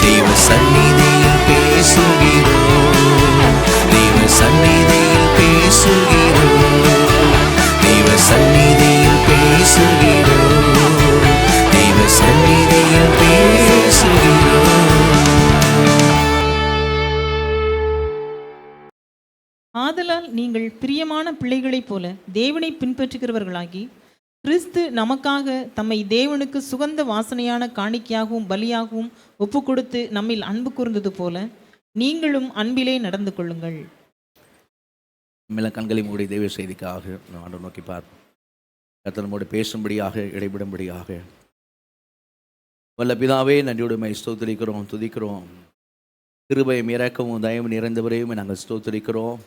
தேவ சந்நிதியில் பேசுகிறோம், தேவ சந்நிதியில் பேசுகிறோம், தேவ சந்நிதியில் பேசுகிறோம், தேவ சந்நிதியில் பேசுகிறோம். ஆதலால் நீங்கள் பிரியமான பிள்ளைகளைப் போல தேவனை பின்பற்றுகிறவர்களாகி, கிறிஸ்து நமக்காக தம்மை தேவனுக்கு சுகந்த வாசனையான காணிக்கையாகவும் பலியாகவும் ஒப்பு கொடுத்து நம்மில் அன்பு கூர்ந்தது போல நீங்களும் அன்பிலே நடந்து கொள்ளுங்கள். மேல கண்களை மூடி தெய்வ செய்திக்காக ஆண்டு நோக்கி பார்ப்போம். கர்த்தர் நம்மோடு பேசும்படியாக, இடைபடும்படியாக வல்ல பிதாவே, நன்றியோடுமை ஸ்தோத்திரிக்கிறோம், துதிக்கிறோம். கிருபையும் இரக்கமும் தயவு நிறைந்தவரையும் நாங்கள் ஸ்தோத்திரிக்கிறோம்.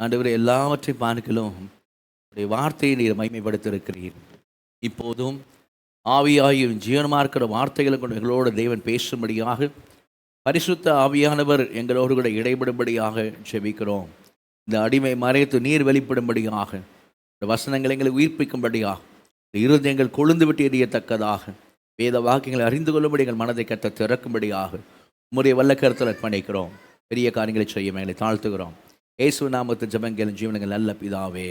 ஆண்டவரே, எல்லாவற்றையும் பார்க்கலாம் உடைய வார்த்தையை நீர் மகிமைப்படுத்தியிருக்கிறீர். இப்போதும் ஆவியாயும் ஜீவனமாக இருக்கிற வார்த்தைகளை கொண்டு எங்களோட தேவன் பேசும்படியாக, பரிசுத்த ஆவியானவர் எங்களோடு கூட இடைபடும்படியாக ஜெபிக்கிறோம். இந்த அடிமை மறைத்து நீர் வெளிப்படும்படியாக, இந்த வசனங்கள் எங்களை உயிர்ப்பிக்கும்படியாக, இந்த இருதயங்கள் கொழுந்து விட்டு எறியத்தக்கதாக, வேத வாக்கியங்களை அறிந்து கொள்ளும்படி எங்கள் மனதை கத்த திறக்கும்படியாக உம்முடைய வல்ல கருத்தில் அர்ப்பணிக்கிறோம். பெரிய காரியங்களை செய்ய எங்களை தாழ்த்துகிறோம். இயேசு நாமத்தின் ஜெபங்கள் ஜீவனங்கள் நல்ல பிதாவே.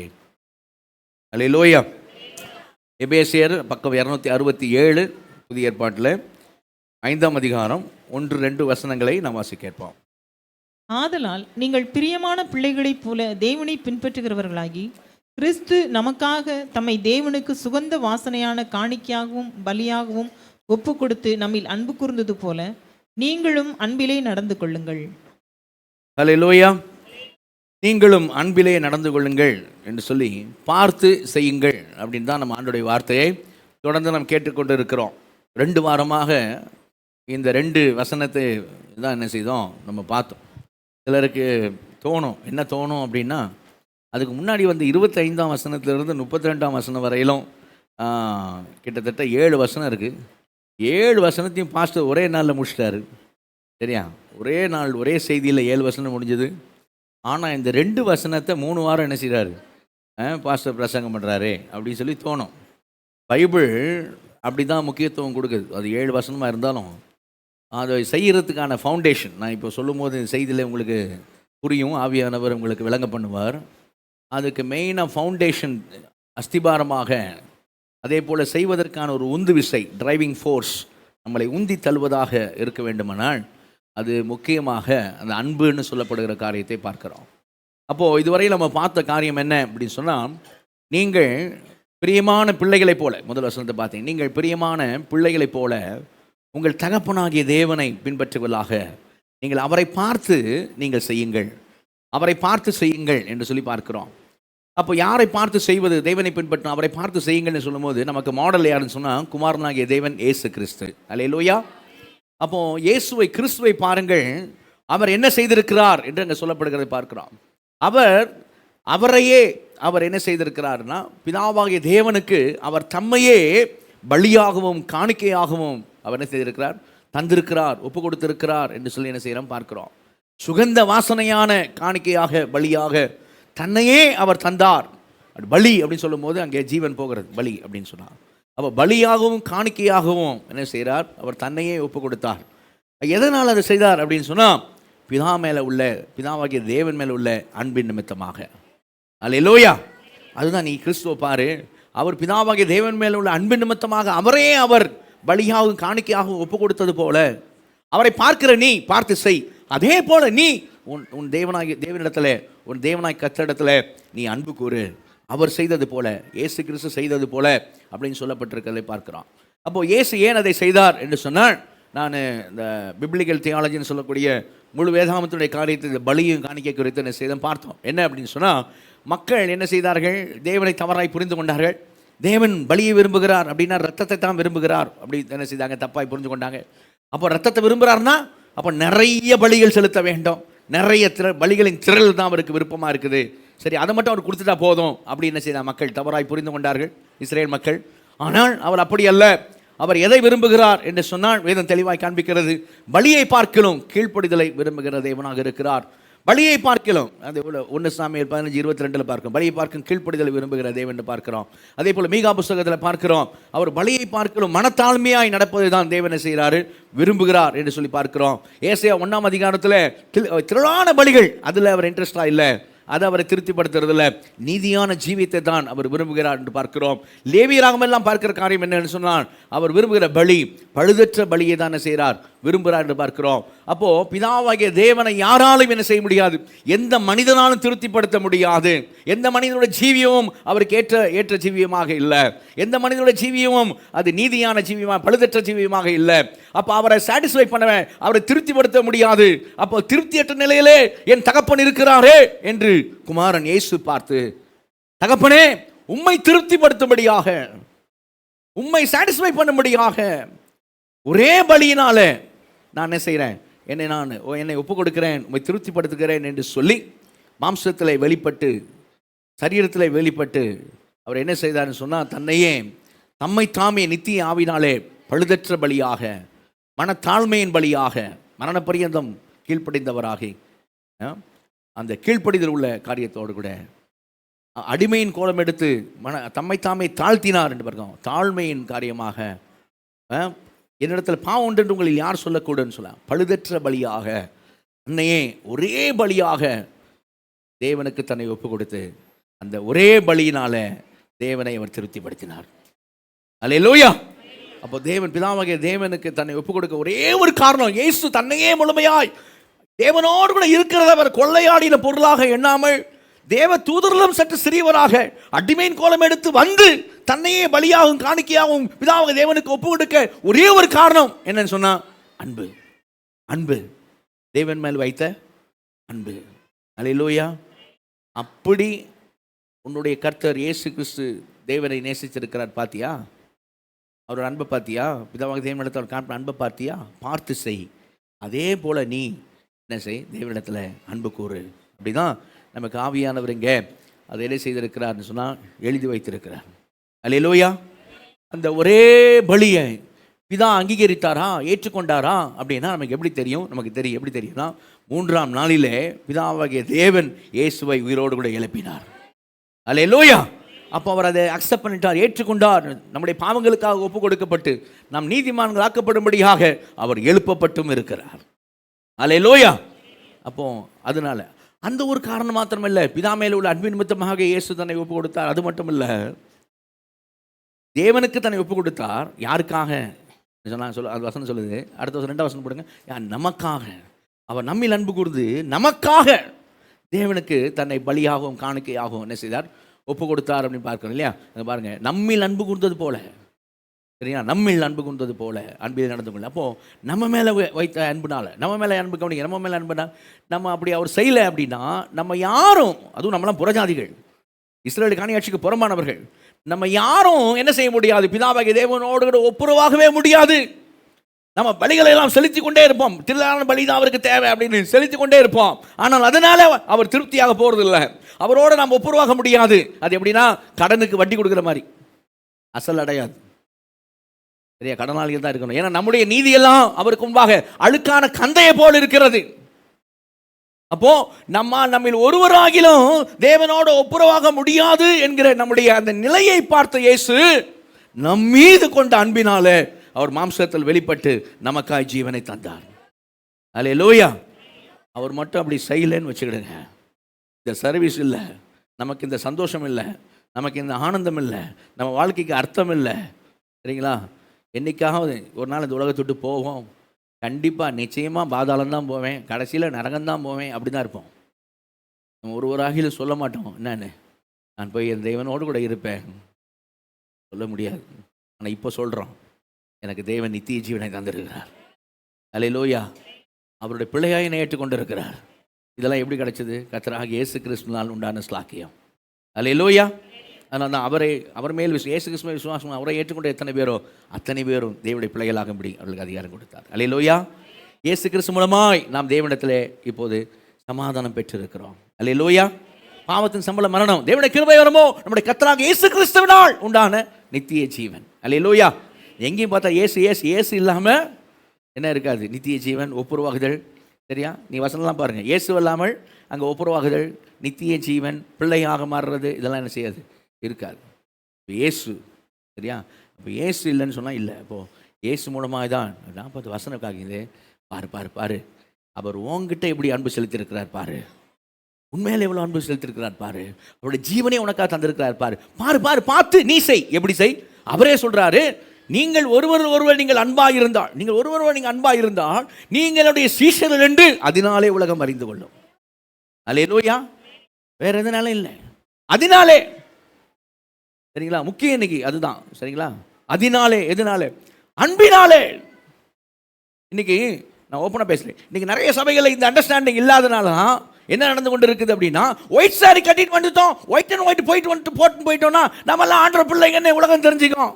அல்லேலூயா. எபேசியர் பக்கம் 267 புதிய ஏற்பாட்டில் 5ஆம் அதிகாரம் 1-2 வசனங்களை நாம் வாசிக்க கேட்போம். ஆதலால் நீங்கள் பிரியமான பிள்ளைகளைப் போல தேவனை பின்பற்றுகிறவர்களாகி, கிறிஸ்து நமக்காக தம்மை தேவனுக்கு சுகந்த வாசனையான காணிக்கையாகவும் பலியாகவும் ஒப்பு கொடுத்து நம்மில் அன்பு கூர்ந்தது போல நீங்களும் அன்பிலே நடந்து கொள்ளுங்கள். அல்லேலூயா. நீங்களும் அன்பிலே நடந்து கொள்ளுங்கள் என்று சொல்லி பார்த்து செய்யுங்கள் அப்படின்னு தான் நம்ம ஆண்டோடைய வார்த்தையை தொடர்ந்து நாம் கேட்டுக்கொண்டு இருக்கிறோம். 2 வாரமாக இந்த 2 வசனத்தை தான் என்ன செய்தோம், நம்ம பார்த்தோம். சிலருக்கு தோணும், என்ன தோணும் அப்படின்னா, அதுக்கு முன்னாடி வந்து 25ஆம் வசனத்திலிருந்து 32ஆம் வசனம் வரையிலும் கிட்டத்தட்ட 7 வசனம் இருக்குது. 7 வசனத்தையும் பாஸ்டர் ஒரே நாளில் முடிச்சிட்டாரு. சரியா, ஒரே நாள் ஒரே செய்தியில் 7 வசனம் முடிஞ்சது. ஆனால் இந்த 2 வசனத்தை 3 வாரம் என்ன செய்கிறாரு, பாஸ்டர் பிரசங்கம் பண்ணுறாரே அப்படின்னு சொல்லி தோணும். பைபிள் அப்படி தான் முக்கியத்துவம் கொடுக்குது. அது 7 வசனமாக இருந்தாலும் அதை செய்கிறதுக்கான ஃபவுண்டேஷன், நான் இப்போ சொல்லும் போது செய்தியில் உங்களுக்கு புரியும், ஆவியானவர் உங்களுக்கு விளங்க பண்ணுவார். அதுக்கு மெயினாக ஃபவுண்டேஷன், அஸ்திபாரமாக, அதே போல் செய்வதற்கான ஒரு உந்து விசை, டிரைவிங் ஃபோர்ஸ், நம்மளை உந்தி தள்ளுவதாக இருக்க வேண்டுமானால் அது முக்கியமாக அந்த அன்புன்னு சொல்லப்படுகிற காரியத்தை பார்க்குறோம். அப்போது இதுவரையில் நம்ம பார்த்த காரியம் என்ன அப்படின்னு சொன்னால், நீங்கள் பிரியமான பிள்ளைகளைப் போல, முதல் வசனத்தை பார்த்தீங்க, நீங்கள் பிரியமான பிள்ளைகளைப் போல உங்கள் தகப்பனாகிய தேவனை பின்பற்றுவதாக நீங்கள் அவரை பார்த்து நீங்கள் செய்யுங்கள், அவரை பார்த்து செய்யுங்கள் என்று சொல்லி பார்க்கிறோம். அப்போ யாரை பார்த்து செய்வது, தேவனை பின்பற்றும் அவரை பார்த்து செய்யுங்கள்னு சொல்லும்போது நமக்கு மாடல் யாருன்னு சொன்னால் குமாரனாகிய தேவன் இயேசு கிறிஸ்து. அல்லேலூயா. அப்போ இயேசுவை, கிறிஸ்துவை பாருங்கள், அவர் என்ன செய்திருக்கிறார் என்று அங்கே சொல்லப்படுகிறதை பார்க்கிறோம். அவரையே அவர் என்ன செய்திருக்கிறார்னா, பிதாவாகிய தேவனுக்கு அவர் தம்மையே பலியாகவும் காணிக்கையாகவும் அவர் என்ன செய்திருக்கிறார், தந்திருக்கிறார், ஒப்பு கொடுத்திருக்கிறார் என்று சொல்லி என்ன செய்கிறோம் பார்க்கிறோம். சுகந்த வாசனையான காணிக்கையாக, பலியாக தன்னையே அவர் தந்தார். பலி அப்படின்னு சொல்லும் போது அங்கே ஜீவன் போகிறது, பலி அப்படின்னு சொன்னார். அப்போ பலியாகவும் காணிக்கையாகவும் என்ன செய்கிறார், அவர் தன்னையே ஒப்பு கொடுத்தார். எதனால் அதை செய்தார் அப்படின்னு சொன்னால், பிதா மேலே உள்ள, பிதாவாகிய தேவன் மேலே உள்ள அன்பின் நிமித்தமாக. அல்லேலூயா. அதுதான், நீ கிறிஸ்துவை பாரு, அவர் பிதாவாகிய தேவன் மேலே உள்ள அன்பின் நிமித்தமாக அவரே அவர் பலியாகவும் காணிக்கையாகவும் ஒப்பு கொடுத்தது போல அவரை பார்க்கிற நீ பார்த்து செய். அதே போல நீ உன் தேவனிடத்தில், உன் தேவனாய் கர்த்தரிடத்தில் நீ அன்பு கூறு. அவர் செய்தது போல, இயேசு கிறிஸ்து செய்தது போல அப்படின்னு சொல்லப்பட்டிருக்கிறதை பார்க்கிறோம். அப்போது இயேசு ஏன் அதை செய்தார் என்று சொன்னால், நான் இந்த பிப்ளிக்கல் தியாலஜின்னு சொல்லக்கூடிய முழு வேதாமத்துடைய காரியத்தை, இந்த பலியும் காணிக்கை குறித்து என்ன செய்தோம் பார்த்தோம். என்ன அப்படின்னு சொன்னால், மக்கள் என்ன செய்தார்கள், தேவனை தவறாய் புரிந்து கொண்டார்கள். தேவன் பலியை விரும்புகிறார் அப்படின்னா ரத்தத்தை தான் விரும்புகிறார் அப்படி என்ன செய்தாங்க, தப்பாய் புரிஞ்சு கொண்டாங்க. அப்போ ரத்தத்தை விரும்புகிறார்னா அப்போ நிறைய பலிகள் செலுத்த வேண்டும், நிறைய பலிகளின் திரள் தான் அவருக்கு விருப்பமாக இருக்குது. சரி, அதை மட்டும் அவர் கொடுத்துட்டா போதும் அப்படி என்ன செய்தார், மக்கள் தவறாய் புரிந்து கொண்டார்கள், இஸ்ரேல் மக்கள். ஆனால் அவர் அப்படி அல்ல. அவர் எதை விரும்புகிறார் என்று சொன்னால் வேதம் தெளிவாய் காண்பிக்கிறது. பலியை பார்க்கலும் கீழ்ப்படிதலை விரும்புகிற தேவனாக இருக்கிறார். பலியை பார்க்கலாம். அதே போல 1 சாமுவேல் 15:22 பார்க்கிறோம். பலியை பார்க்கும் கீழ்ப்படிதலை விரும்புகிற தேவன் என்று பார்க்கிறோம். அதே போல மீகா புஸ்தகத்தில் பார்க்கிறோம், அவர் பலியை பார்க்கலாம் மனத்தாழ்மையாய் நடப்பதை தான் தேவனை செய்கிறாரு, விரும்புகிறார் என்று சொல்லி பார்க்கிறோம். ஏசாயா 1ஆம் அதிகாரத்தில் திரளான பலிகள், அதில் அவர் இன்ட்ரெஸ்டாக இல்லை, அதை அவரை திருப்திப்படுத்துறதில்ல, நீதியான ஜீவியத்தை தான் அவர் விரும்புகிறார் என்று பார்க்கிறோம். லேவியராகம் எல்லாம் பார்க்கிற காரியம் என்னன்னு சொன்னால், அவர் விரும்புகிற பலி பழுதற்ற பலியை தானே செய்கிறார், விரும்புகிறார் என்று பார்க்கிறோம். அப்போ பிதாவாகிய தேவனை யாராலும் என்ன செய்ய முடியாது, எந்த மனிதனாலும் திருப்திப்படுத்த முடியாது. எந்த மனிதனுடைய ஜீவியமும் அவருக்கு ஏற்ற ஜீவியமாக இல்லை. எந்த மனிதனுடைய ஜீவியமும் அது நீதியான ஜீவியமாக, பழுதற்ற ஜீவியமாக இல்லை. அப்போ அவரை சாட்டிஸ்ஃபை பண்ணவே, அவரை திருப்திப்படுத்த முடியாது. அப்போ திருப்தியற்ற நிலையிலே என் தகப்பன் இருக்கிறாரே என்று குமாரன் இயேசு பார்த்து, தகப்பனே உம்மை திருப்திப்படுத்தும்படியாக, உம்மை சாட்டிஸ்ஃபை பண்ணும்படியாக ஒரே பலியினால நான் என்ன செய்கிறேன், என்னை ஒப்பு கொடுக்கிறேன், உம்மை திருப்திப்படுத்துகிறேன் என்று சொல்லி மாம்சத்தில் வெளிப்பட்டு, சரீரத்தில் வெளிப்பட்டு அவர் என்ன செய்தார்னு சொன்னால், தம்மை தாமே நித்திய ஆவினாலே பழுதற்ற பலியாக, மனத்தாழ்மையின் பலியாக, மரண பரியந்தம் கீழ்ப்படிந்தவராகி, அந்த கீழ்ப்படிதல் உள்ள காரியத்தோடு கூட அடிமையின் கோலம் எடுத்து தம்மை தாமே தாழ்த்தினார் என்று பார்க்கிறோம். தாழ்மையின் காரியமாக, என்னிடத்தில் பாவம் உண்டு என்று உங்களில் யார் சொல்லக்கூடாதுன்னு சொல்ல, பழுதற்ற பலியாக அன்னையே ஒரே பலியாக தேவனுக்கு தன்னை ஒப்பு கொடுத்து, அந்த ஒரே பலியினால தேவனை அவர் திருப்திப்படுத்தினார். அல்லேலூயா. அப்போ தேவன், பிதாவாகிய தேவனுக்கு தன்னை ஒப்பு கொடுக்க ஒரே ஒரு காரணம், இயேசு தன்னையே முழுமையாய் தேவனோடு கூட இருக்கிறத அவர் கொள்ளையாடின பொருளாக எண்ணாமல், தேவ தூதரிலும் சற்று சிறியவராக அடிமையின் கோலம் எடுத்து வந்து தன்னையே பலியாகவும் காணிக்கையாகவும் பிதாவாக தேவனுக்கு ஒப்பு கொடுக்க ஒரே ஒரு காரணம் என்னன்னு சொன்னா, அன்பு. அன்பு, தேவன் மேல் வைத்த அன்பு. அல்லேலூயா. அப்படி உன்னுடைய கர்த்தர் இயேசு கிறிஸ்து தேவனை நேசிச்சிருக்கிறார். பாத்தியா அவரோட அன்பை? பாத்தியா பிதாவாக தேவனிடத்தில் அவர் காண்ப அன்பை? பாத்தியா? பார்த்து செய். அதே போல நீ என்ன செய், தேவனிடத்தில் அன்பு கூறு. அப்படிதான் நமக்கு ஆவியானவர் இங்கே அதை என்ன செய்திருக்கிறார்னு சொன்னால் எழுதி வைத்திருக்கிறார். அல்லேலூயா. அந்த ஒரே பலியை பிதா அங்கீகரித்தாரா, ஏற்றுக்கொண்டாரா அப்படின்னா நமக்கு எப்படி தெரியும்? நமக்கு தெரியும். எப்படி தெரியும்னா, 3ஆம் நாளிலே பிதாவாகிய தேவன் இயேசுவை உயிரோடு கூட எழுப்பினார். அல்லேலூயா. அப்போ அவர் அதை அக்செப்ட் பண்ணிட்டார், ஏற்றுக்கொண்டார். நம்முடைய பாவங்களுக்காக ஒப்பு கொடுக்கப்பட்டு நாம் நீதிமான்கள் ஆக்கப்படும்படியாக அவர் எழுப்பப்பட்டும் இருக்கிறார். அல்லேலூயா. அப்போ அதனால அந்த ஒரு காரணம் மாத்திரமல்ல, பிதா மேல உள்ள அன்பின் நிமித்தமாக இயேசு தன்னை ஒப்பு கொடுத்தார். அது மட்டும் இல்ல, தேவனுக்கு தன்னை ஒப்பு கொடுத்தார். யாருக்காக சொல்ல, அது வசனம் சொல்லுது, அடுத்த வசனம் 2ஆம் வசனம் போடுங்க. நமக்காக. அவர் நம்மில் அன்பு கூர்ந்து நமக்காக தேவனுக்கு தன்னை பலியாகவும் காணிக்கையாகவும் என்ன செய்தார், ஒப்பு கொடுத்தார் அப்படின்னு பார்க்கணும் இல்லையா? பாருங்க, நம்மில் அன்பு கூர்ந்தது போல, சரியா, நம்மில் அன்பு கூர்ந்தது போல அன்பில் நடந்து கொள்ள. அப்போது நம்ம மேலே வைத்த அன்புனால, நம்ம மேலே அன்பு கவனிக்க, நம்ம மேலே அன்புனா நம்ம அப்படி அவர் செய்யலை அப்படின்னா நம்ம யாரும், அதுவும் நம்மளாம் புறஜாதிகள், இஸ்ரேல் காணியாட்சிக்கு புறம்பானவர்கள், நம்ம யாரும் என்ன செய்ய முடியாது, பிதாவாகிய தேவனோடு கூட ஒப்புரவாகவே முடியாது. நம்ம பலிகளை எல்லாம் செலுத்தி கொண்டே இருப்போம். திரளான பலி தான் அவருக்கு தேவை அப்படின்னு செலுத்தி கொண்டே இருப்போம். ஆனால் அதனால அவர் திருப்தியாக போறதில்லை, அவரோடு நாம் ஒப்புரவாக முடியாது. அது எப்படின்னா, கடனுக்கு வட்டி கொடுக்குற மாதிரி, அசல் அடையாது. சரியா, கடனாளிகள் தான் இருக்கணும். ஏன்னா நம்முடைய நீதியெல்லாம் அவருக்கு முன்பாக அழுக்கான கந்தையை போல் இருக்கிறது. அப்போ நம்மில் ஒருவராகிலும் தேவனோடு ஒப்புரவாக முடியாது என்கிற நம்முடைய அந்த நிலையை பார்த்த இயேசு நம் மீது கொண்ட அன்பினாலே அவர் மாம்சத்தில் வெளிப்பட்டு நமக்காய் ஜீவனை தந்தார். அல்லேலூயா. அவர் மட்டும் அப்படி செய்யலைன்னு வச்சுக்கிடுங்க, இந்த சர்வீஸ் இல்லை, நமக்கு இந்த சந்தோஷம் இல்லை, நமக்கு இந்த ஆனந்தம் இல்லை, நம்ம வாழ்க்கைக்கு அர்த்தம் இல்லை. சரிங்களா? என்னைக்காவது ஒரு நாள் இந்த உலகத்தை விட்டு போவோம், கண்டிப்பாக நிச்சயமாக பாதாளம்தான் போவேன், கடைசியில் நரகம்தான் போவேன், அப்படி தான் இருப்போம். நம்ம ஒருவராகிலும் சொல்ல மாட்டோம், என்னன்னு நான் போய் என் தேவனோடு கூட இருப்பேன், சொல்ல முடியாது. ஆனால் இப்போ சொல்கிறோம், எனக்கு தேவன் நித்திய ஜீவனை தந்திருக்கிறார். அல்லேலூயா. அவருடைய பிள்ளையாய் என்னை ஏற்றுக்கொண்டிருக்கிறார். இதெல்லாம் எப்படி கிடைச்சது? கர்த்தராகிய இயேசு கிறிஸ்துவினால் உண்டான ஸ்லாக்கியம். அல்லேலூயா. அதனால் தான் அவர் மேல் இயேசு கிறிஸ்துவை விசுவாசம் அவரை ஏற்றுக்கொண்ட எத்தனை பேரோ அத்தனை பேரும் தேவனுடைய பிள்ளைகளாகும்படி அவர்களுக்கு அதிகாரம் கொடுத்தார். அல்லேலூயா. இயேசு கிறிஸ்து மூலமாய் நாம் தேவனிடத்திலே இப்போது சமாதானம் பெற்றிருக்கிறோம். அல்லேலூயா. பாவத்தின் சம்பளம் மரணம், தேவனுடைய கிருபை வரமோ நம்முடைய கர்த்தராகிய இயேசு கிறிஸ்துவினால் உண்டான நித்திய ஜீவன். அல்லேலூயா. எங்கேயும் பார்த்தா இயேசு இல்லாமல் என்ன இருக்காது? நித்திய ஜீவன், ஒப்புரவாகுதல். சரியா? நீ வசனம்லாம் பாருங்கள், இயேசு இல்லாமல் அங்கே ஒப்புரவாகுதல், நித்திய ஜீவன், பிள்ளையாக மாறுறது, இதெல்லாம் என்ன செய்யாது, இருக்காது. இப்போ இயேசு, சரியா? இப்போ இயேசு இல்லைன்னு சொன்னால் இல்லை. இப்போது இயேசு மூலமாக தான் 40 வசனம் காக்குது. பாரு பாரு பாரு, அவர் உங்ககிட்ட எப்படி அன்பு செலுத்தியிருக்கிறார் பாரு, உண்மையில எவ்வளோ அன்பு செலுத்திருக்கிறார் பாரு, அவருடைய ஜீவனே உனக்காக தந்திருக்கிறார் பாரு, பாரு பாரு, பார்த்து நீ செய். எப்படி செய்? அவரே சொல்றாரு, நீங்கள் ஒருவர் நீங்கள் அன்பாக இருந்தால், நீங்கள் ஒருவர் நீங்கள் அன்பாக இருந்தால் நீங்களுடைய சீஷர்கள் என்று அதனாலே உலகம் அறிந்து கொள்ளும். அல்லேலூயா. வேற எதனால இல்லை, அதனாலே. சரிங்களா? முக்கியம் இன்னைக்கு அதுதான். சரிங்களா? அதனாலே. எதனாலே? அன்பினாலே. இன்னைக்கு நான் ஓப்பனாக பேசுகிறேன். இன்னைக்கு நிறைய சபைகளில் இந்த அண்டர்ஸ்டாண்டிங் இல்லாதனால என்ன நடந்து கொண்டு இருக்குது அப்படின்னா, ஒயிட் சாரி கட்டிட்டு வந்துட்டோம், ஒயிட் அண்ட் ஒயிட் போட்டு போயிட்டோம்னா நம்ம எல்லாம் ஆண்டவர் பிள்ளைங்கன்னு உலகம் தெரிஞ்சுக்கும்.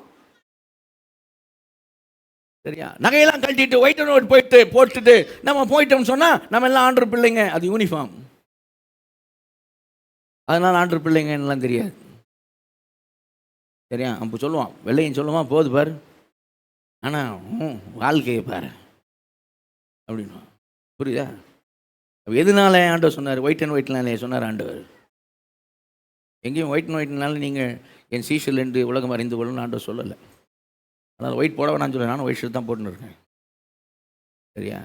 சரியா? நகையெல்லாம் கழட்டிட்டு ஒயிட் அண்ட் ஒயிட் போட்டுட்டு நம்ம போயிட்டோம்னு சொன்னா நம்ம எல்லாம் ஆண்டவர் பிள்ளைங்க. அது யூனிஃபார்ம். அதனால ஆண்டவர் பிள்ளைங்க எல்லாம் தெரியாது. சரியா? அப்போ சொல்லுவான், வெள்ளையும் சொல்லுவான், போது பாரு, ஆனால் வாழ்க்கையை பாரு அப்படின்னா. புரியுதா? எதனால ஆண்டவர் சொன்னார்? ஒயிட் அண்ட் ஒயிட்னாலே சொன்னார் ஆண்டவர். எங்கேயும் ஒயிட் அண்ட் ஒயிட்னால நீங்கள் என் சீஷல் என்று உலகம் அறிந்து கொள்ளணும்னு ஆண்டவர் சொல்லலை. அதனால் ஒயிட் போட வேணான்னு சொல்ல, நானும் ஒயிட் ஷர்ட் தான் போட்டுன்னு இருக்கேன். சரியா?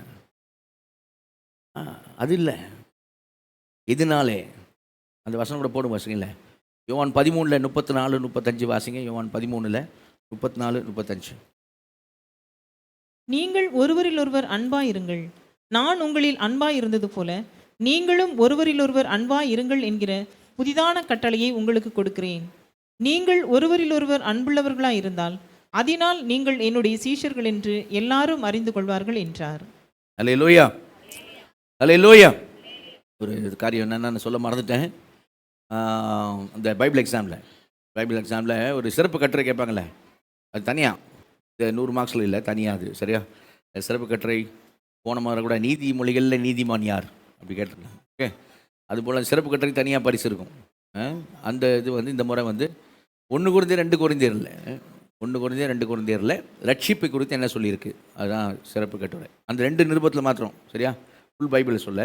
அது இல்லை. இதனாலே அந்த வசனம் கூட போடும் வாசிங்கல்ல. யோவான் 13:34-35 வாசிங்க. யோவான் 13:34-35. நீங்கள் ஒருவரில் ஒருவர் அன்பாயிருங்கள், நான் உங்களில் அன்பாய் இருந்தது போல நீங்களும் ஒருவரில் ஒருவர் அன்பாய் இருங்கள் என்கிற புதிதான கட்டளையை உங்களுக்கு கொடுக்கிறேன். நீங்கள் ஒருவரில் ஒருவர் அன்புள்ளவர்களாய் இருந்தால் அதனால் நீங்கள் என்னுடைய சீஷர்கள் என்று எல்லாரும் அறிந்து கொள்வார்கள் என்றார். அல்லேலூயா, அல்லேலூயா. ஒரு காரியம் என்னன்னு சொல்ல மறந்துட்டேன். அந்த பைபிள் எக்ஸாமில் ஒரு சிறப்பு கட்டுரை கேட்பாங்களே, அது தனியாக, இது 100 மார்க்ஸில் இல்லை, தனியாக அது. சரியா? சிறப்பு கட்டுரை போன மாதிரி கூட நீதிமொழிகளில் நீதிமான் யார் அப்படி கேட்டிருக்காங்க. ஓகே, அதுபோல் சிறப்பு கட்டுரை தனியாக பரிசு இருக்கும். அந்த இது வந்து இந்த முறை வந்து 1 கொரிந்தியர் 2 கொரிந்தியர் இல்லை, 1 கொரிந்தியர் 2 கொரிந்தியரில் ரட்சிப்பை குறித்து என்ன சொல்லியிருக்கு, அதுதான் சிறப்பு கட்டுரை. அந்த 2 நிருபத்தில் மாத்திரம். சரியா? ஃபுல் பைபிளில் சொல்ல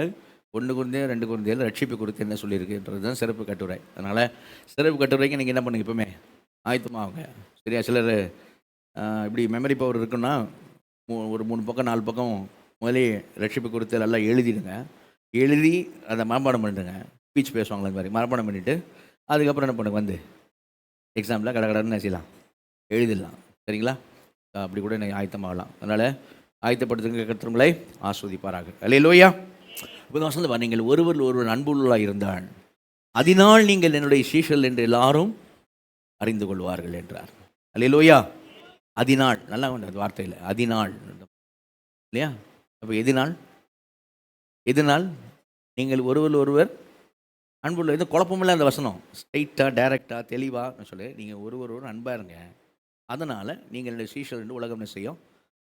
1 கொரிந்தியர் 2 கொரிந்தியரில் ரட்சிப்பை குறித்து என்ன சொல்லியிருக்குன்றது தான் சிறப்பு கட்டுரை. அதனால் சிறப்பு கட்டுரைக்கு நீங்கள் என்ன பண்ணுங்க, இப்போவுமே ஆயத்தமாகுங்க. சரியா? சிலர் இப்படி மெமரி பவர் இருக்குன்னா ஒரு 3 பக்கம் 4 பக்கம் முதலே ரட்சிப்பு குறித்து எல்லாம் எழுதிடுங்க. எழுதி அதை மனப்பாடம் பண்ணிடுங்க. ஸ்பீச் பேசுவாங்களே அந்த மாதிரி மனப்பாடம் பண்ணிவிட்டு அதுக்கப்புறம் என்ன பண்ணுங்க, வந்து எக்ஸாமில் கடன்னு செய்யலாம், எழுதிடலாம். சரிங்களா? அப்படி கூட நீங்கள் ஆயத்தமாகலாம். அதனால் ஆயத்தப்படுத்துங்க. கர்த்தருங்களை ஆஸ்வதிப்பாராக. அல்லேலூயா. இப்போ வசந்த நீங்கள் ஒருவர் அன்புள்ளவர்களாக இருந்தால் அதனால் நீங்கள் என்னுடைய சீஷர்கள் என்று எல்லாரும் அறிந்து கொள்வார்கள் என்றார். அல்லேலூயா. அதனால் நல்லா உண்டு அது வார்த்தையில், அதனால் இல்லையா? அப்போ எதனால் நீங்கள் ஒருவர் அன்புள்ள, இது குழப்பமில்லை அந்த வசனம், ஸ்ட்ரைட்டாக டைரெக்டாக தெளிவாக சொல்லி, நீங்கள் ஒருவர் அன்பாக இருங்க, அதனால் நீங்கள் என்னுடைய சீஷர்கள் என்று உலகம் என்ன செய்யும்,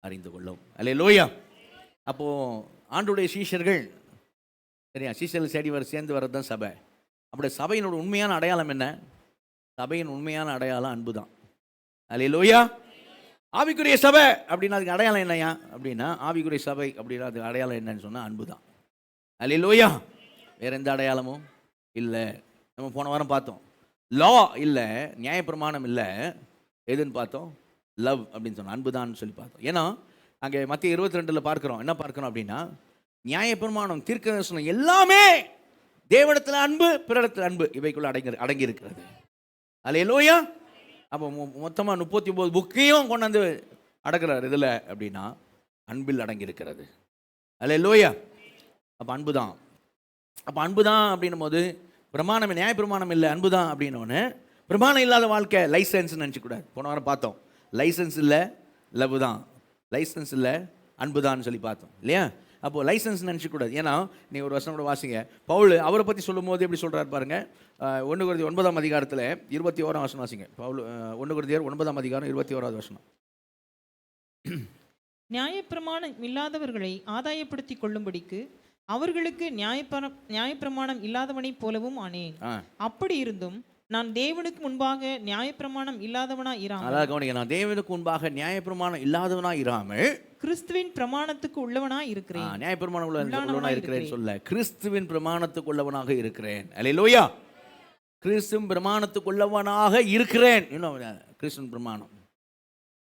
அறிந்து கொள்ளும். அல்லேலூயா. அப்போது ஆண்டவருடைய சீஷர்கள், சரியா, சீஷர்கள் சேர்ந்து வர்றது தான் சபை. அப்படி சபையினோட உண்மையான அடையாளம் என்ன? சபையின் உண்மையான அடையாளம் அன்பு தான். அல்லேலூயா. ஆவிக்குரிய சபை அப்படின்னா அதுக்கு அடையாளம் என்னையா அப்படின்னா, ஆவிக்குரிய சபை அப்படின்னா அதுக்கு அடையாளம் என்னன்னு சொன்னால் அன்பு தான். அல்லேலூயா. வேறு எந்த அடையாளமும் இல்லை. நம்ம போன வாரம் பார்த்தோம், லா இல்லை, நியாயப்பிரமாணம் இல்லை, எதுன்னு பார்த்தோம், லவ் அப்படின்னு சொன்னோம், அன்பு தான் சொல்லி பார்த்தோம். ஏன்னா அங்கே மத்திய 22 பார்க்குறோம், என்ன பார்க்குறோம் அப்படின்னா, நியாயப்பிரமாணம், தீர்க்கதரிசனம் எல்லாமே தேவனிடத்தில் அன்பு, பிறரிடத்தில் அன்பு, இவைக்குள்ள அடங்கி இருக்கிறது. அல்லேலூயா. அப்போ மொத்தமாக 39 புக்கையும் கொண்டாந்து அடக்கிறார் இதில் அப்படின்னா அன்பில் அடங்கி இருக்கிறது. அல்லேலூயா. அப்போ அன்பு தான். அப்போ அன்பு தான் அப்படின்னும் போது பிரமாணம், நியாய பிரமாணம் இல்லை, அன்பு தான் அப்படின்னோன்னு பிரமாணம் இல்லாத வாழ்க்கை லைசன்ஸ்னு நினச்சிக்கூடாது. போன வாரம் பார்த்தோம், லைசன்ஸ் இல்லை லவ் தான், லைசன்ஸ் இல்லை அன்பு தான் சொல்லி பார்த்தோம் இல்லையா? அப்போது லைசன்ஸ் நினச்சிக்கூடாது. ஏன்னா நீ ஒரு வசனம் கூட வாசிங்க, பவுல் அவரை பற்றி சொல்லும் போது எப்படி சொல்கிறார் பாருங்கள். 1 கொரிந்தியர் 9ஆம் அதிகாரத்தில் 21ஆம் வசனம் வாசிங்க. பவுல் 1 கொரிந்தியர் 9ஆம் அதிகாரம் 21ஆவது வசனம். நியாயப்பிரமாணம் இல்லாதவர்களை ஆதாயப்படுத்தி கொள்ளும்படிக்கு அவர்களுக்கு நியாயப்பிரமாணம் இல்லாதவனைப் போலவும் ஆனேன். அப்படி இருந்தும் நான் தேவனுக்கு முன்பாக நியாயப்பிரமாணம் இல்லாதவனாய் இராமல் அதாவது கவனிங்க, நான் தேவனுக்கு முன்பாக நியாயப்பிரமாணம் இல்லாதவனாய் இராமல் கிறிஸ்துவின் பிரமாணத்துக்கு உள்ளவனாய் இருக்கிறேன். நியாயப்பிரமாணம் உள்ளவனாக இருக்கிறேன் சொல்ல, கிறிஸ்துவின் பிரமாணத்துக்கு உள்ளவனாக இருக்கிறேன். அல்லேலூயா. கிறிஸ்துவின் பிரமாணத்துக்கு உள்ளவனாக இருக்கிறேன். இன்னும் கிறிஸ்துவின் பிரமாணம்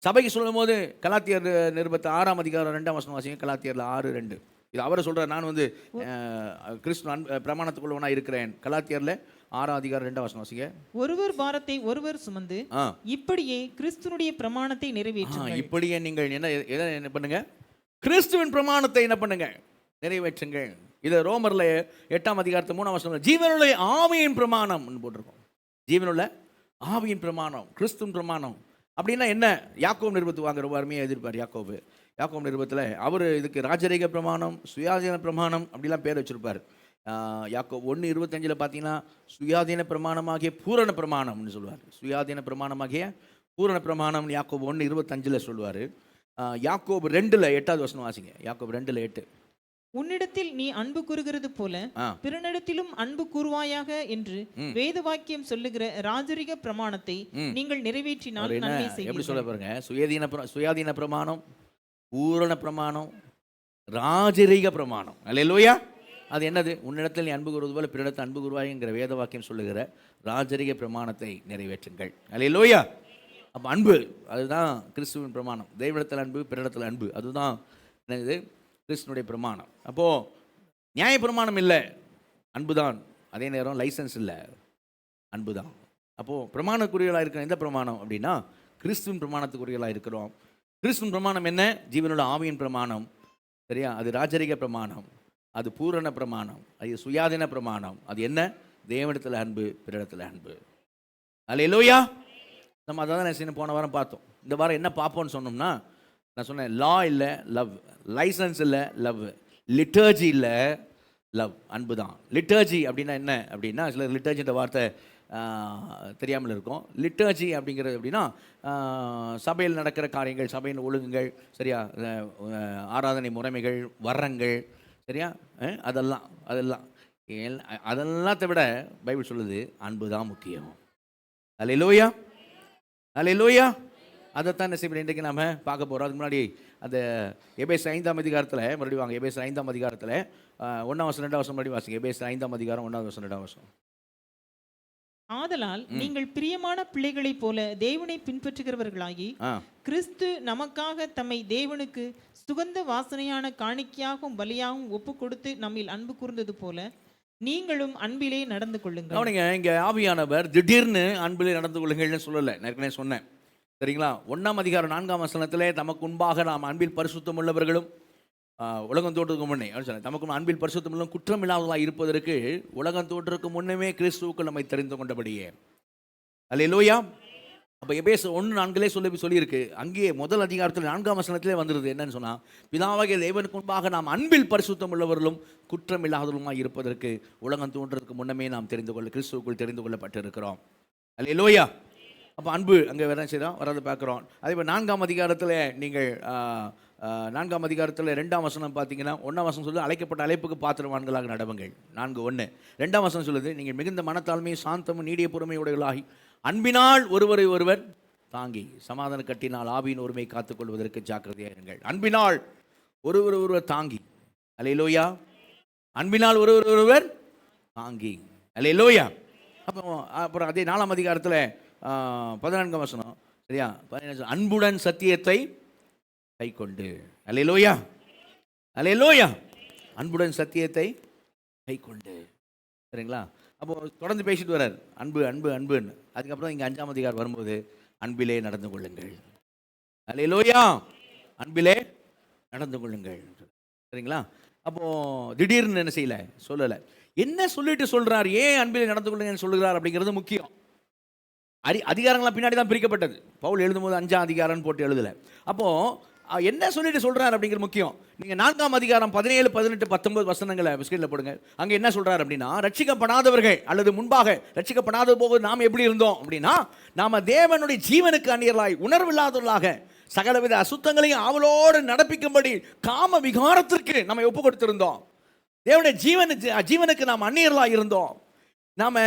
சபைக்கு சொல்லும் போது கலாத்தியர் நிருபத்து 6ஆம் அதிகாரம் 2ஆம் வசனம் வாசிங்க. கலாத்தியர்ல 6:2. இது அவரை சொல்றார், நான் வந்து கிறிஸ்து பிரமாணத்துக்கு உள்ளவனாக இருக்கிறேன். கலாத்தியர்ல 6ஆம் அதிகாரம் 2ஆம் வசனம் வாசிங்க. ஒருவர் பாரத்தை ஒருவர் சுமந்து இப்படியே கிறிஸ்துனுடைய பிரமாணத்தை நிறைவேற்றுங்கள். இப்படியே நீங்கள் என்ன பண்ணுங்க? கிறிஸ்துவின் பிரமாணத்தை என்ன பண்ணுங்க? நிறைவேற்றுங்கள். இது ரோமர்ல 8ஆம் அதிகாரத்து 3ஆம் வசனம் ஜீவனுள்ள ஆவியின் பிரமாணம் போட்டிருக்கோம். ஜீவனுள்ள ஆவியின் பிரமாணம், கிறிஸ்துவின் பிரமாணம் அப்படின்னா என்ன? யாக்கோபு நிருபத்து வாங்க ரொம்ப அருமையாக எதிர்ப்பார். யாக்கோபு நிருபத்தில் அவர் இதுக்கு ராஜரீக பிரமாணம், சுயாதீன பிரமாணம் அப்படிலாம் பேர் வச்சிருப்பார். யாக்கோபு 1:25 பார்த்தீங்கன்னா சுயாதீன பிரமாணமாகிய பூரண பிரமாணம்னு சொல்லுவார். சுயாதீன பிரமாணமாகிய பூரண பிரமாணம் யாக்கோபு 1:25 சொல்லுவார். யாக்கோபு 2:8 வசனம் வாசிங்க. யாக்கோபு 2:8. உன்னிடத்தில் நீ அன்பு கூறுகிறது போல பிறனிடத்திலும் அன்பு கூறுவாயாக என்று வேத வாக்கியம் சொல்லுகிற ராஜரிக பிரமாணத்தை நீங்கள் நிறைவேற்றினால் நன்மை செய்வீர்கள். எப்படி சொல்ல பாருங்க? சுயாதீன பிரமாணம், பூரண பிரமாணம், ராஜரிக பிரமாணம். அல்லேலூயா. அது என்னது? உன்னிடத்தில் நீ அன்பு கூறுவது போல பிறனிடத்தில் அன்பு கூறுவாய்ங்கிற வேத வாக்கியம் சொல்லுகிற ராஜரிக பிரமாணத்தை நிறைவேற்றுங்கள். அல்லேலூயா. அப்போ அன்பு அதுதான் கிறிஸ்துவின் பிரமாணம். தெய்வத்தில் அன்பு, பிறனிடத்தில் அன்பு, அதுதான் என்னது? கிறிஸ்துனுடைய பிரமாணம். அப்போது நியாய பிரமாணம் இல்லை, அன்பு தான். அதே நேரம் லைசன்ஸ் இல்லை, அன்பு தான். அப்போது பிரமாணக்குரியலாக இருக்கிற எந்த பிரமாணம் அப்படின்னா கிறிஸ்துவின் பிரமாணத்துக்குரியலாக இருக்கிறோம். கிறிஸ்துவின் பிரமாணம் என்ன? ஜீவனுள்ள ஆவியின் பிரமாணம். சரியா? அது ராஜரிக பிரமாணம், அது பூரண பிரமாணம், அது சுயாதீன பிரமாணம். அது என்ன? தேவனிடத்தில் அன்பு, பிறனிடத்தில் அன்பு. அல்லேலூயா. நம்ம அதை தான் போன வாரம் பார்த்தோம். இந்த வாரம் என்ன பார்ப்போம்னு சொன்னோம்னா, நான் சொன்னேன், லா இல்லை லவ், லைசன்ஸ் இல்லை லவ், லிட்டர்ஜி இல்லை லவ், அன்பு தான். லிட்டர்ஜி அப்படின்னா என்ன அப்படின்னா, சில லிட்டர்ஜின்ற வார்த்தை தெரியாமல் இருக்கும். லிட்டர்ஜி அப்படிங்கிறது அப்படின்னா சபையில் நடக்கிற காரியங்கள், சபையின் ஒழுங்குகள், சரியா, ஆராதனை முறைமைகள், வர்றங்கள், சரியா, அதெல்லாத்தை விட பைபிள் சொல்லுது அன்பு தான் முக்கியம். அல்லேலூயா. அல்லேலூயா. அதைத்தான் என்ன செய்ய இன்றைக்கு நாம் பார்க்க போகிறோம். அதுக்கு முன்னாடி அந்த எபேசியர் 5ஆம் அதிகாரத்தில் மறுபடியும் வாங்க. எபேசியர் 5ஆம் அதிகாரத்தில் 1ஆம் வசனம் 2ஆம் வசனம் மறுபடியும் வாசிங்க. எபேசியர் 5ஆம் அதிகாரம் 1ஆம் வசனம் 2ஆம் வசனம். ஆதலால் நீங்கள் பிரியமான பிள்ளைகளைப் போல தேவனை பின்பற்றுகிறவர்களாகி கிறிஸ்து நமக்காக தம்மை தேவனுக்கு சுகந்த வாசனையான காணிக்கையாகவும் பலியாகவும் ஒப்பு கொடுத்து நம்மில் அன்பு கூர்ந்தது போல நீங்களும் அன்பிலே நடந்து கொள்ளுங்கள். கவனிங்க, இங்கே ஆவியானவர் திடீர்னு அன்பிலே நடந்து கொள்ளுங்கள்னு சொல்லலை. நான் ஏற்கனவே சொன்னேன், சரிங்களா? 1ஆம் அதிகாரம் 4ஆம் வசனத்திலே தமக்கு முன்பாக நாம் அன்பில் பரிசுத்தம் உள்ளவர்களும் உலகம் தோற்றதுக்கு முன்னே தமக்கு அன்பில் பரிசுத்தம் உள்ளவர்களும் குற்றமில்லாதவர்களாக இருப்பதற்கு உலகம் தோற்றதுக்கு முன்னமே கிறிஸ்துவுக்கு நம்மை தெரிந்து கொண்டபடியே. அல்லேலூயா. அப்போ எபேசியர் 1:4 சொல்லியிருக்கு. அங்கேயே முதல் அதிகாரத்தில் 4ஆம் வசனத்திலே வந்துடுது. என்னன்னு சொன்னால், பிதாவாகிய தேவனுக்கு முன்பாக நாம் அன்பில் பரிசுத்தம் உள்ளவர்களும் குற்றமில்லாதவர்களுமாக இருப்பதற்கு உலகம் தோன்றதுக்கு முன்னமே நாம் கிறிஸ்துவுக்குள் தெரிந்து கொள்ளப்பட்டிருக்கிறோம். அல்லேலூயா. அப்போ அன்பு அங்கே வேற செய்கிறோம், வராது பார்க்குறோம். அதே போல் 4ஆம் அதிகாரத்தில் நீங்கள் 4ஆம் அதிகாரத்தில் 2ஆம் வசனம் பார்த்தீங்கன்னா, 1ஆம் வசனம் சொல்லுது அழைக்கப்பட்ட அழைப்புக்கு பாத்திரவான்களாக நடவுங்கள். 4:1. 2ஆம் வசனம் சொல்லுது நீங்கள் மிகுந்த மனத்தாழ்மையும் சாந்தமும் நீடிய பொறுமையுடையவர்களாகி அன்பினால் ஒருவரை ஒருவர் தாங்கி சமாதான கட்டினால் ஆவியின் ஒருமை காத்துக்கொள்வதற்கு ஜாக்கிரதையாக இருங்கள். அன்பினால் ஒருவர் தாங்கி. அல்லேலூயா. அன்பினால் ஒருவர் தாங்கி. அல்லேலூயா. அப்புறம் அதே 4ஆம் அதிகாரத்தில் 14ஆம் வசனம், சரியா, அன்புடன் சத்தியத்தை கை கொண்டு. அல்லேலூயா. அல்லேலூயா. அன்புடன் சத்தியத்தை கை கொண்டு. சரிங்களா? அப்போ தொடர்ந்து பேசிட்டு வர்றார், அன்பு அன்பு அன்புன்னு. அதுக்கப்புறம் இங்கே 5ஆம் அதிகாரம் வரும்போது அன்பிலே நடந்து கொள்ளுங்கள். அல்லேலூயா. அன்பிலே நடந்து கொள்ளுங்கள். சரிங்களா? அப்போ திடீர்னு என்ன செய்யலை, சொல்லலை. என்ன சொல்லிட்டு சொல்றார், ஏன் அன்பிலே நடந்து கொள்ளுங்கன்னு சொல்லுகிறார் அப்படிங்கிறது முக்கியம். அதிகாரங்களாம் பின்னாடி தான் பிரிக்கப்பட்டது. பவுல் எழுதும்போது 5ஆம் அதிகாரம்னு போட்டு எழுதலை. அப்போது என்ன சொல்லிட்டு சொல்கிறார் அப்படிங்கிற முக்கியம். நீங்கள் 4ஆம் அதிகாரம் 17, 18, 19 வசனங்களை ஸ்கிரீனில் போடுங்க. அங்கே என்ன சொல்கிறார் அப்படின்னா, ரட்சிக்கப்படாதவர்கள் அல்லது முன்பாக ரட்சிக்கப்படாத போது நாம் எப்படி இருந்தோம் அப்படின்னா, நாம் தேவனுடைய ஜீவனுக்கு அந்நியர்களாய் உணர்வில்லாதவர்களாக சகலவித அசுத்தங்களையும் அவளோடு நடப்பிக்கும்படி காம விகாரத்திற்கு நம்ம ஒப்பு கொடுத்திருந்தோம். தேவனுடைய ஜீவனுக்கு நாம் அந்நியர்களாக இருந்தோம். நாம்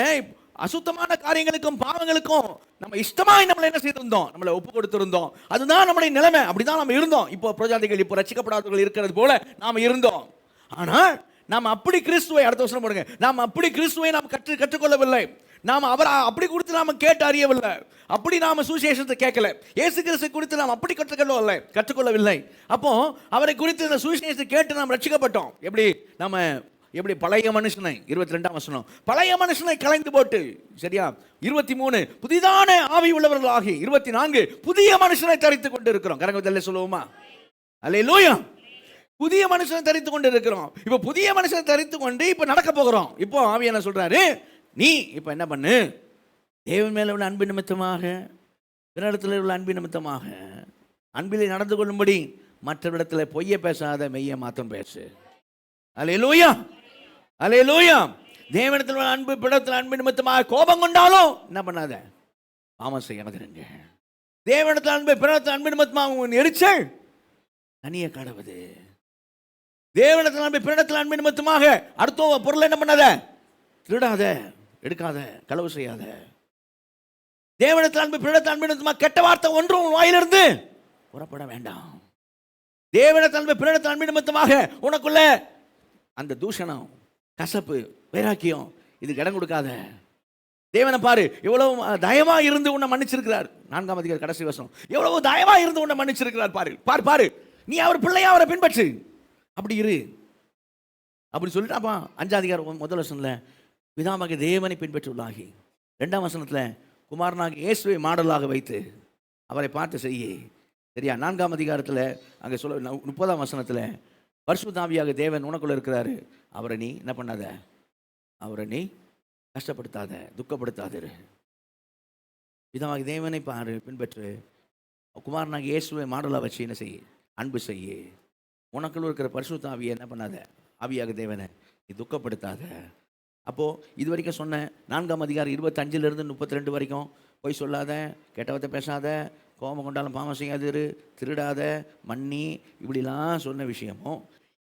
அசுத்தமான காரியங்களுக்கும் பாவங்களுக்கும் நம்ம இஷ்டமாய் நம்மளை என்ன செய்திருந்தோம், நம்மளை ஒப்பு கொடுத்திருந்தோம். அதுதான் நம்முடைய நிலைமை. அப்படிதான் நம்ம இருந்தோம். இப்போ பிரஜாதிகள், இப்போ ரட்சிக்கப்படாதவர்கள் இருக்கிறது போல நாம் இருந்தோம். ஆனால் நாம் அப்படி கிறிஸ்துவை, அடுத்த வருஷம் போடுங்க, நாம் அப்படி கிறிஸ்துவை நாம் கற்றுக்கொள்ளவில்லை. நாம் அவரை அப்படி குறித்து நாம் கேட்டு அறியவில்லை. அப்படி நாம் சுவிசேஷத்தை கேட்கல. இயேசு கிறிஸ்து குறித்து நாம் அப்படி கற்றுக்கொள்ளவில்லை. அப்போ அவரை குறித்து இந்த சுவிசேஷத்தை கேட்டு நாம் ரட்சிக்கப்பட்டோம். எப்படி பழைய மனுஷனை, 22ஆம் வசனம், பழைய மனுஷனை கலைந்து போட்டு, சரியா, 23 புதிதான ஆவி உள்ளவர்களாகி, 24 புதிய மனுஷனை தரித்துக் கொண்டு இருக்கிறோம். கரங்கத்தல்ல சொல்லுவோமா? அல்லேலூயா. புதிய மனுஷனை தரித்து கொண்டு இருக்கிறோம். இப்போ புதிய மனுஷனை தரித்து கொண்டு இப்போ நடக்க போகிறோம். இப்போ ஆவி என்ன சொல்றாரு? நீ இப்போ என்ன பண்ணு, தேவன் மேல உள்ள அன்பு நிமித்தமாக, பிறரிடத்தில் உள்ள அன்பு நிமித்தமாக அன்பிலே நடந்து கொள்ளும்படி மற்றவரிடத்தில் பொய்ய பேசாத, மெய்ய மாத்திரம் பேசு. அல்லேலூயா, அல்லேலூயா. தேவனிடத்தில் உள்ள அன்பு, பிறரிடத்தில் அன்பு நிமித்தமாக கோபம் கொண்டாலும் என்ன பண்ணாத, பாவம் செய்யாதீங்க. தேவனிடத்தில் அன்பு, பிறரிடத்தில் அன்பு நிமித்தமாக உன் எரிச்சல் தனியே கடவுது. தேவனிடத்தில் அன்பு, பிறரிடத்தில் அன்பு நிமித்தமாக அடுத்த பொருள் என்ன பண்ணாத, திருடாத, எடுக்காத, களவு செய்யாத. தேவனிடத்தில் அன்பு, பிறரிடத்தில் அன்பு நிமித்தமாக கெட்ட வார்த்தை ஒன்றும் உன் வாயிலிருந்து புறப்பட வேண்டாம். தேவனிடத்தில் அன்பு, பிறரிடத்தில் அன்பு நிமித்தமாக உனக்குள்ள அந்த தூஷணம், கசப்பு, வைராக்கியம் இதுக்கு இடம் கொடுக்காத. தேவனை பாரு, எவ்வளவு தயவா இருந்து உன்னை மன்னிச்சிருக்கிறார். 4ஆம் அதிகாரம் கடைசி வசனம், எவ்வளவு தயவா இருந்து உன்னை மன்னிச்சிருக்கிறார் பாரு, பாரு, பாரு. நீ அவர் பிள்ளையா, அவரை பின்பற்று, அப்படி இரு அப்படி சொல்லிட்டு. அப்பா 5ஆம் அதிகாரம் முதல் வசனத்துல பிதாவாகிய தேவனை பின்பற்றுள்ளாகி, 2ஆம் வசனத்துல குமாரனாகிய இயேசுவை மாடலாக வைத்து அவரை பார்த்து செய்ய, சரியா. 4ஆம் அதிகாரத்தில் அங்கே சொல்ல 30ஆம் வசனத்தில் பரிசுத்த ஆவியாக தேவன் உனக்குள்ள இருக்கிறாரு, அவரை நீ என்ன பண்ணாத, அவரை நீ கஷ்டப்படுத்தாத, துக்கப்படுத்தாத. பிதாவாகிய தேவனை பாரு, பின்பற்று, குமாரனாகிய இயேசுவை மாடலாக வச்சு என்ன செய்ய, அன்பு செய்ய. உனக்குள்ள இருக்கிற பரிசுத்த ஆவியை என்ன பண்ணாத, ஆவியாக தேவனை நீ துக்கப்படுத்தாத. அப்போது இது வரைக்கும் சொன்ன 4ஆம் அதிகாரம் 25லிருந்து 32 வரைக்கும், போய் சொல்லாத, கெட்டவத்தை பேசாத, கோபம் கொண்டாலும் பாவம் செய்யாதிரு, திருடாத, மன்னி, இப்படிலாம் சொன்ன விஷயமும்,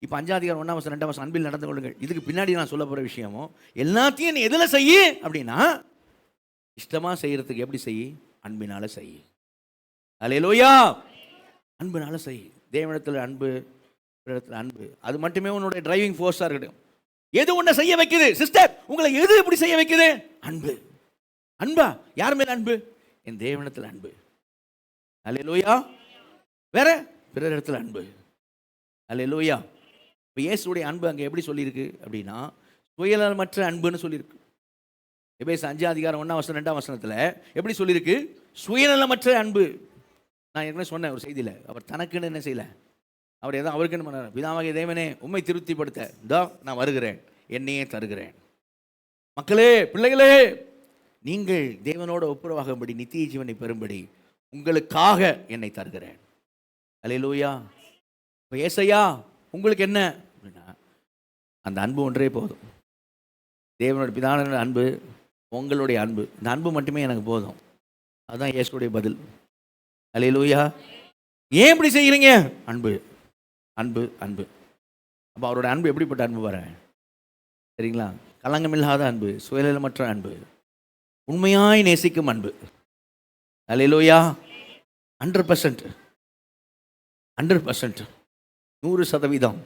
இப்போ 5ஆம் அதிகாரம் 1ஆம் வசனம் 2ஆம் வசனம் அன்பில் நடந்து கொள்ளுங்கள், இதுக்கு பின்னாடி நான் சொல்ல போகிற விஷயமும், எல்லாத்தையும் நீ எதில் செய்ய அப்படின்னா, இஷ்டமாக செய்கிறதுக்கு எப்படி செய்ய, அன்பினால செய். அல்லேலூயா. அன்பினால செய். தேவனிடத்தில் அன்பு, பிறரிடத்தில் அன்பு, அது மட்டுமே உன்னுடைய டிரைவிங் ஃபோர்ஸாக இருக்கட்டும். எது உன்னை செய்ய வைக்குது சிஸ்டர், உங்களை எது இப்படி செய்ய வைக்குது? அன்பு. அன்பா? யார் மேல அன்பு? என் தேவனிடத்தில் அன்பு. அல்லேலூயா. வேற பிறரிடத்தில் அன்பு. அல்லேலூயா. இப்போ இயேசுடைய அன்பு அங்கே எப்படி சொல்லியிருக்கு அப்படின்னா, சுயநலமற்ற அன்புன்னு சொல்லியிருக்கு. எபேசியர் 5ஆம் அதிகாரம் 1ஆம் வசனம் 2ஆம் வசனத்தில் எப்படி சொல்லியிருக்கு? சுயநலமற்ற அன்பு. நான் ஏற்கனவே சொன்னேன் ஒரு செய்தியில், அவர் தனக்குன்னு என்ன செய்யலை, அவர் எதாவது அவருக்குன்னு பண்ணார். பிதாவாகிய தேவனே உம்மை திருப்திப்படுத்த இதோ நான் வருகிறேன், என்னையே தருகிறேன். மக்களே, பிள்ளைகளே, நீங்கள் தேவனோட ஒப்புரவாகும்படி, நித்திய ஜீவனை பெறும்படி உங்களுக்காக என்னை தருகிறேன். அல்லேலூயா. இப்போ ஏசையா உங்களுக்கு என்ன அப்படின்னா, அந்த அன்பு ஒன்றே போதும். தேவனோட பிதானோட அன்பு, உங்களுடைய அன்பு, இந்த அன்பு மட்டுமே எனக்கு போதும். அதுதான் இயேசுடைய பதில். அல்லேலூயா. ஏன் இப்படி செய்கிறீங்க? அன்பு, அன்பு, அன்பு. அப்போ அவரோட அன்பு எப்படிப்பட்ட அன்பு பாருங்க, சரிங்களா? கலங்கமில்லாத அன்பு, சுயநலமற்ற அன்பு, உண்மையாய் நேசிக்கும் அன்பு. அல்லேலூயா. 100%, 100%, 100%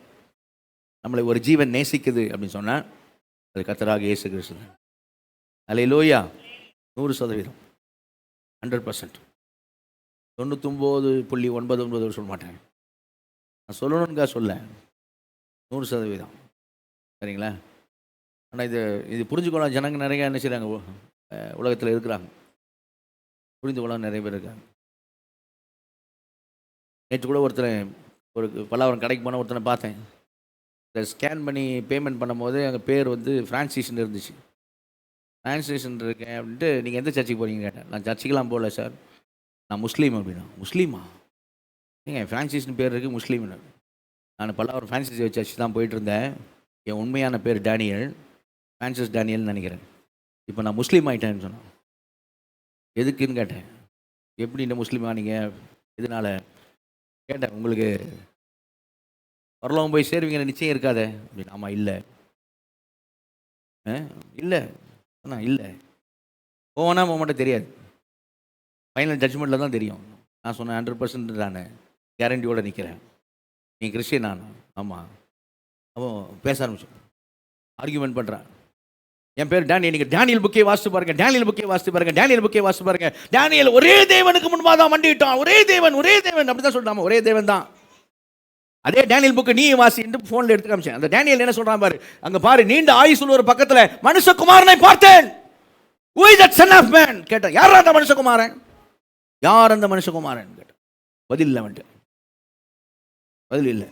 நம்மளை ஒரு ஜீவன் நேசிக்குது அப்படின்னு சொன்னால் அது கர்த்தராகிய இயேசு கிறிஸ்து. அல்லேலூயா. 100%, 100%, 99.99 சொல்ல மாட்டேன், நான் சொல்லணுங்க சொல்ல 100%, சரிங்களா? ஆனால் இது புரிஞ்சுக்கொள்ள ஜனங்க நிறைய என்ன செய்கிறாங்க, உலகத்தில் இருக்கிறாங்க, புரிந்து கொள்ள நிறைய பேர் இருக்காங்க. நேற்று கூட ஒரு பல்லாவரம் கடைக்கு போனால் ஒருத்தனை பார்த்தேன். இந்த ஸ்கேன் பண்ணி பேமெண்ட் பண்ணும்போது அங்கே பேர் ஃப்ரான்சிஸ்ன்னு இருந்துச்சு. ஃப்ரான்சிஸ்ன்னு இருக்கேன் அப்படின்ட்டு, நீங்கள் எந்த சர்ச்சுக்கு போகிறீங்க கேட்டேன். நான் சர்ச்சுக்கெலாம் போகல சார், நான் முஸ்லீம் அப்படின்னா. முஸ்லீமா? ஏங்க ஃப்ரான்சிஸ்னு பேர் இருக்குது, முஸ்லீம்னு. நான் பல்லாவரம் ஃப்ரான்சிஸ் சர்ச் தான் போயிட்டு இருந்தேன். என் உண்மையான பேர் டேனியல், ஃப்ரான்சிஸ் டேனியல்னு நினைக்கிறேன். இப்போ நான் முஸ்லீம் ஆகிட்டேன்னு சொன்னேன். எதுக்குன்னு கேட்டேன். எப்படி இந்த முஸ்லீம் ஆனீங்க, இதனால் கேட்டேன். உங்களுக்கு பரலோகம் போய் சேருவீங்க நிச்சயம் இருக்காதே அப்படின்னு. ஆமாம், இல்லை இல்லை அண்ணா, இல்லை போனா போக மாட்டேன் தெரியாது, ஃபைனல் ஜட்ஜ்மெண்ட்டில் தான் தெரியும். நான் சொன்னேன் 100% நான் கேரண்டியோடு நிற்கிறேன், நீ கிறிஸ்டியன் நான். ஆமாம். அப்போ பேச ஆரம்பிச்சோம், ஆர்கியூமெண்ட் பண்ணுறேன். என் பேர் டேனியல், நீங்கள் டேனியல் புக்கே வாசித்து பாருங்க, டேனியல் புக்கே வாசித்து பாருங்க, டேனியல் புக்கே வாசித்து பாருங்க. டேனியல் ஒரே தேவனுக்கு முன்பாக தான் மண்டிட்டான், ஒரே தேவன் அப்படி தான் சொல்லிட்டான், ஒரே தேவன் தான். அதே டேனியல் புக்கு நீ வாசி என்று ஃபோனில் எடுத்து காமிச்சேன். அந்த டேனியல் என்ன சொல்கிறான் பாரு, அங்கே பாரு, நீண்ட ஆயுசுள்ள ஒரு பக்கத்தில் மனுஷகுமாரனை பார்த்தேன். Who is that son of man? கேட்டேன், யார் அந்த மனுஷகுமாரன், யார் அந்த மனுஷகுமாரன் கேட்டேன். பதில் இல்லை, வந்துட்டு பதில் இல்லை.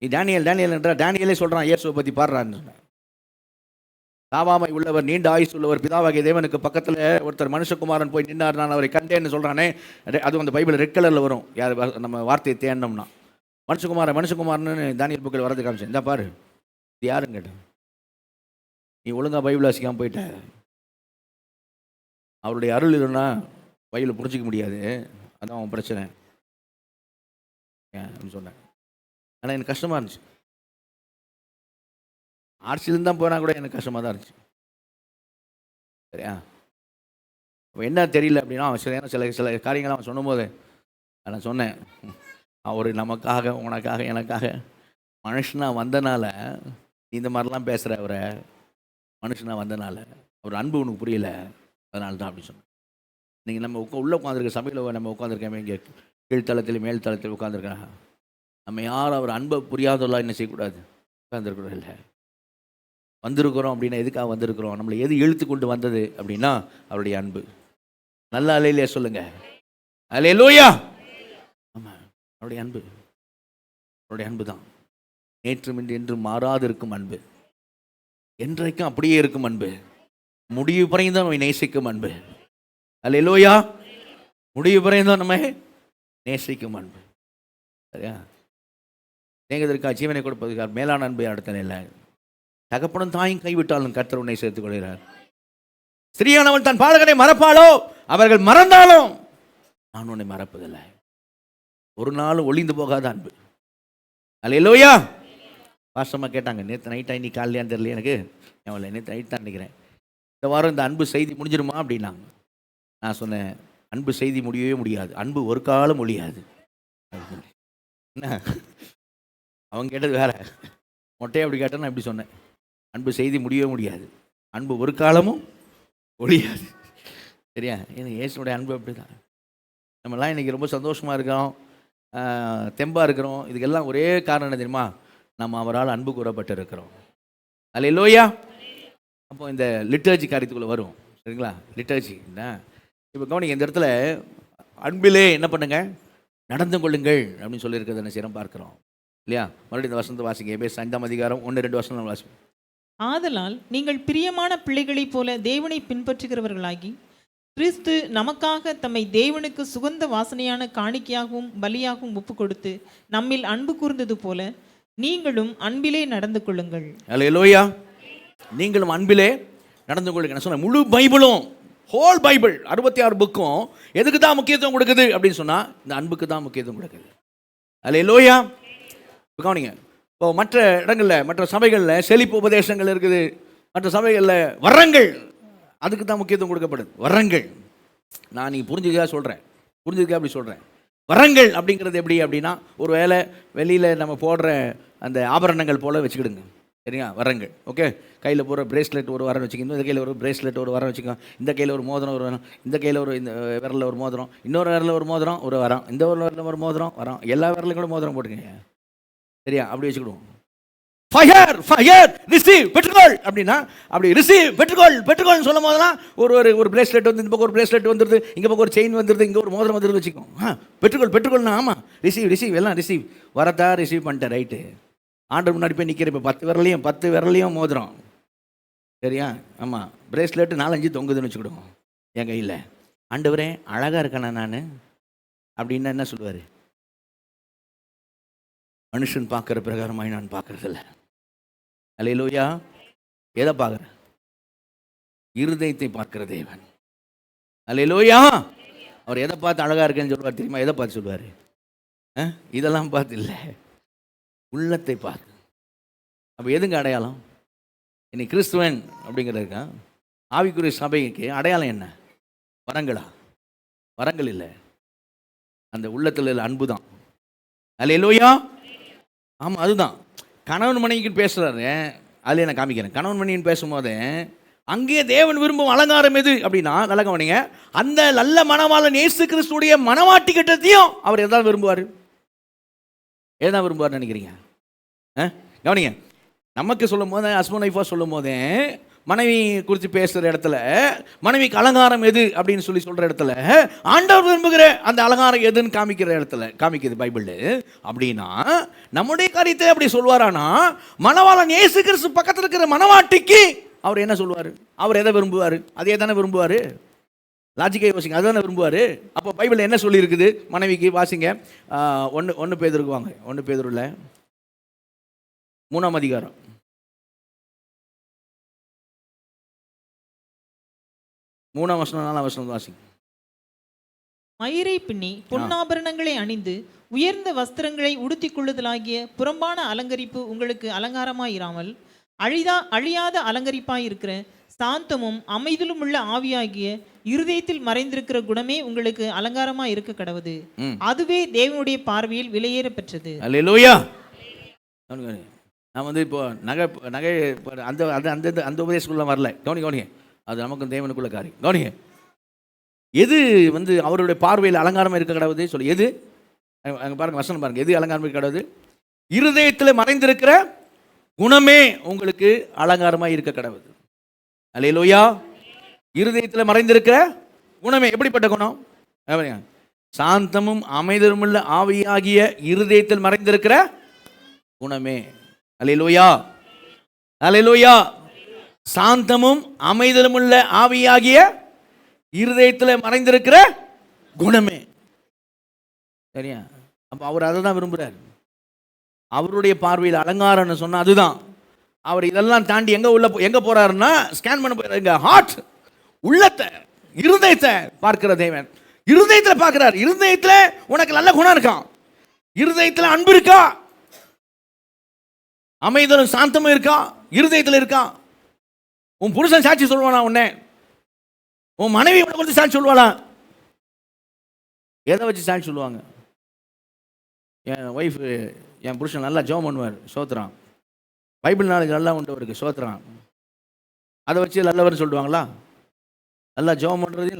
நீ டேனியல் என்ற டேனியலே சொல்கிறான் இயேசுவை பற்றி பாடுறான்னு சொன்னேன். தாவாமை உள்ளவர், நீண்ட ஆயுசு உள்ளவர், பிதாவாகிய தேவனுக்கு பக்கத்தில் ஒருத்தர் மனுஷகுமாரன் போய் நின்றார், நான் அவரை கண்டேன்னு சொல்கிறானே. அதுவும் அந்த பைபிள் ரெட் கலரில் வரும், யார் நம்ம வார்த்தையை தேடினோம்னா. மனுஷகுமாரன்னு தானியேல் புக்கில் வரது காமிச்சேன். இந்த பாரு, இது யாருன்னு கேட்டேன். நீ ஒழுங்காக பைபிள் வாசிக்காமல் போயிட்ட, அவருடைய அருள் இல்லைன்னா பைபிளை புரிஞ்சிக்க முடியாது, அதான் அவன் பிரச்சனை அப்படின்னு சொன்னேன். ஆனால் எனக்கு கஷ்டமாக இருந்துச்சு, ஆர்ட்ஸ்லேருந்து தான் போனால் கூட எனக்கு கஷ்டமாக தான் இருந்துச்சு. சரியா, அப்போ என்ன தெரியல அப்படின்னா, அவன் சில காரியங்கள் அவன் சொன்னும் போது நான் சொன்னேன், அவர் நமக்காக, உனக்காக, எனக்காக மனுஷனாக வந்தனால இந்த மாதிரிலாம் பேசுகிற அவரை, மனுஷனாக வந்தனால அவர் அன்பு உனக்கு புரியல, அதனால தான் அப்படி சொன்னேன். நீங்கள் நம்ம உள்ளே உட்காந்துருக்க சபையில் நம்ம உட்காந்துருக்கேன், இங்கே கீழ்த்தளத்தில் மேல் தளத்தில் உட்காந்துருக்கேன். நம்ம யாரும் அவர் அன்பை புரியாதவர்களாக என்ன செய்யக்கூடாது, உட்காந்துருக்கிறோம். இல்லை, வந்திருக்கிறோம் அப்படின்னா எதுக்காக வந்திருக்கிறோம், நம்மளை எது இழுத்து கொண்டு வந்தது அப்படின்னா அவருடைய அன்பு. நல்ல அலையிலே சொல்லுங்க, அல்லேலூயா. ஆமாம், அவருடைய அன்பு தான் நேற்றும் இன்று என்றும் மாறாது இருக்கும் அன்பு, என்றைக்கும் அப்படியே இருக்கும் அன்பு, முடிவு பறைந்தான் நம்மை நேசிக்கும் அன்பு. அல்லேலூயா, முடிவு பறைந்தான் நம்மை நேசிக்கும் அன்பு. சரியா, நேகத்திற்காக ஜீவனை கொடுப்பதற்காக மேலான அன்பை அடுத்த இல்லை. தகப்பனும் தாயும் கைவிட்டாலும் கர்த்தர் உன்னை சேர்த்துக் கொள்கிறார். ஸ்திரீயானவன் தன் பாலகனை மறப்பாளோ, அவர்கள் மறந்தாலும் நான் உன்னை மறப்பதில்லை. ஒரு நாள் ஒளிந்து போகாத அன்பு. அல்லேலூயா. வாசமாக கேட்டாங்க, நேற்று நைட்டா இன்னைக்கு காலையான்னு தெரியல எனக்கு, நேற்று நைட் தான் நினைக்கிறேன், இந்த வாரம் இந்த அன்பு செய்தி முடிஞ்சிருமா அப்படின்னாங்க. நான் சொன்னேன், அன்பு செய்தி முடியவே முடியாது, அன்பு ஒரு காலம் ஒழியாது. என்ன அவங்க கேட்டது வேற, மொட்டையை அப்படி கேட்டால் நான் இப்படி சொன்னேன், அன்பு செய்தி முடியவே முடியாது, அன்பு ஒரு காலமும் ஒழியாது. சரியா, ஏன்னா இயேசுனுடைய அன்பு அப்படி தான். நம்மலாம் இன்றைக்கி ரொம்ப சந்தோஷமாக இருக்கிறோம், தெம்பாக இருக்கிறோம். இதுக்கெல்லாம் ஒரே காரணம் என்ன தெரியுமா, நம்ம அவரால் அன்பு கூறப்பட்டு இருக்கிறோம். அல்லேலூயா. அப்போ இந்த லிட்டர்ஜி காரியத்துக்குள்ளே வரும். சரிங்களா, லிட்டர்ஜி என்ன இப்போ கவனிங்க, இந்த இடத்துல அன்பிலே என்ன பண்ணுங்க, நடந்து கொள்ளுங்கள் அப்படின்னு சொல்லியிருக்கிறத என்ன செய்யறோம் பார்க்குறோம் இல்லையா. மறுபடியும் இந்த வசனத்தை வாசிங்க, எபேசியர் 5ஆம் அதிகாரம் 1-2 வசனம் வாசிப்போம். ஆதலால் நீங்கள் பிரியமான பிள்ளைகளைப் போல தேவனை பின்பற்றுகிறவர்களாகி, கிறிஸ்து நமக்காக தம்மை தேவனுக்கு சுகந்த வாசனையான காணிக்கையாகவும் பலியாகவும் ஒப்பு கொடுத்து நம்மில் அன்பு கூர்ந்தது போல நீங்களும் அன்பிலே நடந்து கொள்ளுங்கள். அல்லேலூயா. நீங்களும் அன்பிலே நடந்து கொள்ளுங்க. நான் சொன்னேன், முழு பைபிளும், ஹோல் பைபிள் 66 புக்கும் எதுக்கு தான் முக்கியத்துவம் கொடுக்குது அப்படின்னு சொன்னால் இந்த அன்புக்கு தான் முக்கியத்துவம் கொடுக்குது. அல்லேலூயா. இப்போ கவனிங்க, இப்போ மற்ற இடங்களில், மற்ற சபைகளில் செழிப்பு உபதேசங்கள் இருக்குது, மற்ற சபைகளில் வரங்கள், அதுக்கு தான் முக்கியத்துவம் கொடுக்கப்படுது. வரங்கள், நான் நீங்கள் புரிஞ்சுக்கா அப்படி சொல்கிறேன். வரங்கள் அப்படிங்கிறது எப்படி அப்படின்னா, ஒரு வேளை வெளியில் நம்ம போடுற அந்த ஆபரணங்கள் போல் வச்சுக்கிடுங்க. சரிங்களா, வரங்கள். ஓகே, கையில் போகிற பிரேஸ்லெட் ஒரு வாரம் வச்சுக்கணும், இந்த கையில் ஒரு பிரேஸ்லெட் ஒரு வாரம் வச்சுக்கோங்க, இந்த கையில் ஒரு மோதிரம் ஒரு வாரம், இந்த கையில் ஒரு, இந்த விரலில் ஒரு மோதிரம், இன்னொரு விரலில் ஒரு மோதிரம் ஒரு வாரம், இந்த ஒரு விரலில் ஒரு மோதிரம் வரோம், எல்லா விரலையும் கூட மோதிரம் போட்டுக்கங்க. சரியா, அப்படி வச்சுக்கிடுவோம். ஃபயர் ஃபயர் ரிசீவ் பெற்றுக்கொள் அப்படின்னா, அப்படி ரிசீவ் பெற்றுக்கொள்னு சொல்லும் போதெல்லாம் ஒரு பிரேஸ்லெட் வந்து இந்த பக்கம் ஒரு பிரேஸ்லெட் வந்துடுது, இங்கே பக்கம் ஒரு செயின் வந்துடுது, இங்கே ஒரு மோதிரம் வந்துடுது வச்சுக்கோம். பெற்றுக்கொள்னா ஆமாம், ரிசீவ் எல்லாம் ரிசீவ் வரதா, ரிசீவ் பண்ணிட்டேன், ரைட்டு. ஆண்டர் முன்னாடி போய் நிற்கிற, இப்போ 10 விரலையும் மோதிரம். சரியா, ஆமாம், பிரேஸ்லெட்டு 4-5 தொங்குதுன்னு வச்சுக்கிடுவோம் என் கையில். ஆண்டவரே அழகாக இருக்கேண்ணா நான் அப்படின்னா என்ன சொல்லுவார், மனுஷன் பார்க்குற பிரகாரமாய் நான் பார்க்குறதில்ல. அல்லேலூயா. எதை பார்க்குறேன், இருதயத்தை பார்க்கிற தேவன். அல்லேலூயா. அவர் எதை பார்த்து அழகாக இருக்கேன்னு சொல்லுவார் தெரியுமா, எதை பார்த்து சொல்லுவார், இதெல்லாம் பார்த்து இல்லை, உள்ளத்தை பார்த்து. அப்போ எதுங்க அடையாளம், இன்னைக்கு கிறிஸ்துவன் அப்படிங்கிறதுக்கா, ஆவிக்குரிய சபைக்கு அடையாளம் என்ன? வரங்களா? வரங்கள் இல்லை, அந்த உள்ளத்தில் அன்பு தான். அல்லேலூயா. ஆமாம், அதுதான். கணவன் மனைவிக்கு பேசுகிறாரு, அதில் நான் காமிக்கிறேன். கணவன் மனைவின்னு பேசும்போது அங்கேயே தேவன் விரும்பும் அலங்காரம் எது அப்படின்னா, நல்ல கவனிங்க, அந்த நல்ல மணவாளன் இயேசு கிறிஸ்துடைய மணவாட்டி கிட்டத்தையும் அவர் எதாவது விரும்புவார். எதான் விரும்புவார்னு நினைக்கிறீங்க? கவனிங்க, நமக்கு சொல்லும் போது, ஹஸ்பண்ட் ஒய்ஃபாக சொல்லும் போதே மனைவி குறித்து பேசுகிற இடத்துல மனைவிக்கு அலங்காரம் எது அப்படின்னு சொல்கிற இடத்துல ஆண்டவர் விரும்புகிற அந்த அலங்காரம் எதுன்னு காமிக்கிற இடத்துல காமிக்குது பைபிள். அப்படின்னா நம்முடைய காரியத்தை அப்படி சொல்வாரானா, மணவாளன் இயேசு கிறிஸ்து பக்கத்தில் இருக்கிற மணவாட்டிக்கு அவர் என்ன சொல்லுவார்? அவர் எதை விரும்புவார்? அதே தானே விரும்புவார். லாஜிக்கை யோசிங்க, அதுதானே விரும்புவார். அப்போ பைபிள் என்ன சொல்லியிருக்குது மனைவிக்கு? வாசிங்க, ஒன்று பேதுருக்கு வாங்க. 1 பேதுருல 3ஆம் அதிகாரம் 3ஆம் வசனம் 4ஆம் வசனம் வாசிங்க. மயிரை பின்னி பொன்னாபரணங்களை அணிந்து உயர்ந்த வஸ்திரங்களை உடுத்திக் கொள்ளுதலாகிய புறம்பான அலங்கரிப்பு உங்களுக்கு அலங்காரமாயிராமல் அழியாத அலங்கரிப்பாயிருக்கிற சாந்தமும் அமைதலும் உள்ள ஆவியாகிய இருதயத்தில் மறைந்திருக்கிற குணமே உங்களுக்கு அலங்காரமா இருக்க கடவுது. அதுவே தேவனுடைய பார்வையில் விலையேற பெற்றது. அல்லேலூயா. நான் இப்போ நகை அந்த அந்த அந்த உபதேசக்குள்ள வரல. கவனிங்க, அது நமக்கு தேவனுக்குள்ள காரியம். கவனிங்க, எது அவருடைய பார்வையில் அலங்காரமாக இருக்க கடவுது சொல்லி, எது அங்கே பாருங்க, வசனம் பாருங்க, எது அலங்காரம் இருக்க கடவுது? இருதயத்தில் மறைந்திருக்கிற குணமே உங்களுக்கு அலங்காரமாக இருக்க கடவுது. அல்லேலூயா. இருதயத்தில் மறைந்திருக்கிற குணமே எப்படிப்பட்ட குணம்? சாந்தமும் அமைதலும் உள்ள ஆவியாகிய இருதயத்தில் மறைந்திருக்கிற குணமே. அல்லேலூயா, அல்லேலூயா. சாந்தமும் அமைதலும் உள்ள ஆவியாகிய இருதயத்தில் மறைந்திருக்கிற குணமே. சரியா? அப்போ அவர் அதை தான் விரும்புகிறார். அவருடைய பார்வையில் அலங்காரம்னு சொன்னால் அதுதான். அவர் இதெல்லாம் தாண்டி எங்கே போகிறாருன்னா, ஸ்கேன் பண்ண போகிறாருங்க. ஹார்ட், உள்ளத்தை, இருதயத்தை பார்க்கிற தேவன். இருதயத்தில் பார்க்கிறார். இருதயத்தில் உனக்கு நல்ல குணம் இருக்கான், இருதயத்தில் அன்பு இருக்கா, அமைதலும் சாந்தமும் இருக்கா, இருதயத்தில் இருக்கா. உன் புருஷன் சாட்சி சொல்லுவானா உன்னை? உன் மனைவி உன்னை குறித்து சாட்சி சொல்லுவாளா? எதை வச்சு சாட்சி சொல்லுவாங்க? என் ஒய்ஃபு, என் புருஷன் நல்லா ஜெபம் பண்ணுவார், சோத்துறான், பைபிள் நாலேஜ் நல்லா உண்டு அவருக்கு, சோத்துறான், அதை வச்சு நல்லவர்னு சொல்லுவாங்களா? நல்லா ஜெபம் பண்ணுறது,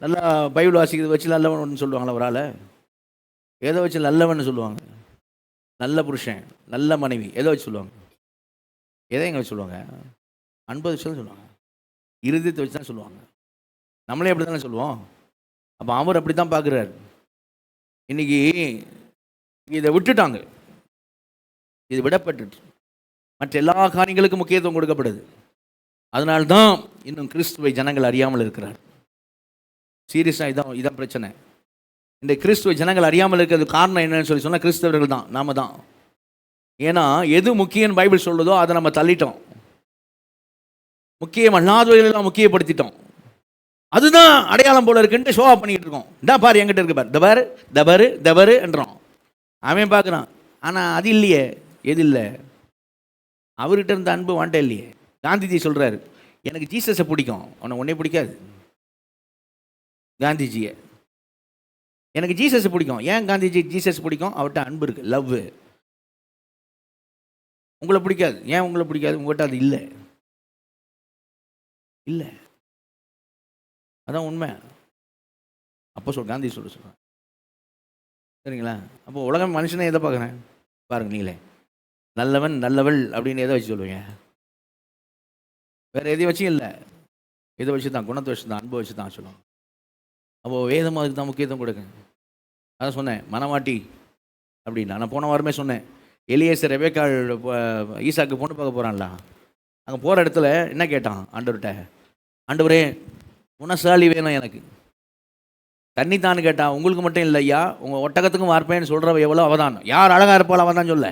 நல்லா பைபிள் வாசிக்கிறது வச்சு நல்லவன் சொல்லுவாங்களா ஒரு ஆளை? எதை வச்சு நல்லவன்னு சொல்லுவாங்க? நல்ல புருஷன், நல்ல மனைவி, எதை வச்சு சொல்லுவாங்க? எதை எங்கே வச்சு சொல்லுவாங்க? அன்பை வச்சு தான் சொல்லுவாங்க, இருதயத்தை வச்சு தான் சொல்லுவாங்க. நம்மளே அப்படி தானே சொல்லுவோம். அப்போ அவர் அப்படி தான் பார்க்குறாரு. இன்னைக்கு இதை விட்டுட்டாங்க, இது விடப்பட்டு மற்ற எல்லா காரியங்களுக்கும் முக்கியத்துவம் கொடுக்கப்படுது. அதனால்தான் இன்னும் கிறிஸ்துவை ஜனங்கள் அறியாமல் இருக்கிறார். சீரியஸாக இதான் பிரச்சனை. இந்த கிறிஸ்துவ ஜனங்கள் அறியாமல் இருக்கிறது காரணம் என்னன்னு சொன்னால் கிறிஸ்தவர்கள் தான், நாம தான். ஏன்னா எது முக்கியம் பைபிள் சொல்லுதோ அதை நம்ம தள்ளிட்டோம், முக்கியம் அல்லாதவர்களெல்லாம் முக்கியப்படுத்திட்டோம். அதுதான் அடையாளம் போல இருக்குன்ட்டு ஷோ ஆஃப் பண்ணிக்கிட்டு இருக்கோம். இந்தா பாரு, என்கிட்ட இருக்கு பாரு, தபாரு தபாரு தபாரு என்றோம். அவன் பார்க்குறான், ஆனால் அது இல்லையே. எது இல்லை? அவர்கிட்ட இருந்த அன்பு வாண்ட இல்லையே. காந்திஜி சொல்கிறாரு, எனக்கு ஜீசஸை பிடிக்கும், உன்னை ஒன்றே பிடிக்காது. காந்திஜியை, எனக்கு ஜீசஸ் பிடிக்கும். ஏன் காந்திஜி ஜீசஸ் பிடிக்கும்? அவர்கிட்ட அன்பு இருக்கு, லவ். உங்களை பிடிக்காது. ஏன் உங்களை பிடிக்காது? உங்கள்கிட்ட அது இல்லை, இல்லை. அதான் உண்மை. அப்போ காந்தி சொல்கிறேன், சரிங்களா? அப்போ உலகம் மனுஷனே எதை பார்க்குறேன் பாருங்க நீங்களே. நல்லவன் நல்லவள் அப்படின்னு எதை வச்சு சொல்லுவீங்க? வேறு எதையும் வச்சும் இல்லை, இதை வச்சு தான், குணத்தை வச்சு தான், அன்பை வச்சு தான் சொல்லுவாங்க. அப்போது வேதம் அதுக்கு தான் முக்கியத்துவம் கொடுங்க. அதான் சொன்னேன், மனவாட்டி அப்படின்னா. நான் போன வாரமே சொன்னேன், எலியேசர் ரெபேக்கா ஈசாக்கு பொண்ணு பார்க்க போகிறான்ல, அங்கே போகிற இடத்துல என்ன கேட்டான் ஆண்டவர்கிட்ட? ஆண்டவரே குணசாலி வேணும் எனக்கு, தண்ணி தான் கேட்டான். உங்களுக்கு மட்டும் இல்லை ஐயா, உங்கள் ஒட்டகத்துக்கும் வார்ப்பேன்னு சொல்கிறவ எவ்வளோ அவதான். யார் அழகாக இருப்பாள் அவன் தான் சொல்ல.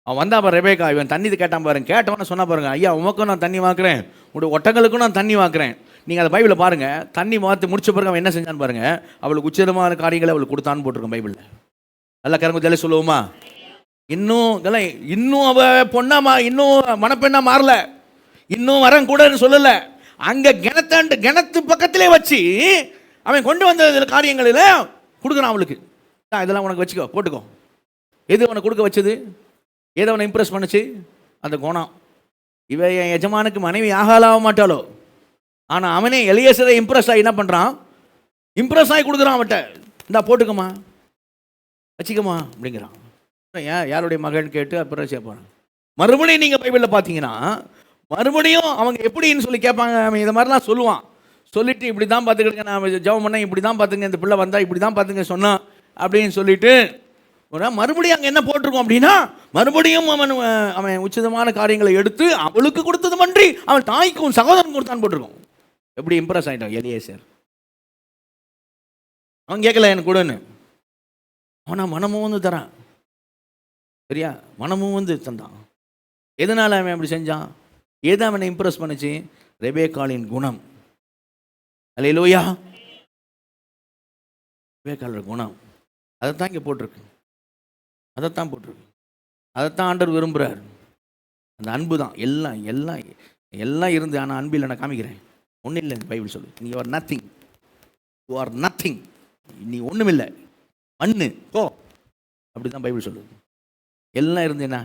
அவன் வந்தா பாரு ரெபேக்கா, இவன் தண்ணி கேட்டான் பாருங்க. கேட்டவன சொன்னா பாருங்க, ஐயா உமக்கும் நான் தண்ணி வாக்குறேன், உங்களுடைய ஒட்டங்களுக்கும் நான் தண்ணி வாக்குறேன். நீங்கள் அதை பைபிளில் பாருங்கள். தண்ணி மாற்றி முடிச்ச பிறகு அவன் என்ன செஞ்சான்னு பாருங்கள். அவளுக்கு உச்சிதமான காரியங்களை அவளுக்கு கொடுத்தான்னு போட்டிருக்கோம் பைபிளில். நல்லா கரங்க தெளிய சொல்லுவோமா? இன்னும் அவள் பொண்ணா இன்னும் மணப்பெண்ணா மாறல, இன்னும் வரன் கூடன்னு சொல்லலை. அங்கே கிணத்து பக்கத்திலே வச்சு அவன் கொண்டு வந்த காரியங்களில் கொடுக்குறான் அவளுக்கு. இதெல்லாம் உனக்கு வச்சுக்கோ, போட்டுக்கோ. எது அவனை கொடுக்க வச்சது? எதை அவனை இம்ப்ரெஸ் பண்ணுச்சு? அந்த குணம். இவன் என் எஜமானுக்கு மனைவி ஆகாலாக மாட்டாளோ, ஆனால் அவனே எலியேசரை இம்ப்ரெஸ் ஆகி என்ன பண்ணுறான்? இம்ப்ரெஸ் ஆகி கொடுக்குறான் அவன்கிட்ட. இந்தா போட்டுக்கம்மா, வச்சுக்கம்மா அப்படிங்கிறான். யாருடைய மகன் கேட்டு அப்புறம் சேர்ப்பான். மறுபடியும் நீங்கள் பைபிளில் பார்த்தீங்கன்னா மறுபடியும் அவங்க எப்படின்னு சொல்லி கேட்பாங்க. அவன் இதை மாதிரிலாம் சொல்லுவான். சொல்லிட்டு இப்படி தான் பார்த்துக்கிடுங்க, நான் ஜெபம் பண்ணேன், இப்படி தான் பார்த்துங்க, இந்த பிள்ளை வந்தால் இப்படி தான் பார்த்துங்க சொன்னான் அப்படின்னு சொல்லிட்டு மறுபடியும் அங்கே என்ன போட்டிருக்கோம் அப்படின்னா, மறுபடியும் அவன் உச்சிதமான காரியங்களை எடுத்து அவளுக்கு கொடுத்தது மன்றி அவன் தாய்க்கும் சகோதரன் கொடுத்தான் போட்டிருக்கோம். எப்படி இம்ப்ரெஸ் ஆகிட்டான் எலியேசர். அவன் கேட்கல எனக்கு கொடுன்னு, அவனா மனமும் வந்து தரான். சரியா? மனமும் வந்து தந்தான். எதனால் அவன் அப்படி செஞ்சான்? எது அவனை இம்ப்ரெஸ் பண்ணுச்சு? ரெபேக்காளின் குணம். அல்லேலூயா. ரெபேக்காளோட குணம் அதைத்தான் இங்கே போட்டிருக்கு. அதைத்தான் போட்டிருக்கு. அதைத்தான் ஆண்டவர் விரும்புகிறார். அந்த அன்பு தான் எல்லாம் எல்லாம் எல்லாம் இருந்து. ஆனால் அன்பு இல்லை. நான் காமிக்கிறேன். ஒன்றும் இல்லை. பைபிள் சொல்லு, நீ are nothing. You are nothing. நீ ஒன்றும் இல்லை, மண்ணு போ. அப்படி தான் பைபிள் சொல்லுது. எல்லாம் இருந்து என்ன,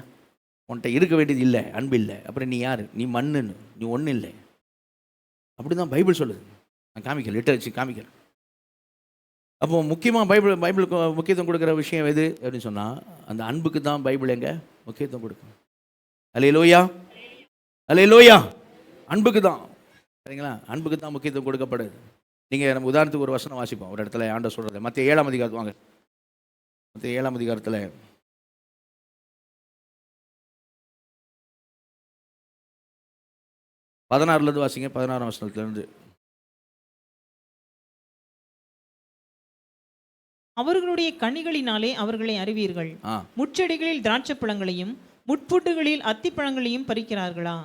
உன்கிட்ட இருக்க வேண்டியது இல்லை, அன்பு இல்லை, அப்புறம் நீ யார்? நீ மண்ணுன்னு, நீ ஒன்றும் இல்லை. அப்படி தான் பைபிள் சொல்லுது. நான் காமிக்கிறேன், லிட்டர் வச்சு காமிக்கிறேன். அப்போ முக்கியமாக பைபிளுக்கு முக்கியத்துவம் கொடுக்குற விஷயம் எது அப்படின்னு சொன்னால், அந்த அன்புக்கு தான் பைபிள் எங்கே முக்கியத்துவம் கொடுக்கும். அல்லேலூயா, அல்லேலூயா. அன்புக்கு தான். சரிங்களா? அன்புக்கு தான் முக்கியத்துவம் கொடுக்கப்படுது. நீங்கள் நம்ம உதாரணத்துக்கு ஒரு வசனம் வாசிப்போம். ஒரு இடத்துல ஆண்டவர் சொல்கிறது, மத்திய 7ஆம் அதிகாரத்து வாங்க. மத்திய 7ஆம் அதிகாரத்தில் 16 வாசிங்க. 16ஆம் வசனத்திலிருந்து. அவர்களுடைய கனிகளினாலே அவர்களை அறிவீர்கள். முட்செடிகளில் திராட்சை பழங்களையும் முட்புட்டுகளில் அத்திப்பழங்களையும் பறிக்கிறார்களா?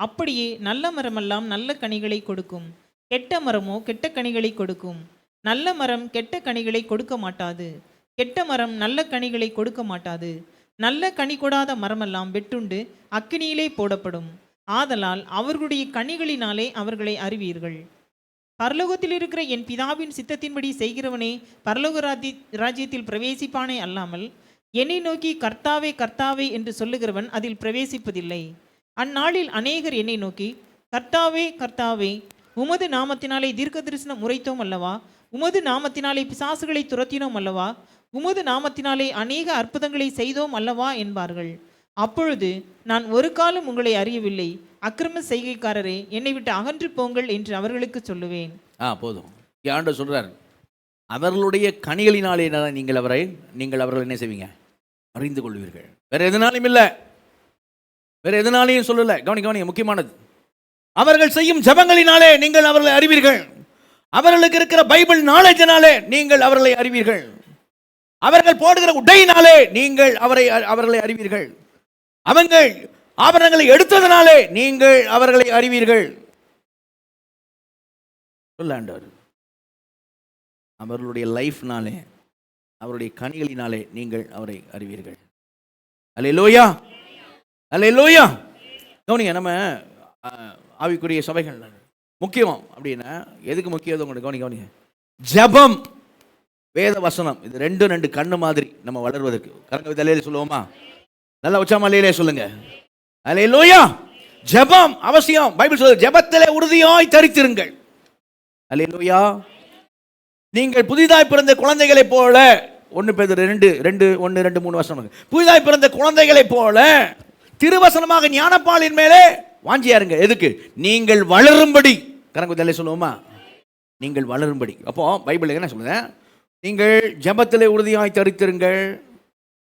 அப்படியே நல்ல மரமெல்லாம் நல்ல கனிகளை கொடுக்கும், கெட்ட மரமோ கெட்ட கனிகளை கொடுக்கும். நல்ல மரம் கெட்ட கனிகளை கொடுக்க மாட்டாது, கெட்ட மரம் நல்ல கனிகளை கொடுக்க மாட்டாது. நல்ல கனி கொடாத மரமெல்லாம் வெட்டுண்டு அக்கினியிலே போடப்படும். ஆதலால் அவர்களுடைய கனிகளினாலே அவர்களை அறிவீர்கள். பரலோகத்தில் இருக்கிற என் பிதாவின் சித்தத்தின்படி செய்கிறவனே பரலோக ராஜ்யத்தில் பிரவேசிப்பானே அல்லாமல் என்னை நோக்கி கர்த்தாவே கர்த்தாவே என்று சொல்லுகிறவன் அதில் பிரவேசிப்பதில்லை. அந்நாளில் அநேகர் என்னை நோக்கி, கர்த்தாவே கர்த்தாவே, உமது நாமத்தினாலே தீர்க்க தரிசனம் உரைத்தோம் அல்லவா, உமது நாமத்தினாலே பிசாசுகளை துரத்தினோம் அல்லவா, உமது நாமத்தினாலே அநேக அற்புதங்களை செய்தோம் அல்லவா என்பார்கள். அப்பொழுது நான் ஒரு காலம் உங்களை அறியவில்லை, அக்கிரம செய்கைக்காரரே, என்னை விட்டு அகன்று போங்கள் என்று அவர்களுக்கு சொல்லுவேன். போதும். ஆண்டவர் சொல்றார், அவர்களுடைய கனிகளினாலே நீங்கள் அவர்கள் என்ன செய்வீங்க? அறிந்து கொள்வீர்கள். வேற எதனாலும் இல்லை, வேற எதனாலையும் சொல்லல. கவனிங்க, முக்கியமானது. அவர்கள் செய்யும் ஜெபங்களினாலே நீங்கள் அவர்களை அறிவீர்கள். அவர்களுக்கு இருக்கிற பைபிள் நாலேஜினாலே நீங்கள் அவர்களை அறிவீர்கள். அவர்கள் போடுகிற உடையினாலே நீங்கள் அவர்களை அறிவீர்கள். அவங்கள் ஆபரணங்களை எடுத்ததனாலே நீங்கள் அவர்களை அறிவீர்கள். சொல்லாண்டவர் அவர்களுடைய லைஃப்னாலே, அவருடைய கனிகளினாலே நீங்கள் அவரை அறிவீர்கள். அல்லேலூயா, அல்லேலூயா. கவனிங்க, நம்ம ஆவிக்குரிய சபைகள் முக்கியம் அப்படின்னா எதுக்கு முக்கியம்? கவனிங்க, ஜெபம், வேத வசனம், இது ரெண்டு கண்ணு மாதிரி நம்ம வளர்வதற்கு. கரங்க தலையில சொல்லுவோமா? நல்லா உச்சாமலையிலே சொல்லுங்க. அல்லேலூயா. ஜெபம் அவசியம். பைபிள் சொல்லுது, ஜெபத்திலே உறுதியாய் தரித்திருங்கள். அல்லேலூயா. நீங்கள் புதிதாய் பிறந்த குழந்தைகளைப் போல, 1 பேதுரு 2:1-2-3 வசனம், புதிதாய் பிறந்த குழந்தைகளைப் போல திருவசனமாக ஞானப்பாலின் மேலே வாஞ்சியா இருங்க. எதுக்கு? நீங்கள் வளரும்படி. கரங்க தலையில சொல்லுவோமா? நீங்கள் வளரும்படி. அப்போ பைபிள் என்ன சொல்லுங்க? நீங்கள் ஜெபத்திலே உறுதியாய் தரித்திருங்கள்.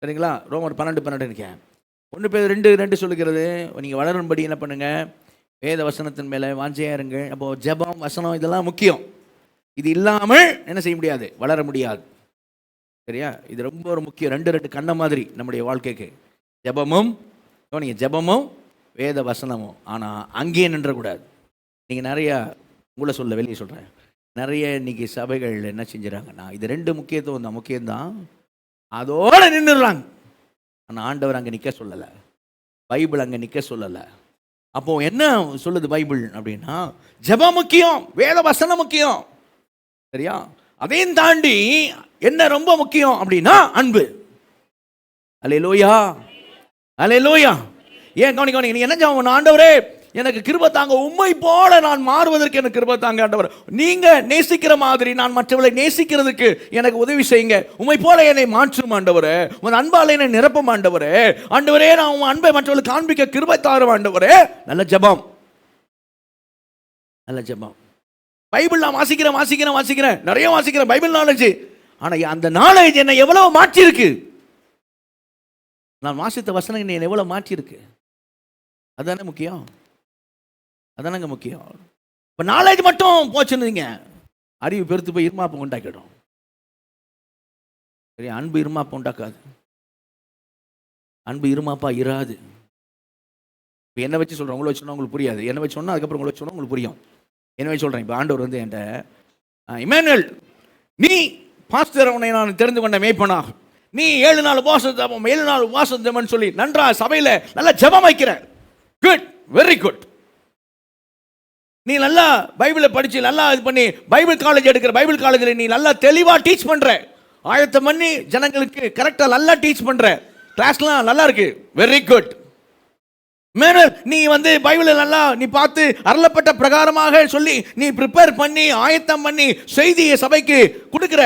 சரிங்களா? ரோமர் 12:12 இருக்கேன். 1 பேதுரு 2:2 சொல்லுகிறது, நீங்கள் வளரும்படி என்ன பண்ணுங்க? வேத வசனத்தின் மேலே வாஞ்சையா இருங்க. அப்போ ஜெபம், வசனம் இதெல்லாம் முக்கியம். இது இல்லாமல் என்ன செய்ய முடியாது? வளர முடியாது. சரியா? இது ரொம்ப ஒரு முக்கியம். 2 கண்ண மாதிரி நம்முடைய வாழ்க்கைக்கு. ஜெபமும், ஜெபமும் வேத வசனமும். ஆனால் அங்கேயே நின்றக்கூடாது. நீங்கள் நிறையா உங்களை வெளியே சொல்கிறேன், நிறைய இன்னைக்கு சபைகள் என்ன செஞ்சுறாங்கன்னா, இது 2 முக்கியம்தான், அதோடு நின்றுடுறாங்க. ஆனால் ஆண்டவர் அங்கே நிற்க சொல்லலை, பைபிள் அங்கே நிற்க சொல்லலை. அப்போ என்ன சொல்லுது பைபிள் அப்படின்னா, ஜெபம் முக்கியம், வேத வசனம் முக்கியம், சரியா? அதையும் தாண்டி என்ன ரொம்ப முக்கியம் அப்படின்னா அன்பு. அல்லேலூயா, அல்லேலூயா. ஏன் கவனிக்க, நீ என்ன ஜெபம்? ஆண்டவரே எனக்கு கிருபை தாங்க, உம்மை போல நான் மாறுவதற்கு எனக்கு கிருபை தாங்க ஆண்டவர். நீங்க நேசிக்கிற மாதிரி நான் மற்றவர்களை நேசிக்கிறதுக்கு எனக்கு உதவி செய்யுங்க. உம்மை போல என்னை மாற்றும் ஆண்டவரே, உன் அன்பால் என்னை நிரப்பும் ஆண்டவரே. ஆண்டவரே நான் உன் அன்பை மற்றவர்களுக்கு காண்பிக்க கிருபை தாரும் ஆண்டவரே. நல்ல ஜெபம், நல்ல ஜெபம். பைபிள் நான் வாசிக்கிறேன், நிறைய வாசிக்கிறேன் பைபிள் நாலேஜ். ஆனா அந்த நாலேஜ் என்னை எவ்வளவு மாற்றி இருக்கு, நான் வாசித்த வசனம் என்னை எவ்வளவு மாற்றி இருக்கு, அதானே முக்கியம், அதானங்க முக்கியம். இப்போ நாலேஜ் மட்டும் போச்சுன்னு அறிவு பெருத்து போய் இருமாப்பம் உண்டாக்கிடும். சரி, அன்பு இருமாப்பம் உண்டாக்காது, அன்பு இருமாப்பா இராது. இப்போ என்ன வச்சு சொல்கிறேன், உங்களை வச்சு சொன்னால் உங்களுக்கு புரியாது, என்ன வச்சு சொன்னால் அதுக்கப்புறம் உங்களை வச்சு சொன்னால் உங்களுக்கு புரியும். என்ன வச்சு சொல்கிறேன், இப்போ ஆண்டவர் வந்து என்கிட்ட, இமானுவேல் நீ பாஸ்டர் உன்னை நான் தெரிந்து கொண்ட மேய்ப்பனா, நீ 7 நாள் உபவாசம் சொல்லி நன்றா சபையில் நல்லா ஜெபம் வைக்கிற, குட், வெரி குட். நீ நல்லா பைபிளை படிச்சு நல்லா இது பண்ணி பைபிள் காலேஜ் எடுக்கிற, பைபிள் காலேஜில் நீ நல்லா தெளிவாக டீச் பண்ற, ஆயத்தம் பண்ணி ஜனங்களுக்கு கரெக்டாக நல்லா டீச் பண்ற, கிளாஸ்லாம் நல்லா இருக்கு, வெரி குட். நீ வந்து பைபிளை நல்லா நீ பார்த்து அருளப்பட்ட பிரகாரமாக சொல்லி நீ ப்ரிப்பேர் பண்ணி ஆயத்தம் பண்ணி செய்தியை சபைக்கு கொடுக்கிற,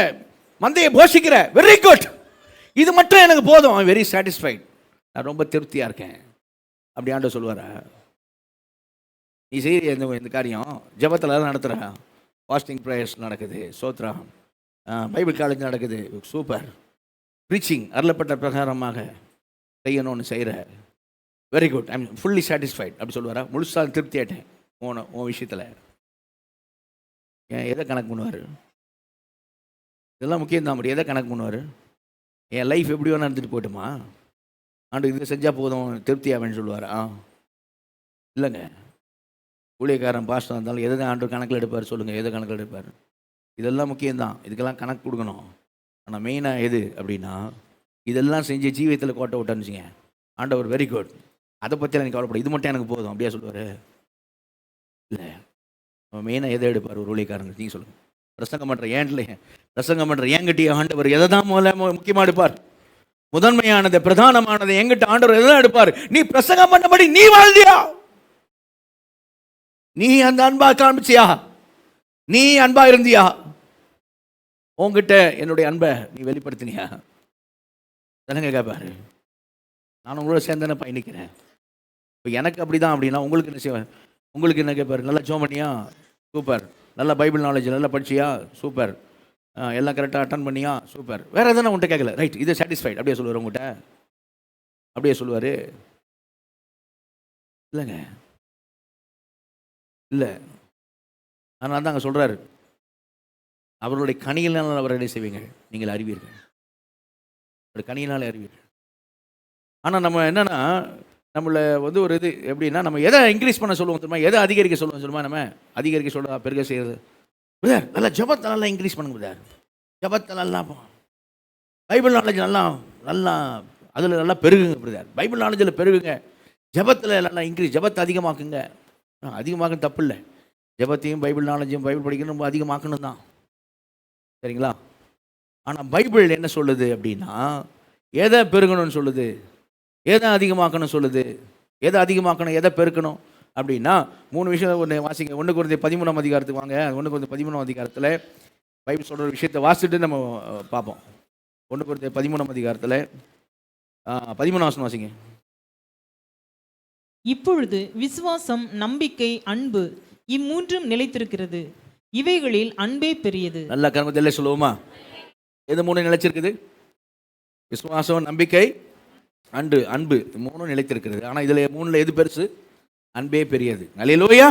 மந்தையை போஷிக்கிற, வெரி குட். இது மட்டும் எனக்கு போதும், வெரி சாட்டிஸ்ஃபைட், நான் ரொம்ப திருப்தியாக இருக்கேன். அப்படி ஆண்டவர் சொல்லுவாரா? நீ செய்ய இந்த காரியம் ஜெபத்தில் நடத்துகிற, ஃபாஸ்டிங் ப்ரேயர்ஸ் நடக்குது, சோத்ரா, பைபிள் காலேஜ் நடக்குது, சூப்பர். ப்ரீச்சிங் அருளப்பட்ட பிரகாரமாக செய்யணும்னு செய்கிற, very good, I am fully satisfied. அப்படி சொல்லுவாரா? முழுசாக திருப்தி ஆகிட்டேன் உன் விஷயத்தில். எதை கணக்கு பண்ணுவார்? இதெல்லாம் முக்கியம்தான். முடியும், எதை கணக்கு பண்ணுவார்? என் லைஃப் எப்படி வேணா நடந்துட்டு போய்ட்டுமா, ஆண்டு இதை செஞ்சால் போதும் திருப்தி ஆவேன்னு சொல்லுவாரா? இல்லைங்க, ஊழியக்காரன் பாஸ்டர் இருந்தாலும் எதை தான் ஆண்டு கணக்கில் எடுப்பார் சொல்லுங்கள், எதை கணக்கில் எடுப்பார்? இதெல்லாம் முக்கியம்தான், இதுக்கெல்லாம் கணக்கு கொடுக்கணும். ஆனால் மெயினாக எது அப்படின்னா, இதெல்லாம் செஞ்சு ஜீவியத்தில் கோட்டை விட்டானுச்சிங்க ஆண்டவர், வெரி குட், அதை பற்றி எனக்கு கவலைப்படும், இது மட்டும் எனக்கு போதும் அப்படியே சொல்லுவார்? இல்லை, மெயினாக எதை எடுப்பார் ஒரு ஊழியக்காரங்க? நீங்கள் சொல்லுங்கள். பிரசங்கம் பண்ணுற ஏங்கிட்டிய ஆண்டவர் எதை தான் முக்கியமாக எடுப்பார்? முதன்மையானது, பிரதானமானது எங்கிட்ட ஆண்டவர் எதை தான் எடுப்பார்? நீ பிரசங்கம் பண்ணபடி நீ வாழ்ந்தியா? நீ அந்த அன்பா காமிச்சியா? நீ அன்பா இருந்தியா? உங்ககிட்ட என்னுடைய அன்பை நீ வெளிப்படுத்தினியா? தானங்க கேட்பாரு. நான் உங்களோட சேர்ந்தானே பயணிக்கிறேன். இப்போ எனக்கு அப்படிதான் அப்படின்னா உங்களுக்கு என்ன செய்வேன்? உங்களுக்கு என்ன கேட்பாரு? நல்லா ஜோம் பண்ணியா? சூப்பர். நல்லா பைபிள் நாலேஜ் நல்லா படிச்சியா? சூப்பர். எல்லாம் கரெக்டாக அட்டன் பண்ணியா? சூப்பர். வேறு எதுனா உங்கள்கிட்ட கேட்கல, ரைட், இது சாட்டிஸ்ஃபைட் அப்படியே சொல்லுவார் உங்கள்கிட்ட? அப்படியே சொல்லுவார்? இல்லைங்க, இல்லை. அதனால தான் அங்கே சொல்கிறாரு, அவர்களுடைய கனியினால் அவரை என்ன செய்வீங்க? நீங்கள் அறிவீர்கள், அவருடைய கனியினாலே அறிவீர்கள். ஆனால் நம்ம என்னென்னா, நம்மளை வந்து ஒரு இது எப்படின்னா, நம்ம எதை இன்க்ரீஸ் பண்ண சொல்லுவோம் தெரியுமா? எதை அதிகரிக்க சொல்லுவோம் தெரியுமா? நம்ம அதிகரிக்க சொல்ல பெருக செய்கிறது. பிரதர் நல்லா ஜபத்தை நல்லா இன்க்ரீஸ் பண்ணுங்க பிரதர், ஜபத்தை நல்லா பைபிள் நாலேஜ் நல்லா நல்லா அதில் நல்லா பெருகுங்க பிரதர், பைபிள் நாலேஜில் பெருகுங்க, ஜபத்தில் நல்லா இன்க்ரீஸ், ஜபத்தை அதிகமாக்குங்க. அதிகமாக்கணும் தப்பு இல்லை, ஜபத்தையும் பைபிள் நாலேஜையும் பைபிள் படிக்கணும் ரொம்ப அதிகமாக்கணும் தான், சரிங்களா? ஆனால் பைபிள் என்ன சொல்லுது அப்படின்னா, எதை பெருகணும்னு சொல்லுது, எதை அதிகமாக்கணும் சொல்லுது, எதை அதிகமாக்கணும் எதை பெருக்கணும் அப்படின்னா 3 விஷயம் ஒன்று வாசிங்க. 1 கொரிந்தியர் 13ஆம் அதிகாரத்துக்கு வாங்க. 1 கொரிந்தியர் 13ஆம் அதிகாரத்தில் பைபிள் சொல்கிற விஷயத்தை வாசிட்டு நம்ம பார்ப்போம். 1 கொரிந்தியர் 13ஆம் அதிகாரத்தில் 13ஆம் வசனம் வாசிங்க. இப்பொழுது விசுவாசம், நம்பிக்கை, அன்பு இம்மூன்றும் நிலைத்திருக்கிறது, இவைகளில் அன்பே பெரியது. நல்ல கர்மத்தில் சொல்லுவோமா? எது 3 நிலைச்சிருக்குது? விசுவாசம், நம்பிக்கை, அன்பு 3 நிலைத்திருக்கிறது. ஆனால் இதில் 3ல் எது பெருசு? அன்பே பெரியது. அல்லேலூயா.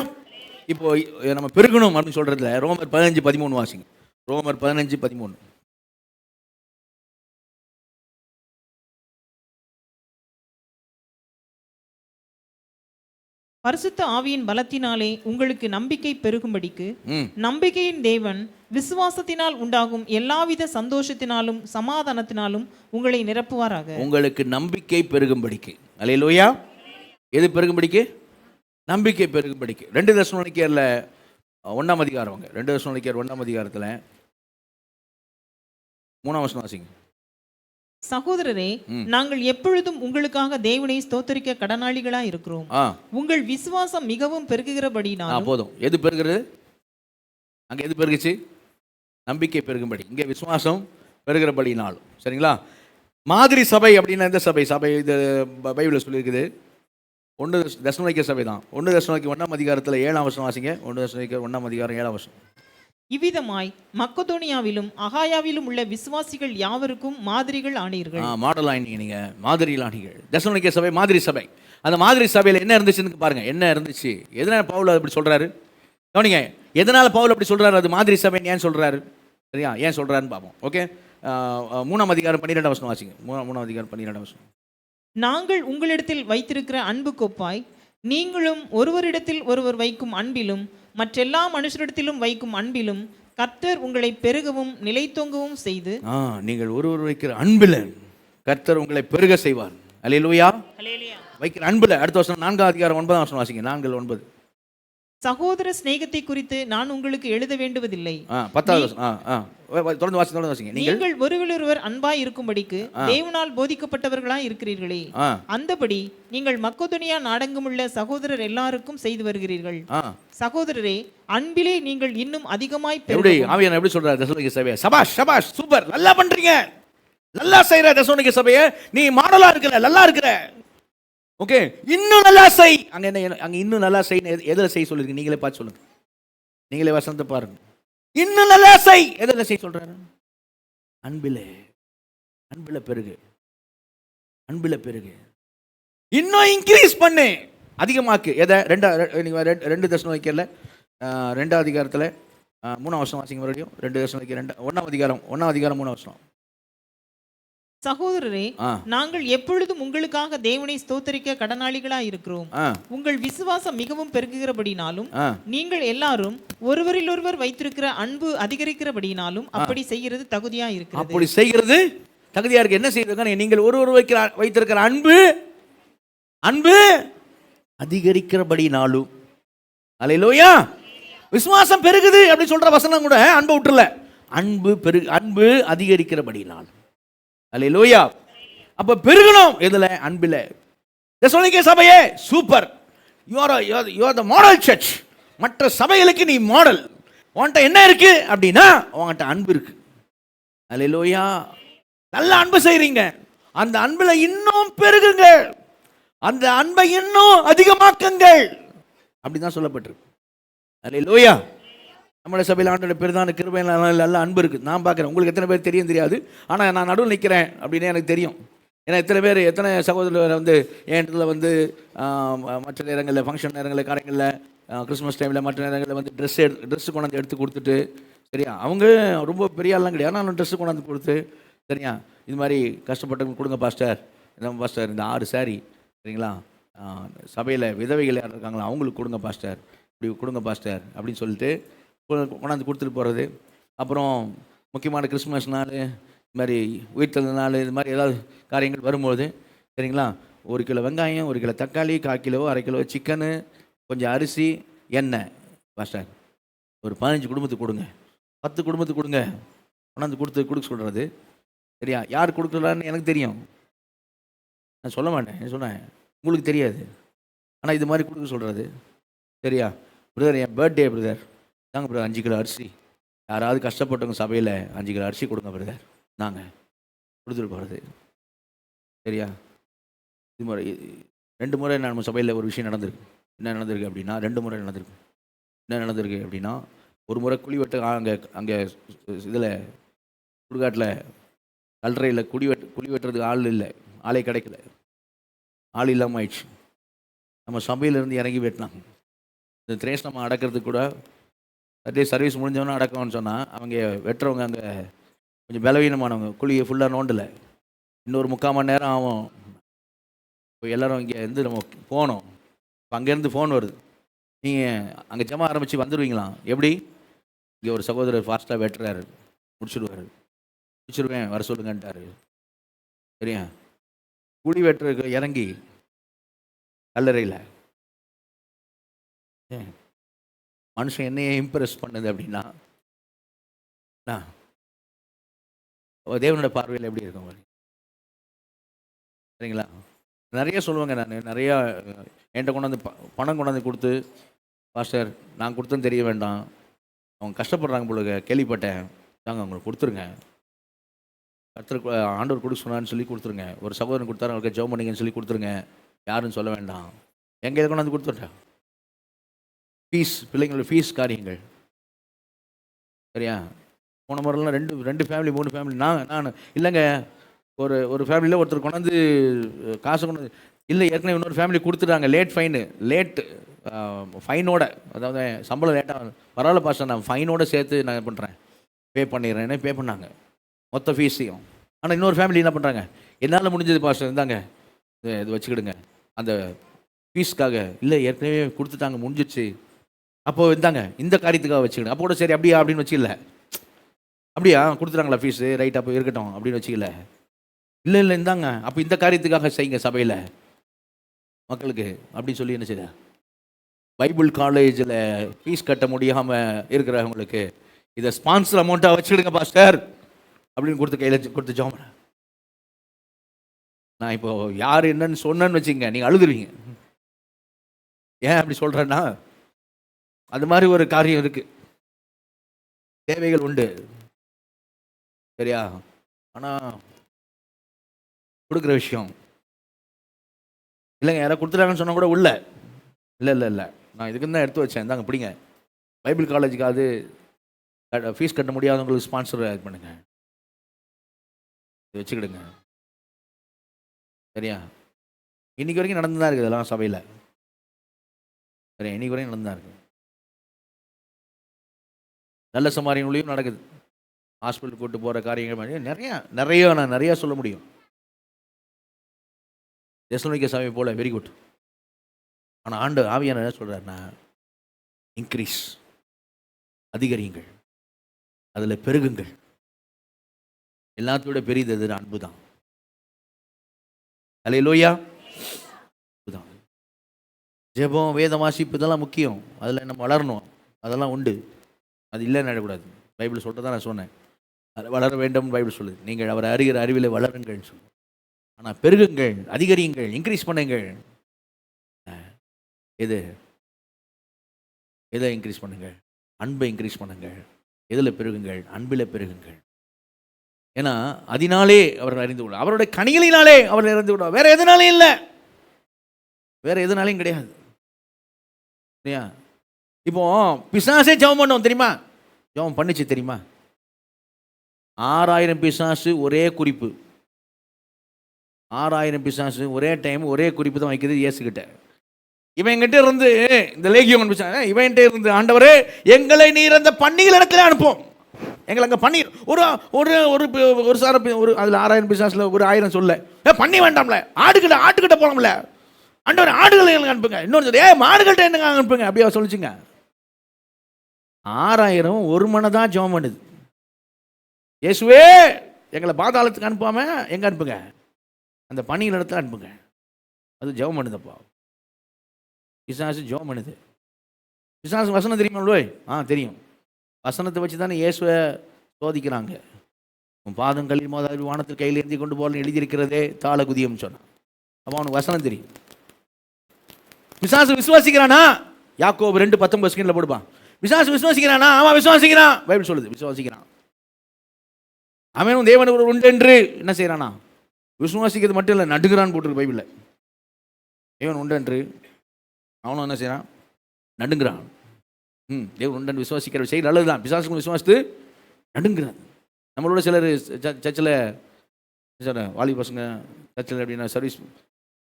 இப்போ நம்ம பெருகணும் அப்படின்னு சொல்றதுல ரோமர் 15:13 வாசிங்க. ரோமர் 15:13. பரிசுத்த ஆவியின் பலத்தினாலே உங்களுக்கு நம்பிக்கை பெருகும்படிக்கு நம்பிக்கையின் தேவன் விசுவாசத்தினால் உண்டாகும் எல்லாவித சந்தோஷத்தினாலும் சமாதானத்தினாலும் உங்களை நிரப்புவாராக. உங்களுக்கு நம்பிக்கை பெருகும்படிக்கு. அல்லேலூயா. எது பெருகும்படிக்கு? நம்பிக்கை பெருகும்படிக்கு. 2 தெசலோனிக்கேயர்ல 1ஆம் அதிகாரம், 2 தெசலோனிக்கேயர் 1ஆம் அதிகாரத்தில் 3ஆம் வசனம் வாசிங்க. சகோதரரே, நாங்கள் எப்பொழுதும் உங்களுக்காக தேவனை ஸ்தோத்திரிக்க கடனாளிகளா இருக்கிறோம். உங்கள் விசுவாசம் மிகவும் பெருகுகிறபடினாலும். போதும். எது பெருகிறது? அங்கே எது பெருகுச்சு? நம்பிக்கை பெருகும்படி. இங்கே விசுவாசம் பெருகிறபடினாலும். சரிங்களா? மாதிரி சபை அப்படின்னா எந்த சபை? சபை இது பைபிளில் சொல்லியிருக்குது. 1 தெசலோனிக்கேயர் சபை தான். 1 தெசலோனிக்கேயர் 1ஆம் அதிகாரத்தில் 7ஆம் வசனம் வாசிங்க. 1 தெசலோனிக்கேயர் 1ஆம் அதிகாரம் 7ஆம் வசனம். இவ்விதமாய் மக்கதோனியாவிலும் அகாயாவிலும் உள்ள விசுவாசிகள் யாவருக்கும் மாதிரிகள் ஆனீர்கள். மாடல் ஆனீங்க, நீங்க மாதிரியில் ஆனீர்கள். தெசலோனிக்கேயர் சபை மாதிரி சபை. அந்த மாதிரி சபையில் என்ன இருந்துச்சுன்னு பாருங்க. என்ன இருந்துச்சு? எதனால பவுல் அப்படி சொல்றாரு? கவனிங்க, எதனால பவுல் அப்படி சொல்றாரு? அது மாதிரி சபைன்னு ஏன் சொல்றாரு? சரியா? ஏன் சொல்றாருன்னு பார்ப்போம். ஓகே, 3ஆம் அதிகாரம் 12ஆம் வசனம் வாசிங்க. 3ஆம் அதிகாரம் 12ஆம் வசனம். நாங்கள் உங்களிடத்தில் வைத்திருக்கிற அன்பு கொப்பாய் நீங்களும் ஒருவரிடத்தில் ஒருவர் வைக்கும் அன்பிலும் மற்றெல்லா மனுஷரிடத்திலும் வைக்கும் அன்பிலும் கர்த்தர் உங்களை பெருகவும் நிலைத்தோங்கவும் செய்து. நீங்கள் ஒருவர் வைக்கிற அன்பில் கர்த்தர் உங்களை பெருக செய்வார். அல்லேலூயா. வைக்கிற அன்புல. அடுத்த வருஷம் 4ஆம் அதிகாரம் 9ஆம் வசனம் வாசிங்க. 4:9. சகோதர சிநேகத்தை குறித்து நான் உங்களுக்கு எழுத வேண்டுவதில்லை. 10வது தொடர்ந்து வாசிங்க. நீங்கள் ஒருவரொருவர் அன்பாய் இருக்கும்படிக்கு தேவனால் போதிக்கப்பட்டவர்களாய் இருக்கிறீர்களே, அந்தபடி நீங்கள் மக்கதோனியா நாடெங்குமுள்ள சகோதரர் எல்லாருக்கும் செய்து வருகிறீர்கள். சகோதரரே, அன்பிலே நீங்கள் இன்னும் அதிகமாய் ஆவியானவர் எப்படி சொல்றாரு தெசலோனிக்கே சபையை? சபாஷ் சபாஷ், சூப்பர், நல்லா பண்றீங்க, நல்லா செய்யற தெசலோனிக்கே சபையை, நீ மாடலா இருக்கிற, நல்லா இருக்கிற. ஓகே, இன்னும் நல்லா செய். அங்க என்ன? அங்க இன்னும் நல்லா செய். எதுல செய்ய சொல்லிருக்கு? நீங்களே பார்த்து சொல்லுங்க. நீங்களே வசனத்தை பாருங்க. இன்னும் நல்லா செய். எதுல செய்ய சொல்றாரு? அன்பிலே. அன்பில பெருகு. அன்பில பெருகு. இன்னும் இன்க்ரீஸ் பண்ணு, அதிகமாக்கு. எதை? 2 தெசலோனிக்கேயர்ல 2ஆம் அதிகாரத்தில் 3ஆம் வசனம் வாசிங்க மறுபடியும். 2 தெசலோனிக்கேயர் 1ஆம் அதிகாரம் 3ஆம் வசனம். சகோதரரே, நாங்கள் எப்பொழுதும் உங்களுக்காக தேவனை ஸ்தோத்திரிக்க கடனாளிகளா இருக்கிறோம். உங்கள் விசுவாசம் மிகவும் பெருகுகிறபடினாலும் நீங்கள் எல்லாரும் ஒருவரில் ஒருவர் வைத்திருக்கிற அன்பு அதிகரிக்கிறபடினாலும் அப்படி செய்கிறது தகுதியா இருக்கிறது. அப்படி செய்கிறது தகுதியா இருக்கு. என்ன செய்யறது? நீங்கள் ஒருவர் வைத்திருக்கிற அன்பு அதிகரிக்கிறபடினாலும். அல்லேலூயா. விசுவாசம் பெருகுது அப்படி சொல்ற வசனம் கூட அன்பு விட்டுறல. அன்பு அதிகரிக்கிறபடினாலும். அல்லேலூயா. அப்ப பெருகணும். எதுல? அன்பில. தெசலோனிக்கே சபையே, super, you are the model church. மற்ற சபைகளுக்கு நீ மாடல். உன்கிட்ட என்ன இருக்கு அப்படின்னா உன்கிட்ட அன்பு இருக்கு. அல்லேலூயா. நல்ல அன்பு செய்றீங்க. அந்த அன்புல இன்னும் பெருகுங்க, அந்த அன்பை இன்னும் அதிகமாக்குங்கள். அப்படிதான் சொல்லப்பட்டிருக்கு. அல்லேலூயா. நம்மளோட சபையில் ஆண்டோட பெரிதான கிருபையில நல்ல அன்பு இருக்குது. நான் பார்க்குறேன். உங்களுக்கு எத்தனை பேர் தெரியாது, ஆனால் நான் நடுவில் நிற்கிறேன் அப்படின்னு எனக்கு தெரியும். ஏன்னா எத்தனை சகோதரர் என் இடத்துல மற்ற நேரங்களில், ஃபங்க்ஷன் நேரங்களில், காரியங்களில், கிறிஸ்மஸ் டைமில், மற்ற நேரங்களில் ட்ரெஸ்ஸு கொண்டாந்து எடுத்து கொடுத்துட்டு, சரியா, அவங்க ரொம்ப பெரிய ஆள்லாம் கிடையாது, ஆனால் ட்ரெஸ்ஸு கொண்டாந்து கொடுத்து, சரியா, இது மாதிரி கஷ்டப்பட்டவங்க கொடுங்க பாஸ்டர், பாஸ்டர் இந்த 6 சாரி, சரிங்களா, சபையில் விதவைகள் யார் இருக்காங்களா அவங்களுக்கு கொடுங்க பாஸ்டர், இப்படி கொடுங்க பாஸ்டர் அப்படின்னு சொல்லிட்டு கொண்டாந்து கொடுத்துட்டு போகிறது. அப்புறம் முக்கியமான கிறிஸ்மஸ் நாள், இது மாதிரி உயிர்த்தெழுந்த நாள், இது மாதிரி ஏதாவது காரியங்கள் வரும்போது, சரிங்களா, 1 கிலோ வெங்காயம், 1 கிலோ தக்காளி, 1/4 கிலோ, 1/2 கிலோ சிக்கனு, கொஞ்சம் அரிசி, எண்ணெய் பாஸ்டர் ஒரு 15 குடும்பத்துக்கு கொடுங்க, 10 குடும்பத்துக்கு கொடுங்க, கொண்டாந்து கொடுக்க சொல்கிறது. சரியா? யார் கொடுக்கலான்னு எனக்கு தெரியும், நான் சொல்ல மாட்டேன், சொன்னேன் உங்களுக்கு தெரியாது, ஆனால் இது மாதிரி கொடுக்க சொல்கிறது. சரியா? பிரதர், என் பர்த்டே பிரதர், தாங்க பிரதர் 5 கிலோ அரிசி, யாராவது கஷ்டப்பட்டவங்க சபையில் 5 கிலோ அரிசி கொடுங்க பிரதர், நாங்கள் கொடுத்துட்டு போகிறது. சரியா? இது முறை 2 முறை நம்ம சபையில் ஒரு விஷயம் நடந்திருக்கு. என்ன நடந்திருக்கு அப்படின்னா, 2 முறை நடந்திருக்கு. என்ன நடந்திருக்கு அப்படின்னா, ஒரு முறை குழி வெட்ட அங்கே இதில் சுடுகாட்டில் கல்லறையில் குழி வெட்டுறதுக்கு ஆள் இல்லை, ஆளே கிடைக்கல, ஆள் இல்லாமல் ஆயிடுச்சு. நம்ம சபையிலேருந்து இறங்கி வெட்டினாங்க. இந்த திரேஸ் நம்ம அடக்கிறதுக்கு கூட அதே சர்வீஸ் முடிஞ்சவொன்னே அடக்கணும்னு சொன்னால், அவங்க வெட்டுறவங்க அங்கே கொஞ்சம் பலவீனமானவங்க, குழியை ஃபுல்லாக நோண்டலை, இன்னொரு 3/4 மணி நேரம் ஆகும். இப்போ எல்லோரும் இங்கே நம்ம போனோம். இப்போ அங்கேருந்து ஃபோன் வருது, நீங்கள் அங்கே ஜமா ஆரம்பித்து வந்துடுவீங்களாம். எப்படி? இங்கே ஒரு சகோதரர் ஃபாஸ்ட்டாக வெட்டுறாரு, முடிச்சிடுவேன், வர சொல்லுங்கன்ட்டார். சரியா? குழி வெட்டுறதுக்கு இறங்கி கல்லறையில் மனுஷன் என்னையே இம்ப்ரெஸ் பண்ணுது அப்படின்னா தேவனோட பார்வையில் எப்படி இருக்கும் பாருங்க. சரிங்களா? நிறைய சொல்லுவாங்க. நான் நிறையா என்கிட்ட கொண்டாந்து பணம் கொண்டாந்து கொடுத்து, பாஸ்டர் நான் கொடுத்தேன்னு தெரிய வேண்டாம், அவங்க கஷ்டப்படுறாங்க போல கேள்விப்பட்டேன், தாங்க அவங்களுக்கு கொடுத்துருங்க, கர்த்தர் ஆண்டவர் கொடுக்க சொன்னான்னு சொல்லி கொடுத்துருங்க, ஒரு சகோதரன் கொடுத்தாரு அவங்களுக்கு ஜெபம் பண்ணிங்கன்னு சொல்லி கொடுத்துருங்க, யாருன்னு சொல்ல வேண்டாம், எங்கே கொண்டாந்து கொடுத்துட்டேன். ஃபீஸ், பிள்ளைங்களோட ஃபீஸ் காரியங்கள், சரியா? போன முறைலாம் ரெண்டு ஃபேமிலி 3 ஃபேமிலி, நான் இல்லைங்க, ஒரு ஃபேமிலியில் ஒருத்தர் கொண்டாந்து காசு கொண்டு இல்லை, ஏற்கனவே இன்னொரு ஃபேமிலி கொடுத்துட்டாங்க, லேட் ஃபைனோட, அதாவது சம்பளம் லேட்டாக, பரவாயில்ல பாஸ்டர் நான் ஃபைனோட சேர்த்து நான் பண்ணுறேன், பே பண்ணிடுறேன், பே பண்ணாங்க மொத்த ஃபீஸையும். ஆனால் இன்னொரு ஃபேமிலி என்ன பண்ணுறாங்க, என்னால் முடிஞ்சது பாஸ்டர் இருந்தாங்க இது வச்சுக்கிடுங்க அந்த ஃபீஸ்க்காக, இல்லை ஏற்கனவே கொடுத்துட்டாங்க முடிஞ்சிச்சு, அப்போது இருந்தாங்க இந்த காரியத்துக்காக வச்சுக்கிடுங்க, அப்போ கூட சரி அப்படியா அப்படின்னு வச்சுக்கல, அப்படியா கொடுத்துட்டாங்களா ஃபீஸு, ரைட் அப்போ இருக்கட்டும் அப்படின்னு வச்சுக்கல, இல்லை இருந்தாங்க அப்போ இந்த காரியத்துக்காக செய்யுங்க சபையில் மக்களுக்கு அப்படின்னு சொல்லி என்ன செய்ய, பைபிள் காலேஜில் ஃபீஸ் கட்ட முடியாமல் இருக்கிறவங்களுக்கு இதை ஸ்பான்சர் அமௌண்ட்டாக வச்சுக்கிடுங்க பாஸ்டர் அப்படின்னு கொடுத்து ஜாம். நான் இப்போ யார் என்னன்னு சொன்னேன்னு வச்சுங்க, நீங்கள் அழுதுருவீங்க. ஏன் அப்படி சொல்கிறேன்னா, அது மாதிரி ஒரு காரியம் இருக்குது, தேவைகள் உண்டு, சரியா? ஆனால் கொடுக்குற விஷயம் இல்லைங்க, யாராவது கொடுத்துட்டாங்கன்னு சொன்னால் கூட இல்லை நான் இதுக்கு தான் எடுத்து வச்சேன், தாங்க பிடிங்க, பைபிள் காலேஜுக்கு அது ஃபீஸ் கட்ட முடியாதவங்களுக்கு ஸ்பான்சர் இது பண்ணுங்க, இது வச்சுக்கிடுங்க, சரியா? இன்னைக்கு வரைக்கும் நடந்து தான் இருக்குது இதெல்லாம் சபையில், சரியா? இன்னைக்கு வரைக்கும் நடந்து தான் இருக்குது. நல்ல சமாரியங்களையும் நடக்குது, ஹாஸ்பிட்டல் கூட்டு போகிற காரியங்கள் நான் நிறையா சொல்ல முடியும். தெசலோனிக்கே சபை போல வெரி குட். ஆனால் ஆவியானவர் என்ன சொல்கிறாருன்னா, இன்க்ரீஸ், அதிகரியுங்கள், அதில் பெருகுங்கள், எல்லாத்தோட பெரியது அன்பு தான். அல்லேலூயா. அன்புதான். ஜெபம், வேத வாசிப்பு இதெல்லாம் முக்கியம், அதில் நம்ம வளரணும், அதெல்லாம் உண்டு, அது இல்லைன்னு நினைக்கக்கூடாது. பைபிள் சொல்லிட்டு நான் சொன்னேன், அது வளர வேண்டும் பைபிள் சொல்லுது, நீங்கள் அவரை அறிகிற அறிவில் வளருங்கள் சொல்லு. ஆனால் பெருகுங்கள், அதிகரியுங்கள், இன்க்ரீஸ் பண்ணுங்கள். எதை இன்க்ரீஸ் பண்ணுங்கள்? அன்பை இன்க்ரீஸ் பண்ணுங்கள். எதில் பெருகுங்கள்? அன்பில் பெருகுங்கள். ஏன்னா அதனாலே அவர் அறிந்து விடுவார், அவருடைய கனிகளினாலே அவர் அறிந்து விடுவார், வேற எதுனாலையும் இல்லை, வேற எதுனாலையும் கிடையாது, சரியா? இப்போ பிசாசே ஜெபம் பண்ணுவோம் தெரியுமா, ஜெபம் பண்ணிச்சு தெரியுமா? 6000 பிசாசு ஒரே குறிப்பு, 6000 பிசாசு ஒரே டைம் ஒரே குறிப்பு தான் வைக்கிறது இயேசுகிட்ட. இவன்கிட்ட இருந்து இந்த லேகியோன் பிசாசு இவன்கிட்ட இருந்து, ஆண்டவரே எங்களை நீர் அந்த பன்னிகள் இடத்துல அனுப்பும், எங்களை அங்கே பண்ணி ஒரு ஒரு ஒரு சார ஒரு அதில் 6000 பிசாசில் ஒரு 1000 சொல்ல பண்ணி வேண்டாம்ல, ஆட்டுக்கிட்ட போகலாம்ல, ஆண்டவர் ஆடுகளை எனக்கு அனுப்புங்க, இன்னொரு மாடுகள்கிட்ட என்னங்க அனுப்புங்க, அப்படியா சொல்லிச்சுங்க. 6000 ஒரு மணி தான் ஜெபம் பண்ணுது. இயேசுவே எங்களை பாதாளத்துக்கு அனுப்பாம எங்கே அனுப்புங்க, அந்த பணிகள் இடத்துல அனுப்புங்க, அது ஜெபம் பண்ணுதப்பா. பிசாசு ஜெபம் பண்ணுது. பிசாசு வசனம் தெரியுமா? தெரியும். வசனத்தை வச்சு தானே இயேசுவை சோதிக்கிறாங்க. உன் பாதங்களில் மோதாது வானத்தில் கையில் ஏந்தி கொண்டு போகலன்னு எழுதியிருக்கிறதே தாள குதியம்னு சொன்னான். அப்போ அவனுக்கு வசனம் தெரியும். பிசாசு விசுவாசிக்கிறானா? யாக்கோபு 2:19 ஸ்கிரீனில் போடுப்பான். பிசாசு விசுவாசிக்கிறானா? அவன் விசுவாசிக்கிறான், பைபிள் சொல்லுது விசுவாசிக்கிறான். அவனும் தேவன் ஒரு உண்டு என்று என்ன செய்யறானா? விசுவாசிக்கிறது மட்டும் இல்லை, நடுகிறான்னு போட்டிருக்கு பைபிளில். தேவன் உண்டு என்று அவனும் என்ன செய்யறான்? நடுங்கிறான். தேவன் உண்டு விசுவாசிக்கிற செய்தி நல்லதுதான். பிசாசுக்கும் விசுவாசித்து நடுங்கிறான். நம்மளோட சிலர் சர்ச்சில் வாலி பசங்க சர்ச்சில் எப்படின்னா சர்வீஸ்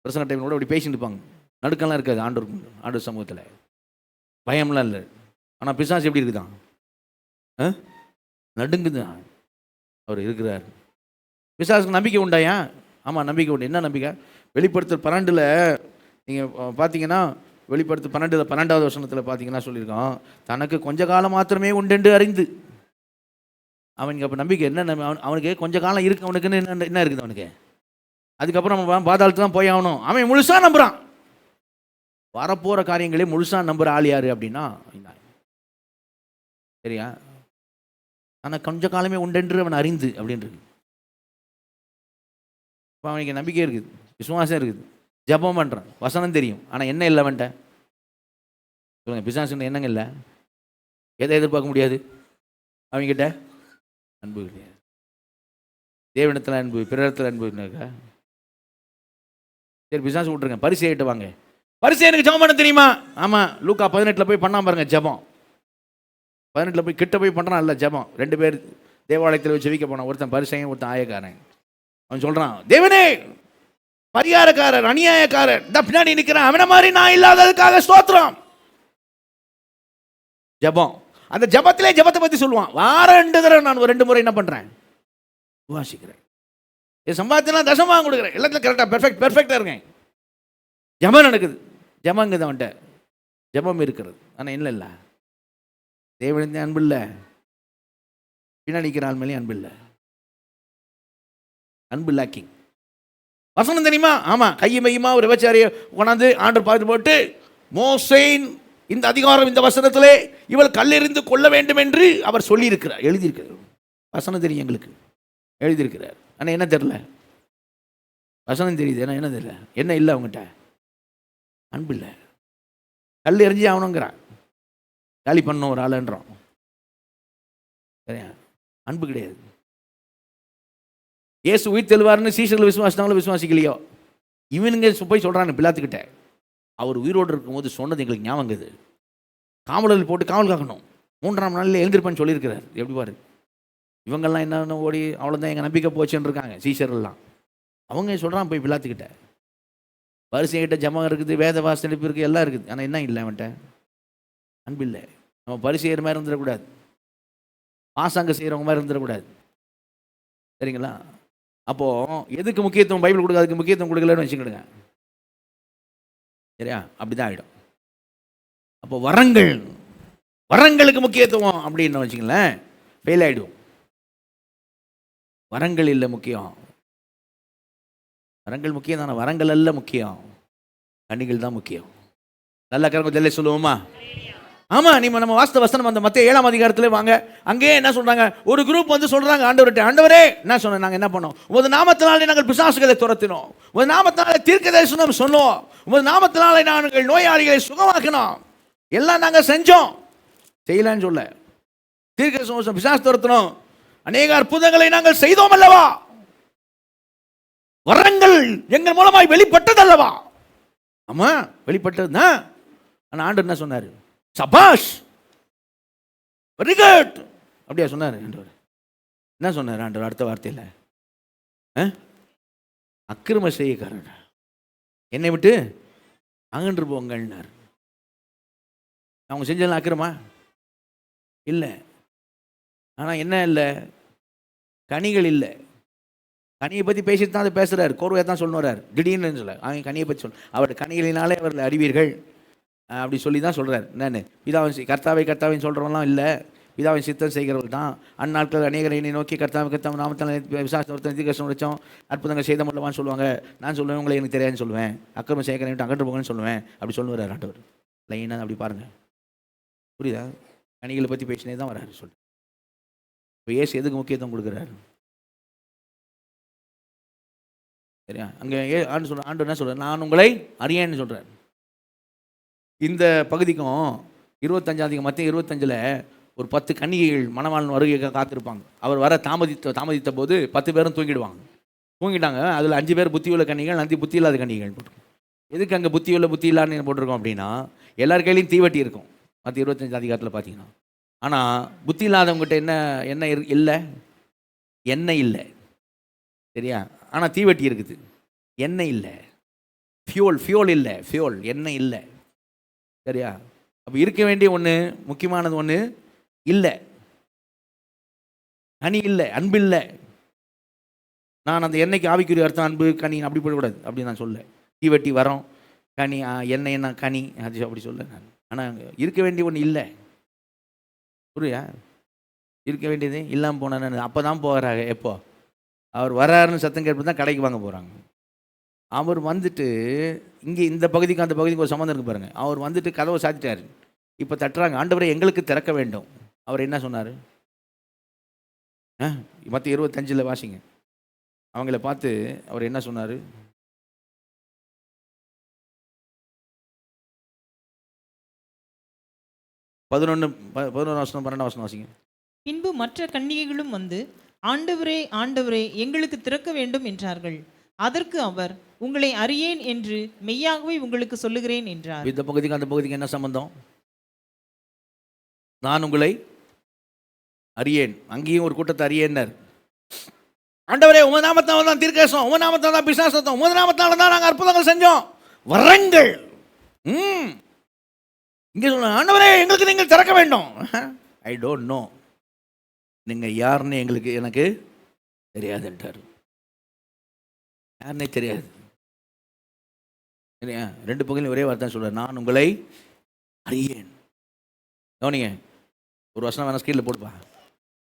பிரசங்க டைமில் கூட அப்படி பேசிட்டு இருப்பாங்க. நடுக்கெல்லாம் இருக்காது ஆண்டவர் சமூகத்தில், பயம்லாம் இல்லை. ஆனால் பிசாசு எப்படி இருக்குதான்? நடுங்குதான். அவர் இருக்கிறார். பிசாசுக்கு நம்பிக்கை உண்டாயா? ஆமாம், நம்பிக்கை உண்டு. என்ன நம்பிக்கை? வெளிப்படுத்தல் 12 நீங்கள் பார்த்தீங்கன்னா, வெளிப்படுத்தல் 12வது வசனத்தில் பார்த்தீங்கன்னா சொல்லியிருக்கோம், தனக்கு கொஞ்ச காலம் மாத்திரமே உண்டென்று அறிந்து. அவனுக்கு அப்போ நம்பிக்கை என்ன? அவனுக்கு கொஞ்ச காலம் இருக்கு, அவனுக்குன்னு என்ன இருக்குது அவனுக்கு? அதுக்கப்புறம் நம்ம பாதாளத்துக்கு தான் போய் ஆகணும். அவன் முழுசாக நம்புகிறான். வரப்போகிற காரியங்களே முழுசாக நம்புகிற ஆள் யார் அப்படின்னா சரியா, ஆனால் கொஞ்ச காலமே உண்டென்று அவன் அறிந்து அப்படின்றது. இப்போ அவனுக்கு நம்பிக்கை இருக்குது, விசுவாசம் இருக்குது, ஜபம் பண்ணுறான், வசனம் தெரியும், ஆனால் என்ன இல்லை அவன்கிட்ட சொல்லுங்கள். பிசாசுன்னு என்னங்க இல்லை? எதை எதிர்பார்க்க முடியாது அவங்ககிட்ட? அன்பு கிடையாது. தேவனிடத்தில் அன்பு, பிறரிடத்தில் அன்பு இருக்கா? சரி பிசாசு விட்டுருங்க, பரிசேயிட்ட வாங்க. பரிசேயனுக்கு ஜெபம் பண்ண தெரியுமா? ஆமாம், லூக்கா 18 போய் பண்ணாம பாருங்க ஜெபம். 18 போய் கிட்ட போய் பண்ணுறான் இல்லை ஜெபம். 2 பேர் தேவாலயத்தில் வச்சு ஜெபிக்க போனான், ஒருத்தன் பரிசேயன், ஒருத்தன் ஆயக்காரன். அவன் சொல்கிறான், தேவனே பரிகாரக்காரர், அநியாயக்காரர் இந்த பின்னாடி நிற்கிறான், அவனை மாதிரி நான் இல்லாததுக்காக ஸ்தோத்திரம். ஜெபம். அந்த ஜெபத்திலே ஜெபத்தை பற்றி சொல்லுவான். வாரம் 2 தடவை நான் 2 முறை என்ன பண்ணுறேன்? வாசிக்கிறேன். என் சம்பாத்தியெல்லாம் தசமாக கொடுக்குறேன், எல்லாத்தையும் கரெக்டாக பெர்ஃபெக்டாக இருக்கேன். ஜெபம் நடக்குது, ஜெபங்குது அவன்கிட்ட, ஜெபம் இருக்கிறது. ஆனால் இல்லை தேவனின் அன்பு இல்லை, பின்னாடிக்கிற ஆள் மேலேயும் அன்பு இல்லை, அன்பு லேக்கிங். வசனம் தெரியுமா? ஆமாம், கையை மையமா ஒரு விபச்சாரியை கொண்டாந்து ஆண்டர் பார்த்து போட்டு, மோசேயின் இந்த அதிகாரம் இந்த வசனத்திலே இவள் கல்லெறிந்து கொள்ள வேண்டும் என்று அவர் சொல்லியிருக்கிறார், எழுதியிருக்கிறார். வசனம் தெரியும் எங்களுக்கு, எழுதியிருக்கிறார். ஆனால் என்ன தெரில? வசனம் தெரியுது, ஏன்னா என்ன தெரியல, என்ன இல்லை அவங்ககிட்ட? அன்பு இல்லை. கல் எறிஞ்சி ஆகணுங்கிறான், காலி பண்ணணும் ஒரு ஆளுன்றோம், சரியா? அன்பு கிடையாது. இயேசு உயிர் தெழுவார்னு சீசர்கள் விசுவாசினாலும் விசுவாசிக்கலையோ, இவனுங்க போய் சொல்கிறான்னு பிலாத்துக்கிட்ட. அவர் உயிரோடு இருக்கும்போது சொன்னது எங்களுக்கு ஞாபகங்குது. காவலர்கள் போட்டு காவல் காக்கணும், 3ஆம் நாளில் எழுந்திருப்பேன்னு சொல்லியிருக்கிறார். எப்படி பாரு, இவங்கெல்லாம் என்னென்ன ஓடி அவ்வளோதான் எங்கள் நம்பிக்கை போச்சுன்னு இருக்காங்க சீசர்கள்லாம். அவங்க சொல்கிறான் போய் பிலாத்துக்கிட்ட, பரிசேயிட்ட ஜெபம் இருக்குது, வேத வாசனிப்பு இருக்குது, எல்லாம் இருக்குது, ஆனால் என்ன இல்லை அவன்கிட்ட? அன்பு இல்லை. நம்ம பரிசேயர் மாதிரி இருந்துடக்கூடாது, பாசாங்க செய்கிறவங்க மாதிரி இருந்துடக்கூடாது, சரிங்களா? அப்போது எதுக்கு முக்கியத்துவம் பைபிள் கொடுக்க, அதுக்கு முக்கியத்துவம் கொடுக்கலன்னு வச்சுக்கிடுங்க, சரியா? அப்படி தான் ஆகிடும். அப்போ வரங்களுக்கு முக்கியத்துவம் அப்படின்னு வச்சுங்களேன், ஃபெயில் ஆகிடும். வரங்கள் இல்லை முக்கியம், வரங்கள் முக்கியம் தானே, வரங்கள் அல்ல முக்கியம், கனிகள் தான் முக்கியம். நல்ல கரங்க தெல்ல சொல்லுவோமா? ஆமாம், நம்ம வாஸ்தவ வசனம் அந்த மத்திய 7ஆம் அதிகாரத்தில் வாங்க, அங்கேயே என்ன சொல்கிறாங்க, ஒரு குரூப் வந்து சொல்கிறாங்க ஆண்டவர்கிட்ட, ஆண்டவரே என்ன சொன்னோம், நாங்கள் என்ன பண்ணோம், உமது நாமத்தினாலே நாங்கள் பிசாசுகளை துரத்தினோம், உமது நாமத்தினாலே தீர்க்க தரிசனம் சொன்னோம், உமது நாமத்தினாலே நாங்கள் நோயாளிகளை சுகமாக்கினோம், எல்லாம் நாங்கள் செஞ்சோம். செய்யலான்னு சொல்ல, தீர்க்க தரிசனம், பிசாசு துரத்தினோம், அநேக அற்புதங்களை நாங்கள் செய்தோம் அல்லவா, வரங்கள் எங்கள் மூலமாய் வெளிப்பட்டது அல்லவா? ஆமா, வெளிப்பட்டது தான். ஆனால் ஆண்டவர் என்ன சொன்னார்? சபாஷ், வெரி குட், அப்படியா சொன்னார் ஆண்டவர்? என்ன சொன்னார் ஆண்டவர் அடுத்த வார்த்தையில்? அக்கிரம செய்யக்காரன் என்னை விட்டு அகன்று போங்கள்னார். அவங்க செஞ்சதெல்லாம் அக்கிரமா இல்லை, ஆனால் என்ன இல்லை, கனிகள் இல்லை. கனியை பற்றி பேசிட்டு தான் அதை பேசுகிறார், கோர்வையாக தான் சொல்ல வர்றார், திடீர்னு சொல்ல அவங்க கனியை பற்றி சொல்ல, அவருடைய கனிகளினாலே அவர்கள் அறிவீர்கள் அப்படி சொல்லி தான் சொல்கிறார். என்னென்னு பிதாவின் கர்த்தாவின்னு சொல்கிறவங்களாம் இல்லை, பிதாவின் சித்தம் செய்கிறவர்கள் தான். அந்நாட்கள் அநேகரை நோக்கி கர்த்தாவை நாமத்தால் விசாசத்தை கஷ்டம் வச்சோம், அற்புதங்கள் செய்த முடியவான்னு சொல்லுவாங்க. நான் சொல்லுவேன், உங்களை எனக்கு தெரியாதுன்னு சொல்லுவேன், அக்கிரம செய்கிறேன் அகன்று போங்கன்னு சொல்லுவேன், அப்படி சொல்லுவார் ஆண்டவர். லைனாக அப்படி பாருங்கள், புரியுதா? கனிகளை பற்றி பேசினே தான் வராரு சொல்லு. இப்போ ஏசு எதுக்கு முக்கியத்துவம் கொடுக்குறாரு? சரியா? அங்கே ஆண்டு என்ன சொல்கிறார்? நான் உங்களை அறியேன்னு சொல்கிறார். இந்த பகுதிக்கும் 25 மத்திய 25 ஒரு 10 கன்னிகைகள் மணவாளன் வருகை காத்திருப்பாங்க. அவர் வர தாமதித்த போது 10 பேரும் தூங்கிட்டாங்க. அதில் 5 பேர் புத்தியுள்ள கன்னிகள், 5 புத்தி இல்லாத கன்னிகள் போட்டிருக்கோம். எதுக்கு அங்கே புத்தியுள்ள புத்தி இல்லான்னு போட்டிருக்கோம் அப்படின்னா, எல்லார் கையிலையும் தீவட்டி இருக்கும் மத்திய 25 அதிகாரத்தில் பார்த்தீங்கன்னா. ஆனால் புத்தி இல்லாதவங்ககிட்ட என்ன இல்லை, எண்ணெய் இல்லை, சரியா? ஆனால் தீவட்டி இருக்குது, எண்ணெய் இல்லை, ஃபியூல் இல்லை, எண்ணெய் இல்லை, சரியா? அப்போ இருக்க வேண்டிய ஒன்று, முக்கியமானது ஒன்று இல்லை, கனி இல்லை, அன்பு இல்லை. நான் அந்த எண்ணெய்க்கு ஆவிக்குரிய அர்த்தம் அன்பு கனி அப்படி போடக்கூடாது, அப்படி நான் சொல்ல. தீவட்டி வரோம், கனி எண்ணெய்னா கனி, அது அப்படி சொல்ல நான். ஆனால் இருக்க வேண்டிய ஒன்று இல்லை, புரியா? இருக்க வேண்டியது இல்லாமல் போனேன்னு அப்போ தான் போகிறாங்க. எப்போ அவர் வர்றாருன்னு சத்தம் கேட்பது தான் கடைக்கு வாங்க போகிறாங்க. அவர் வந்துட்டு இங்கே இந்த பகுதிக்கு அந்த பகுதிக்கு ஒரு சம்மந்தம் இருக்கு பாருங்க. அவர் வந்துட்டு கதவை சாத்திட்டாரு. இப்போ தட்டுறாங்க, ஆண்டவரே எங்களுக்கு திறக்க வேண்டும். அவர் என்ன சொன்னார்? மத்திய 25 வாசிங்க. அவங்கள பார்த்து அவர் என்ன சொன்னார்? 11 வசனம் 12 வசனம் வாசிங்க. பின்பு மற்ற கன்னிகைகளும் வந்து, ஆண்டவரே ஆண்டவரே எங்களுக்கு திறக்க வேண்டும் என்றார்கள். அதற்கு அவர், உங்களை அறியேன் என்று மெய்யாகவே உங்களுக்கு சொல்லுகிறேன் என்றார். இந்த பகுதிக்கு அந்த பகுதிக்கு என்ன சம்பந்தம்? நான் உங்களை அறியேன். அங்கேயும் ஒரு கூட்டத்தை அறியேன்னார். ஆண்டவரே உமது நாமத்தால தான் தீர்க்கதரிசனம், உமது நாமத்தால தான் பிசாசு சத்தம், உமது நாமத்தால தான் நாங்கள் அற்புதங்கள் செஞ்சோம். வரங்கள் இங்கே சொல்ல, ஆண்டவரே எங்களுக்கு நீங்கள் திறக்க வேண்டும். ஐ டோன்ட் நோ, நீங்கள் யாருன்னு எனக்கு தெரியாதுன்ட்டார். யாருன்னே தெரியாது. இல்லையா? 2 பகுதியும் ஒரே வார்த்தை சொல்கிறார், நான் உங்களை அறியேன். கவனிங்க, ஒரு வசனம் வேணா ஸ்கீலில் போட்டுப்பா.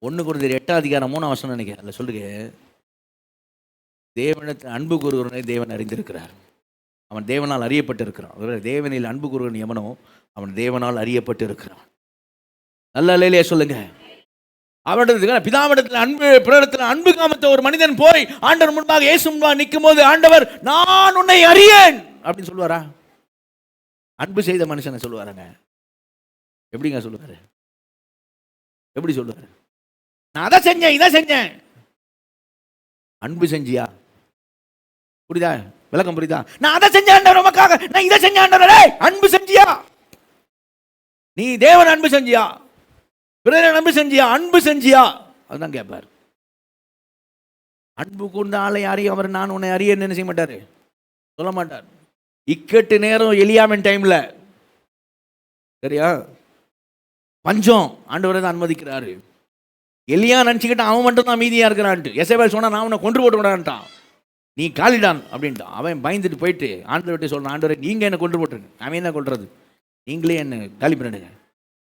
1 Corinthians 8 வசனம் நினைக்கிறேன். அதில் சொல்லுங்க, தேவனத்தில் அன்பு கூறுகிறவனை தேவன் அறிந்திருக்கிறார், அவன் தேவனால் அறியப்பட்டு இருக்கிறான். தேவனில் அன்பு கூறுகிறவன் எவனோ அவன் தேவனால் அறியப்பட்டு இருக்கிறான். நல்ல இல்லையே சொல்லுங்க. அவரிடத்துல பிதாவிடத்தில் அன்பு, பிறரிடத்தில் அன்பு காமித்த ஒரு மனிதன் போய் ஆண்டவர் முன்பாக இயேசு முன்பாக நிற்கும் போது, ஆண்டவர் நான் உன்னை அறியேன் அப்படின்னு சொல்லுவாரா? அன்பு செய்த மனுஷனை சொல்லுவாருங்க. எப்படிங்க சொல்லுவாரு? எப்படி சொல்லுவாரு? நான் அதை செஞ்சேன், இதை செஞ்சேன். அன்பு செஞ்சியா? புரியுதா? விளக்கம் புரியுதா? நான் அதை செஞ்சேன் உமக்காக, நான் இதை செஞ்சேன். அன்பு செஞ்சியா? நீ தேவன் அன்பு செஞ்சியா? பிறரை அன்பு செஞ்சியா? அன்பு செஞ்சியா? அதுதான் கேட்பார். அன்பு கூர்ந்த ஆளை யாரையும் அவர் நான் உன்னை அறியன்னு என்ன செய்ய மாட்டாரு, சொல்ல மாட்டார். இக்கட்டு நேரம் எலியாமின் டைம்ல, சரியா, பஞ்சம் ஆண்டவரை தான் அனுமதிக்கிறாரு. எலியா நினச்சிக்கிட்டு அவன் மட்டும் தான் மீதியா இருக்கிறான்ட்டு. எசபேல் சொன்னா நான் அவனை கொன்று போட்டு விடான்ட்டான், நீ காலிடான் அப்படின்ட்டான். அவன் பயந்துட்டு போயிட்டு ஆண்டவர்கிட்ட சொல்றான், ஆண்டவரை நீங்க என்ன கொன்று போட்டுருங்க. அவன் என்ன கொள்றது, நீங்களே என்ன காலி பண்ணிடுங்க.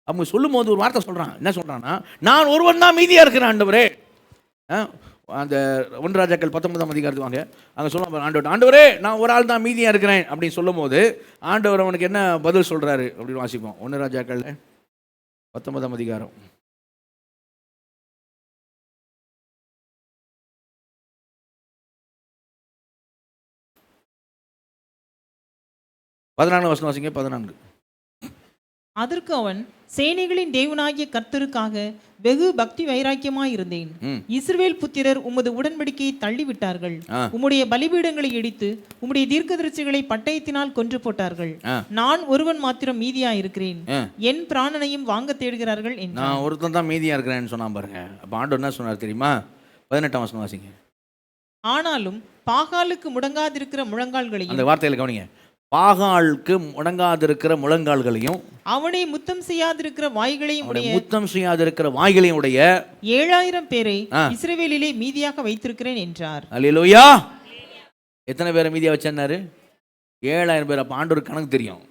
அவங்க சொல்லும் போது ஒரு வார்த்தை சொல்றான். என்ன சொல்றான்னா, நான் ஒருவன் தான் மீதியா இருக்கிறேன் ஆண்டவரே. அந்த 1 ராஜாக்கள் 19 வாங்க, அங்கே சொல்ல ஆண்டவரே நான் ஒரு ஆள் தான் மீதியா இருக்கிறேன் அப்படின்னு சொல்லும் போது ஆண்டவர் அவனுக்கு என்ன பதில் சொல்றாரு அப்படின்னு வாசிப்போம். 1 ராஜாக்கள் 19 14 வசனம் வாசிங்க. 14. அதற்கு அவன், சேனைகளின் தேவனாகிய கர்த்தருக்காக வெகு பக்தி வைராக்கியமாய் இருந்தேன். இஸ்ரவேல் புத்திரர் உமது உடன்படிக்கையை தள்ளிவிட்டார்கள், உம்முடைய பலிபீடங்களை இடித்து உம்முடைய தீர்க்கதரிசிகளை பட்டயத்தினால் கொன்று போட்டார்கள். நான் ஒருவன் மாத்திரம் மீதியா இருக்கிறேன், என் பிராணனையும் வாங்க தேடுகிறார்கள் என்றான். நான் ஒருத்தன் தான் மீதியா இருக்கிறேன்னு சொன்னா பாருங்க. அப்ப ஆண்டவர் என்ன சொன்னார் தெரியுமா? 18 வசனம் வாசிங்க. ஆனாலும் பாகாலுக்கு முடங்காதிருக்கிற முழங்கால்களையும், அந்த வார்த்தையில கவனிங்க, பாகாலுக்கு முடங்காதிருக்கிற முழங்கால்களையும் அவனை முத்தம் செய்யாதிருக்கிற வாய்களையும் உடைய, முத்தம் செய்யாதிருக்கிற வாய்களையும் உடைய 7000 பேரை இஸ்ரவேலிலே மீதியாக வைத்திருக்கிறேன் என்றார். அல்லேலூயா. எத்தனை பேரை மீதியா வச்சாரு? 7000 பேர். அப்ப ஆண்டவர் கணக்கு தெரியும்.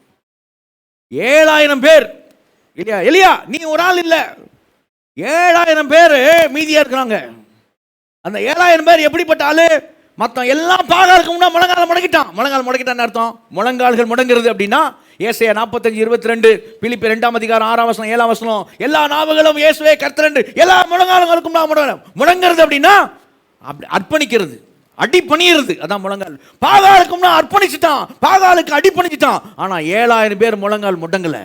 7000 பேர் இல்லையா? எலியா நீ ஒரு ஆள் இல்ல, 7000 பேர் மீதியா இருக்கிறாங்க. அந்த 7000 பேர் எப்படிப்பட்ட ஆளு? மொத்தம் எல்லாம் பாகாலுக்கு முன்னா முழங்கால் முடக்கிட்டான். முழங்கால் முடக்கிட்டான்னு அர்த்தம். முழங்கால்கள் முடங்கிறது அப்படின்னா ஏசாயா 45:22, பிலிப்பியர் 2:6 7 எல்லா நாவுகளும் இயேசுவே கர்த்தர், எல்லா முழங்கால்களுக்கும் முடங்கிறது அப்படின்னா அர்ப்பணிக்கிறது, அடி பணியிறது. அதான் முழங்கால். பாகாலுக்கும்னா அர்ப்பணிச்சுட்டான், பாகாலுக்கு அடி பணிச்சுட்டான். ஆனா 7000 பேர் முழங்கால் முடங்கல.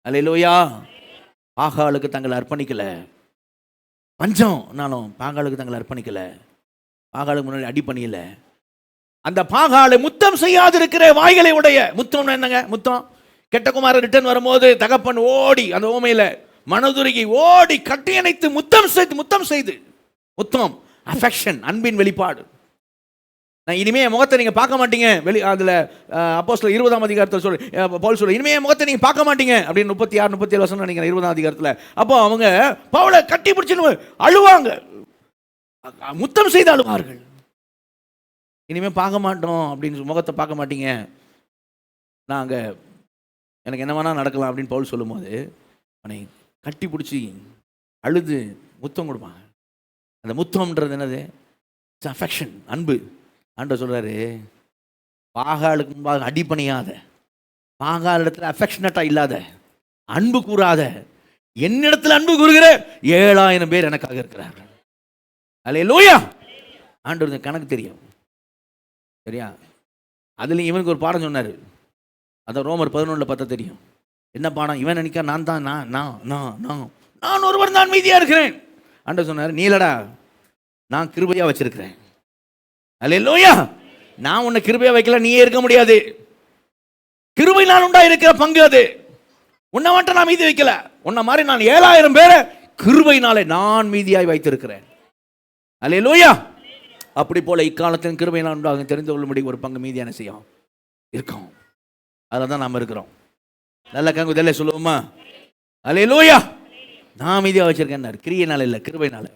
அல்லேலூயா. பாகாலுக்கு தங்களை அர்ப்பணிக்கல. பஞ்சம் நானும் பாகாலுக்கு தங்களை அர்ப்பணிக்கல, பாகாலுக்கு முன்னாடி அடி பண்ணியில. அந்த பாகாலை முத்தம் செய்யாதிருக்கிற வாய்களை உடைய. முத்தம் என்னங்க? முத்தம். கெட்ட குமாரன் ரிட்டர்ன் வரும்போது தகப்பன் ஓடி அந்த ஓமையில மனதுருகி ஓடி கட்டி அணைத்து முத்தம் செய்து முத்தம், அஃபெக்ஷன், அன்பின் வெளிப்பாடு. நான் இனிமே முகத்தை நீங்க பார்க்க மாட்டீங்க. அதுல அப்போஸ்தலர் 20 சொல்லு, பவுல் சொல்லு, இனிமே முகத்தை நீங்க பார்க்க மாட்டீங்க அப்படின்னு 36 37 வசனம் நினைக்கிறேன் 20 அப்போ அவங்க பவுலை கட்டி பிடிச்சு அழுவாங்க, முத்தம் செய்து அழுவார்கள். இனிமே பார்க்க மாட்டோம் அப்படின்னு, முகத்தை பார்க்க மாட்டீங்க, நாங்க எனக்கு என்ன வேணா நடக்கலாம் அப்படின்னு பவுல் சொல்லும் போது அவனை கட்டி பிடிச்சி அழுது முத்தம் கொடுப்பாங்க. அந்த முத்தம்ன்றது என்னது? அஃபெக்ஷன், அன்பு. ஆண்டவர் சொல்றாரு, பாகாலுக்கு முன்பாக அடிபணியாத, பாகால் இடத்துல அஃபெக்ஷனட்டாக இல்லாத, அன்பு கூறாத, என்னிடத்தில் அன்பு கூறுகிற 7000 பேர் எனக்காக இருக்கிறார்கள். அல்லேலூயா. ஆண்டவர் கணக்கு தெரியும், சரியா? அதுலேயும் இவனுக்கு ஒரு பாடம் சொன்னார். அதான் ரோமர் 11:10 தெரியும். என்ன பாடம்? இவன் நினைக்க நான் தான் நான் ஒருவர் தான் மீதியாக இருக்கிறேன். ஆண்டவர் சொன்னார், நீ இல்லடா, நான் கிருபையாக வச்சிருக்கிறேன். அல்லேலூயா. நான் உன்னை கிருபையாக வைக்கல, நீயே இருக்க முடியாது. கிருபை நான் உண்டா இருக்கிற பங்கு அது. உன்னை மட்டும் நான் மீதி வைக்கல, உன்னை மாதிரி நான் 7000 பேரை கிருபையினாலே நான் மீதியாய் வைத்திருக்கிறேன். அல்லேலூயா. அப்படி போல இக்காலத்தின் கிருபை நான் உண்டாக தெரிந்து கொள்ளும்படி ஒரு பங்கு மீதியான செய்யும் இருக்கும். அதில் தான் நாம் இருக்கிறோம். நல்ல கங்குதல்ல சொல்லுவோமா? அல்லேலூயா. நான் மீதியாக வச்சிருக்கேன், கிரியையினால இல்லை, கிருபையினால.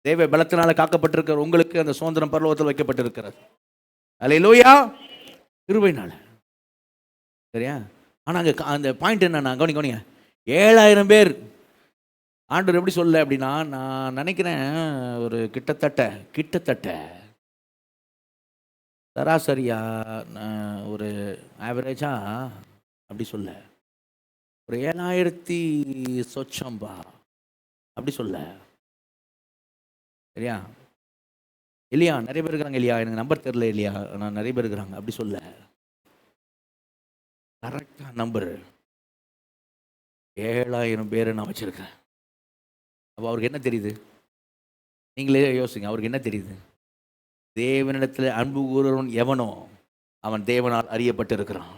தேவ பலத்தினால காக்கப்பட்டிருக்கிற உங்களுக்கு அந்த சுதந்திரம் பரலோகத்தில் வைக்கப்பட்டிருக்கிறது. அல்லேலூயா. கிருபையினால, சரியா? ஆனால் அங்கே அந்த பாயிண்ட் என்னன்னா, கவனிங்க, 7000 பேர் ஆண்டவர் எப்படி சொல்ல அப்படின்னா, நான் நினைக்கிறேன் ஒரு கிட்டத்தட்ட சராசரியா ஒரு ஆவரேஜா அப்படி சொல்ல ஒரு 7000 சொச்சம்பா அப்படி சொல்ல, சரியா? இல்லையா? நிறைய பேர் இருக்கிறாங்க இல்லையா? எனக்கு நம்பர் தெரியல இல்லையா? நான் நிறைய பேர் இருக்கிறாங்க அப்படி சொல்ல. கரெக்டா நம்பர் 7000 பேரை நான் வச்சிருக்கேன். அப்போ அவருக்கு என்ன தெரியுது? நீங்களே யோசிங்க. அவருக்கு என்ன தெரியுது? தேவனிடத்தில் அன்பு கூறுவன் எவனோ அவன் தேவனால் அறியப்பட்டு இருக்கிறான்.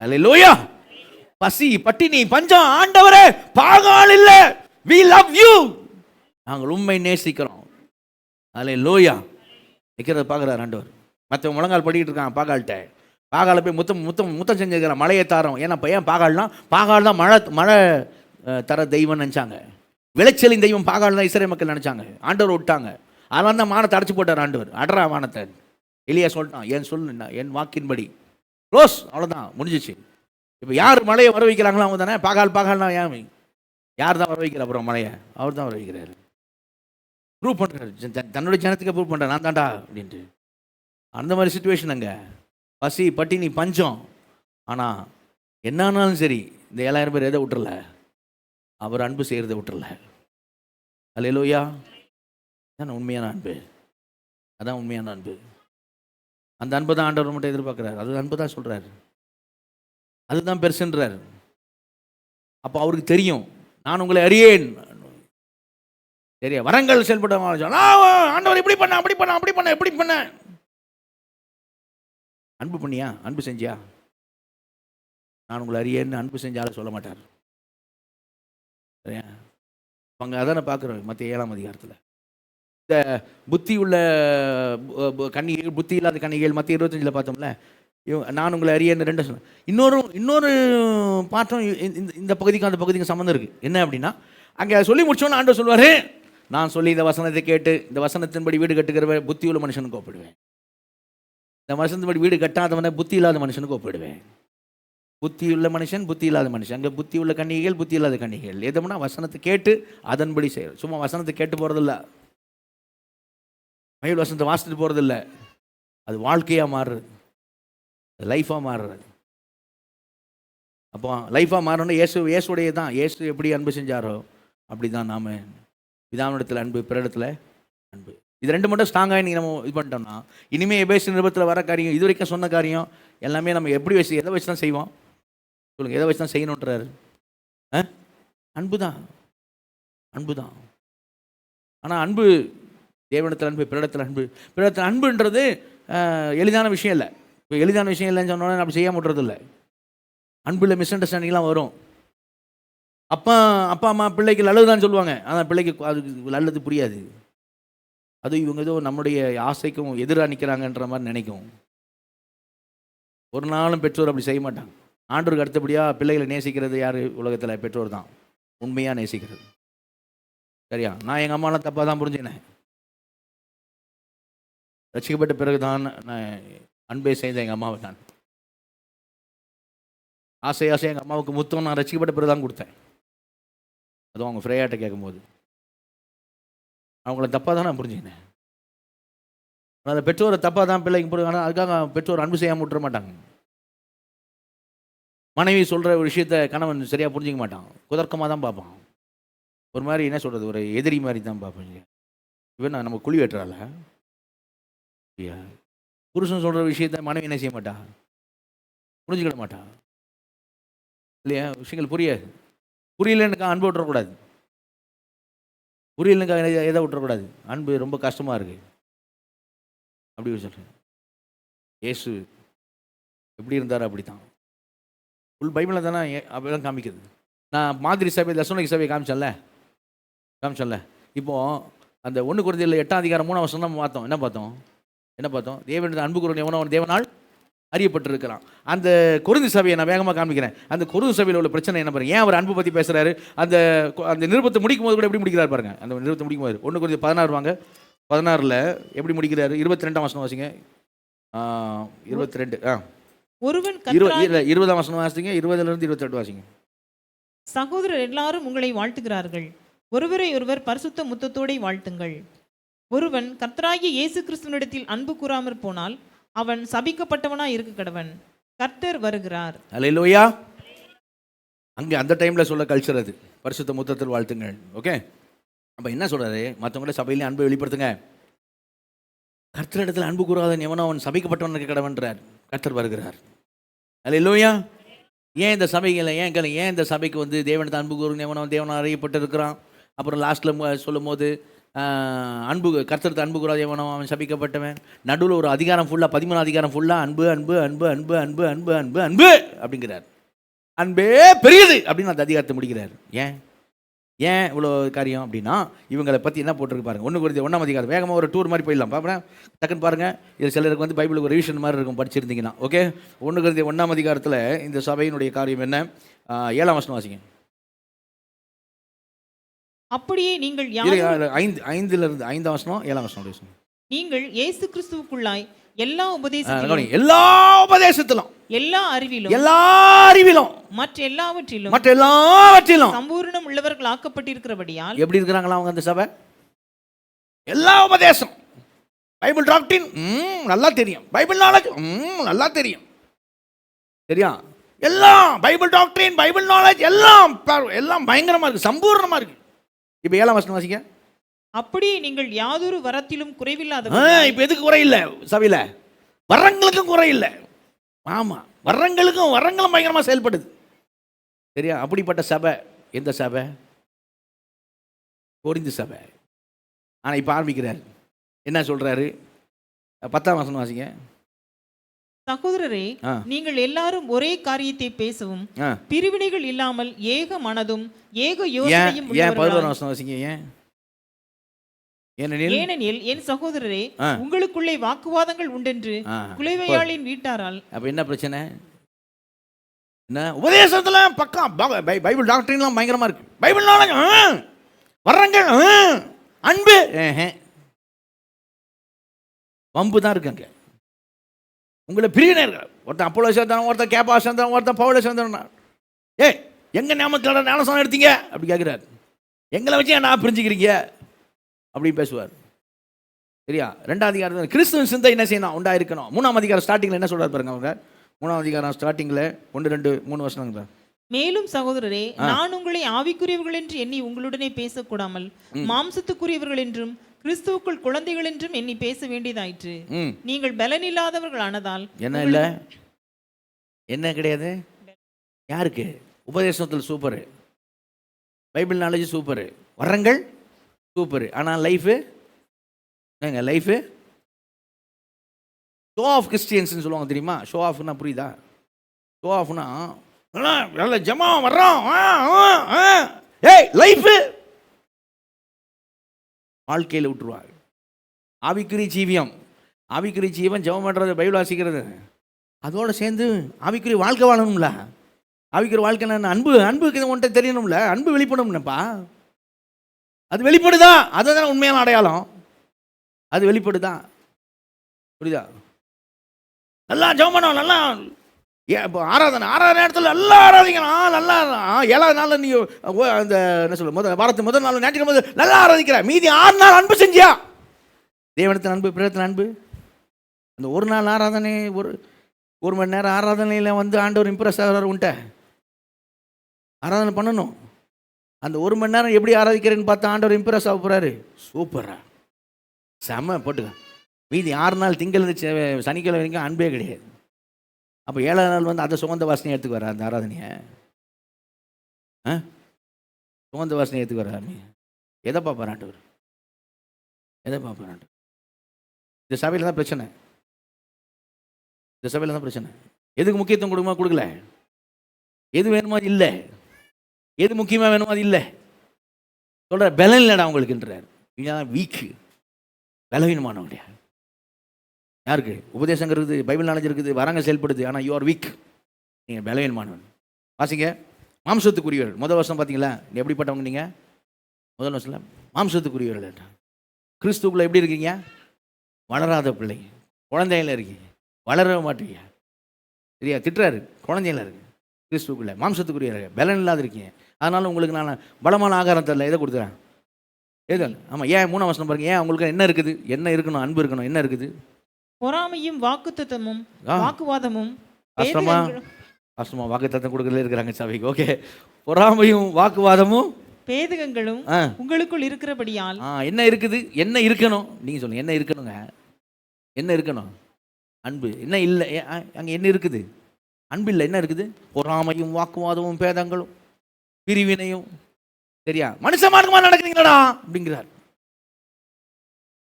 அல்லேலூயா. பசி, பட்டினி, பஞ்சம், ஆண்டவரே பாகால் இல்ல, we love you, நாங்கள் உண்மை நேசிக்கிறோம். அல்லேலூயா. நிற்கிறத பார்க்குறாரு ஆண்டவர். மற்றவங்க முழங்கால் படிக்கிட்டு இருக்கான் பாகால்கிட்ட. பாகால போய் முத்தம் செஞ்சுக்கிறான், மழையை தாரோம். ஏன்னா ஏன் பாகால் தான் மழை தர தெய்வம் நினச்சாங்க. விளைச்சலின் தெய்வம் பாகால் தான் இஸ்ரவேல் மக்கள் நினச்சாங்க. ஆண்டவர் விட்டாங்க. அதனால தான் வானத்தை அடைச்சி போட்டார் ஆண்டவர். அடரா வானத்தை. எலியா சொல்லிட்டான், என் வாக்கின்படி க்ளோஸ், அவ்வளோதான், முடிஞ்சிச்சு. இப்போ யார் மழையை வர வைக்கிறாங்களோ அவங்க தானே. பாகால்னா ஏன் யார் தான் வர வைக்கிற? அப்புறம் மழையை அவர் தான் வர வைக்கிறாரு. ப்ரூவ் பண்ணுறாரு, தன்னுடைய ஜனத்துக்கு ப்ரூவ் பண்ணுறாரு, நான் தாண்டா அப்படின்ட்டு. அந்த மாதிரி சுச்சுவேஷன் அங்கே. பசி, பட்டினி, பஞ்சம். ஆனால் என்னானாலும் சரி, இந்த 7000 பேர் எதை விட்டுறல? அவர் அன்பு செய்கிறத விட்டுறல. அல்லேலூயா. அதான் உண்மையான அன்பு. அதான் உண்மையான அன்பு. அந்த அன்பு தான் ஆண்டவர் மட்டும் எதிர்பார்க்குறாரு. அது அன்பு தான் சொல்கிறாரு. அதுதான் பெருசுன்றார். அப்போ அவருக்கு தெரியும், நான் உங்களை அறியேன். சரியா? வரங்கள் செயல்பட ஆண்டவர் இப்படி பண்ண எப்படி பண்ண. அன்பு பண்ணியா? அன்பு செஞ்சியா? நான் உங்களை அறியேன்னு அன்பு செஞ்சாலும் சொல்ல மாட்டார். சரியா? அங்கே அதான பார்க்குறோம் மத்திய 7ஆம் அதிகாரத்தில். இந்த புத்தி உள்ள கன்னிகைகள், புத்தி இல்லாத கன்னிகைகள் மத்திய 25 பார்த்தோம்ல. நான் உங்களை அறியேன்னு 2 சொன்னேன். இன்னொரு பாட்டம் இந்த பகுதிக்கும் அந்த பகுதிக்கும் சம்மந்தம் இருக்குது. என்ன அப்படின்னா, அங்கே சொல்லி முடிச்சோன்னு ஆண்டவர் சொல்வார், நான் சொல்லி இந்த வசனத்தை கேட்டு இந்த வசனத்தின்படி வீடு கட்டுகிற புத்தி உள்ள மனுஷனுக்கு ஒப்பிடுவேன். இந்த வசனத்தின்படி வீடு கட்டாதவனை புத்தி இல்லாத மனுஷனுக்கு ஒப்பிடுவேன். புத்தி உள்ள மனுஷன், புத்தி இல்லாத மனுஷன். அங்கே புத்தி உள்ள கன்னிகைகள், புத்தி இல்லாத கன்னிகைகள். எதுனா வசனத்தை கேட்டு அதன்படி செய்யணும். சும்மா வசனத்தை கேட்டு போகிறதில்ல, மயில் வசனத்தை வாசிட்டு போகிறதில்ல. அது வாழ்க்கையாக மாறுறது, லைஃபாக மாறுறது. அப்போ லைஃபாக மாறணும். இயேசுடைய தான். இயேசு எப்படி அன்பு செஞ்சாரோ அப்படி தான் நாம் பிதாவினிடத்தில் அன்பு, பிறரிடத்தில் அன்பு. இது 2 மட்டும் ஸ்ட்ராங்காக நீங்கள் நம்ம இது பண்ணிட்டோம்னா, இனிமேல் எபேசு நிருபத்தில் வர காரியம், இது வரைக்கும் சொன்ன காரியம் எல்லாமே நம்ம எப்படி எதை வச்சு தான் செய்வோம் சொல்லுங்கள்? எதை வச்சு தான் செய்யணுன்றாரு? அன்பு தான். ஆனால் அன்பு, தேவனிடத்தில் அன்பு, பிறரிடத்தில் அன்பு. பிறரிடத்தில் அன்புன்றது எளிதான விஷயம் இல்லை. இப்போ எளிதான விஷயம் இல்லைன்னு சொன்னோன்னே அப்படி செய்ய முடியறதில்லை. அன்பில் மிஸ் அண்டர்ஸ்டாண்டிங்லாம் வரும். அப்பா அம்மா பிள்ளைக்கு நல்லதுதான் சொல்லுவாங்க, ஆனால் பிள்ளைக்கு அது நல்லது புரியாது. அது இவங்க ஏதோ நம்முடைய ஆசைக்கும் எதிராக நிற்கிறாங்கன்ற மாதிரி நினைக்கும். ஒரு நாளும் பெற்றோர் அப்படி செய்ய மாட்டாங்க. ஆண்டவருக்கு அடுத்தபடியாக பிள்ளைகளை நேசிக்கிறது யார் உலகத்தில்? பெற்றோர் தான் உண்மையாக நேசிக்கிறது. சரியா? நான் எங்கள் அம்மாலாம் தப்பாக தான் புரிஞ்சினேன். ரசிக்கப்பட்ட பிறகு தான் நான் அன்பே செய்த எங்கள் அம்மாவை நான் ஆசையாக எங்கள் அம்மாவுக்கு முத்தம் நான் ரசிக்கப்பட்ட பிறகு தான் கொடுத்தேன். அதுவும் அவங்க ஃப்ரேயாட்ட கேட்கும்போது அவங்கள தப்பாக தான் நான் புரிஞ்சுக்கினேன். அதில் பெற்றோரை தப்பாக தான் பிள்ளைங்க போடுவாங்க. ஆனால் அதுக்காக பெற்றோர் அன்பு செய்யாமல் விட்டுற மாட்டாங்க. மனைவி சொல்கிற ஒரு விஷயத்த கணவன் சரியாக புரிஞ்சிக்க மாட்டான், குதர்க்கமாக தான் பார்ப்பான். ஒரு மாதிரி என்ன சொல்கிறது, ஒரு எதிரி மாதிரி தான் பார்ப்பேன். இவன் நம்ம குழி வெட்டுறால இல்லையா? புருஷன் சொல்கிற விஷயத்த மனைவி என்ன செய்ய மாட்டா, புரிஞ்சுக்கிட மாட்டா இல்லையா? விஷயங்கள் புரியாது. புரியலன்னுக்கா அன்பு விட்டுறக்கூடாது, புரியலனுக்கா எதை விட்டுறக்கூடாது. அன்பு ரொம்ப கஷ்டமாக இருக்குது. அப்படி சொல்கிறேன். இயேசு எப்படி இருந்தார் அப்படி தான். ஃபுல் பைபிளில் தானே அப்படிலாம் காமிக்குது. நான் மாதிரி சபை தசோனிக்க சபையை காமிச்சேன்ல. இப்போது அந்த 1 கொரிந்தியர் 8ஆம் அதிகாரம் 3ஆம் வசனம் நம்ம பார்த்தோம். என்ன பார்த்தோம்? தேவனுடைய அன்பு கூறுவன் எவனோ அவன் தேவனால் அறியப்பட்டிருக்கிறான். அந்த கொரிந்தி சபையை நான் வேகமாக காமிக்கிறேன். அந்த கொரிந்தி சபையில் உள்ள பிரச்சனை என்ன பாருங்க. ஏன் அவர் அன்பு பற்றி பேசுகிறாரு? அந்த நிருபத்தை முடிக்கும் போது கூட எப்படி முடிக்கிறார் பாருங்க. அந்த நிருபத்தை முடிக்கும் போது 1 கொரிந்தியர் 16 வாங்க. 16ல் எப்படி முடிக்கிறாரு? 22ஆம் வசனம் வாசிங்க. 22 ஒருவன் 20ஆம் வசனம் வாசிங்க. 20லிருந்து 22 வாசிங்க. சகோதரர் எல்லாரும் உங்களை வாழ்த்துகிறார்கள். ஒருவரை ஒருவர் பரிசுத்த முத்தத்தோടെ வாழ்த்துங்கள். ஒருவன் கர்த்தராகிய இயேசு கிறிஸ்துவினிடத்தில் அன்பு கூறாமற் போனால் அவன் சபிக்கப்பட்டவனாய் இருக்க கடவன். கர்த்தர் வருகிறார். அல்லேலூயா. அங்கே அந்த டைமில் சொல்ல கல்ச்சர் அது, பரிசுத்த முத்தத்தில் வாழ்த்துங்கள். ஓகே, அப்போ என்ன சொல்கிறாரு? மற்றவங்கள சபையிலே அன்பை வெளிப்படுத்துங்க. கர்த்தரிடத்தில் அன்பு கூறாதவன் எவனோ அவன் சபிக்கப்பட்டவன் இருக்க கடவன்றார். கர்த்தர் வருகிறார். அல்லேலூயா. ஏன் இந்த சபைகளை ஏன் இந்த சபைக்கு வந்து தேவனத்தை அன்பு கூறுங்க எவனோ தேவனால் அறியப்பட்டு இருக்கிறான். அப்புறம் லாஸ்ட்டில் சொல்லும் போது அன்பு கர்த்தருக்கு அன்பு கூறாது எவனோ அவன் சபிக்கப்பட்டவன். நடுவில் ஒரு அதிகாரம் ஃபுல்லாக 13 அதிகாரம் ஃபுல்லாக அன்பு அன்பு அன்பு அன்பு அன்பு அன்பு அன்பு அன்பு அப்படிங்கிறார். அன்பே பெரியது அப்படின்னு அந்த அதிகாரத்தை முடிக்கிறார். ஏன் இவ்வளோ காரியம் அப்படின்னா இவங்களை பற்றி என்ன போட்டிருக்கு பாருங்கள். 1 கொரிந்தியர் 1ஆம் அதிகாரம் வேகமாக ஒரு டூர் மாதிரி போயிடலாம். பார்ப்பேன் டக்குன்னு பாருங்கள். இது சிலருக்கு வந்து பைபிளுக்கு ஒரு ரிவிஷன் மாதிரி இருக்கும் படிச்சிருந்தீங்கன்னா. ஓகே, 1 கொரிந்தியர் 1ஆம் அதிகாரத்தில் இந்த சபையினுடைய காரியம் என்ன? 7ஆம் வசனம் வாசிங்க. அப்படியே நீங்கள் 5ஆம் வசனம் 7ஆம் வசனம். நீங்கள் இயேசு கிறிஸ்துவுக்குள்ளாய் எல்லா உபதேசத்திலும் எல்லா அறிவிலும் மற்ற எல்லாவற்றிலும் சம்பூர்ணம் உள்ளவர்கள் ஆக்கப்பட்டிருக்கிறபடியால் எப்படி இருக்கிறாங்களா அவங்க அந்த சபை? எல்லா உபதேசம், பைபிள் டாக்டரின் நல்லா தெரியும், பைபிள் நாலேஜ் நல்லா தெரியும், சரியா? எல்லாம் பைபிள் டாக்டரின், பைபிள் நாலேஜ் எல்லாம் பயங்கரமா இருக்கு, சம்பூர்ணமா இருக்கு. இப்ப 7ஆம் வசனம் வாசிங்க. அப்படியே நீங்கள் யாதொரு வரத்திலும் குறைவில்லாத. இப்ப எதுக்கு குறை இல்லை சபையில? வரங்களுக்கும் குறை இல்லை. ஆமா, வரங்களும் பயங்கரமா செயல்படுது, சரியா? அப்படிப்பட்ட சபை எந்த சபை? கொரிந்து சபை. ஆனா இப்ப ஆரம்பிக்கிறார். என்ன சொல்றாரு? 10ஆம் வசனம் வாசிங்க. சகோதரரே, நீங்கள் எல்லாரும் ஒரே காரியத்தை பேசவும் பிரிவினைகள் இல்லாமல் ஏக மனதும் ஏக யோசனையும் உள்ளவர்களாய். 11ஆம் வசனம் வாசிங்க. ஏனெனில் என் சகோதரரே, உங்களுக்குள்ளே வாக்குவாதங்கள் உண்டென்று குலைவையாளின் வீட்டாரால். அப்ப என்ன பிரச்சனை? என்ன உபதேசத்துல பக்கம் பைபிள் டாக்டரின்லாம் பயங்கரமா இருக்கு, பைபிள் நாலேஜ், வர்றங்கள், அன்பு, வம்பு தான் இருக்காங்க. உங்களை பிரிவினர், ஒருத்தன் அப்போலோ சேர்ந்தான், ஒருத்தன் கேப்பா சேர்ந்தான், ஒருத்தன் பவுல சேர்ந்தான். எங்க நாமத்தில் ஞானஸ்நானம் எடுத்தீங்க அப்படி கேட்கிறார். எங்களை வச்சு நான் பிரிஞ்சுக்கிறீங்க அப்படி பேசுவார், சரியா? 2ஆம் அதிகாரம் கிறிஸ்துவின் சிந்தை என்ன செய்யணும், உண்டாயிருக்கணும். 3ஆம் அதிகாரம் ஸ்டார்டிங்கில் என்ன சொல்றாரு பாருங்க. அவங்க 3ஆம் அதிகாரம் ஸ்டார்டிங்கில் 1, 2, 3 வசனங்கள். மேலும் சகோதரரே, நான் உங்களை ஆவிக்குரியவர்கள் என்று எண்ணி உங்களுடனே பேசக்கூடாமல் மாம்சத்துக்குரியவர்கள் என்றும் கிறிஸ்துவுக்குள் குழந்தைகள் என்றும் எண்ணி பேச வேண்டியதாயிற்று. நீங்கள் பலன் இல்லாதவர்கள் ஆனதால். என்ன இல்லை, என்ன கிடையாது? யாருக்கு? உபதேசத்தில் சூப்பரு, பைபிள் நாலேஜ் சூப்பரு, வரங்கள் சூப்பரு, ஆனால் லைஃபு ஷோ ஆஃப் கிறிஸ்டியன்ஸ்னு சொல்லுவாங்க தெரியுமா? ஷோ ஆஃப்னா புரியுதா? ஷோ ஆஃப்னா நல்ல ஜமா வர்றோம், லைஃபு வாழ்க்கையில் விட்டுருவாங்க. ஆவிக்குரிய ஜீவம் ஜெபம் பண்ணுறது, பைபிள் வாசிக்கிறது, அதோடு சேர்ந்து ஆவிக்குரிய வாழ்க்கை வாழணும்ல. ஆவிக்குரிய வாழ்க்கை அன்புக்கு ஒன்றை தெரியணும்ல, அன்பு வெளிப்படணும்னப்பா. அது வெளிப்படுதா? அதுதான் உண்மையான அடையாளம். அது வெளிப்படுதா? புரியுதா? நல்லா ஜெபம் பண்ணோம், நல்லா ஆராதனை நேரத்தில் நல்லா ஆராதிக்கலாம், நல்லா 7ஆவது நாள் நீ அந்த என்ன சொல்ல வாரத்து முதல் நாள் ஞாயிற்றுக்கிழமை நல்லா ஆராதிக்கிற. மீதி 6 நாள் அன்பு செஞ்சியா? தேவனத்தின் அன்பு, பிறத்தின் அன்பு, அந்த ஒரு நாள் ஆராதனை, ஒரு மணி நேரம் ஆராதனையில் வந்து ஆண்டவர் இம்ப்ரெஸ் ஆகிறார். உன்ட்ட ஆராதனை பண்ணணும். அந்த ஒரு மணி நேரம் எப்படி ஆராதிக்கிறேன்னு பார்த்தா ஆண்டவர் இம்ப்ரெஸ் ஆக போகிறாரு. சூப்பரா செம்ம போட்டுக்க. மீதி 6 நாள் திங்கள் சனிக்கிழமை வரைக்கும் அன்பே கிடையாது. அப்போ 7ஆம் நாள் வந்து அதை சுகந்த வாசனையை எடுத்துக்கு வர அந்த ஆராதனையை சுகந்த வாசனையை எடுத்துக்கு வர நீ எதை பார்ப்பார் ஆண்டவர்? எதை பார்ப்பார் ஆண்டவர்? இந்த சபையில் தான் பிரச்சனை. இந்த சபையில் தான் பிரச்சனை. எதுக்கு முக்கியத்துவம் கொடுக்குமா கொடுக்கல, எது வேணுமோ அது இல்லை, எது முக்கியமாக வேணுமோ அது இல்லை. சொல்கிற பலம் இல்லைடா உங்களுக்குன்றார். நீங்கள் வீக்கு, பலவீனமானவங்க. யாருக்கு? உபதேசம் இருக்குது, பைபிள் நாலேஜ் இருக்குது, வரங்க செயல்படுது, ஆனால் யூ ஆர் வீக். நீங்கள் பலவீனமானவன். வாசிங்க. மாம்சத்துக்குரியவர்கள். முதல் வருஷம் பார்த்தீங்களா எப்படிப்பட்டவங்க? நீங்கள் முதல் வருஷத்தில் மாம்சத்துக்குரியவர்கள். கிறிஸ்துக்குள்ளே எப்படி இருக்கீங்க? வளராத பிள்ளைங்க, குழந்தையில இருக்கீங்க, வளரவே மாட்டீங்க. சரியா? திட்டுறாரு, குழந்தையில இருக்கு. கிறிஸ்துக்குள்ளே மாம்சத்துக்குரியவர்கள், பலன் இல்லாத இருக்கீங்க. அதனால உங்களுக்கு நான் பலமான ஆகாரம் தரல. எதை கொடுத்துறேன்? எது? ஆமாம். ஏன் 3ஆம் வசனம் பாருங்க. ஏன் உங்களுக்கு என்ன இருக்குது? என்ன இருக்கணும்? அன்பு இருக்கணும். என்ன இருக்குது? பொறாமையும் வாக்குத்தத்தமும் வாக்குவாதமும் கஷ்டமா வாக்குத்தத்தம் கொடுக்கறதுல இருக்கிறாங்க சபைக்கு. ஓகே. பொறாமையும் வாக்குவாதமும் பேதகங்களும் உங்களுக்குள் இருக்கிறபடியால் என்ன இருக்குது? என்ன இருக்கணும்? நீங்க சொல்லுங்க. என்ன இருக்கணுங்க? என்ன இருக்கணும்? அன்பு. என்ன இல்லை? அங்க என்ன இருக்குது? அன்பு இல்லை. என்ன இருக்குது? பொறாமையும் வாக்குவாதமும் பேதங்களும் பிரிவினையும். சரியா? மனுஷமானமா நடக்கிறீங்களா அப்படிங்கிறார்.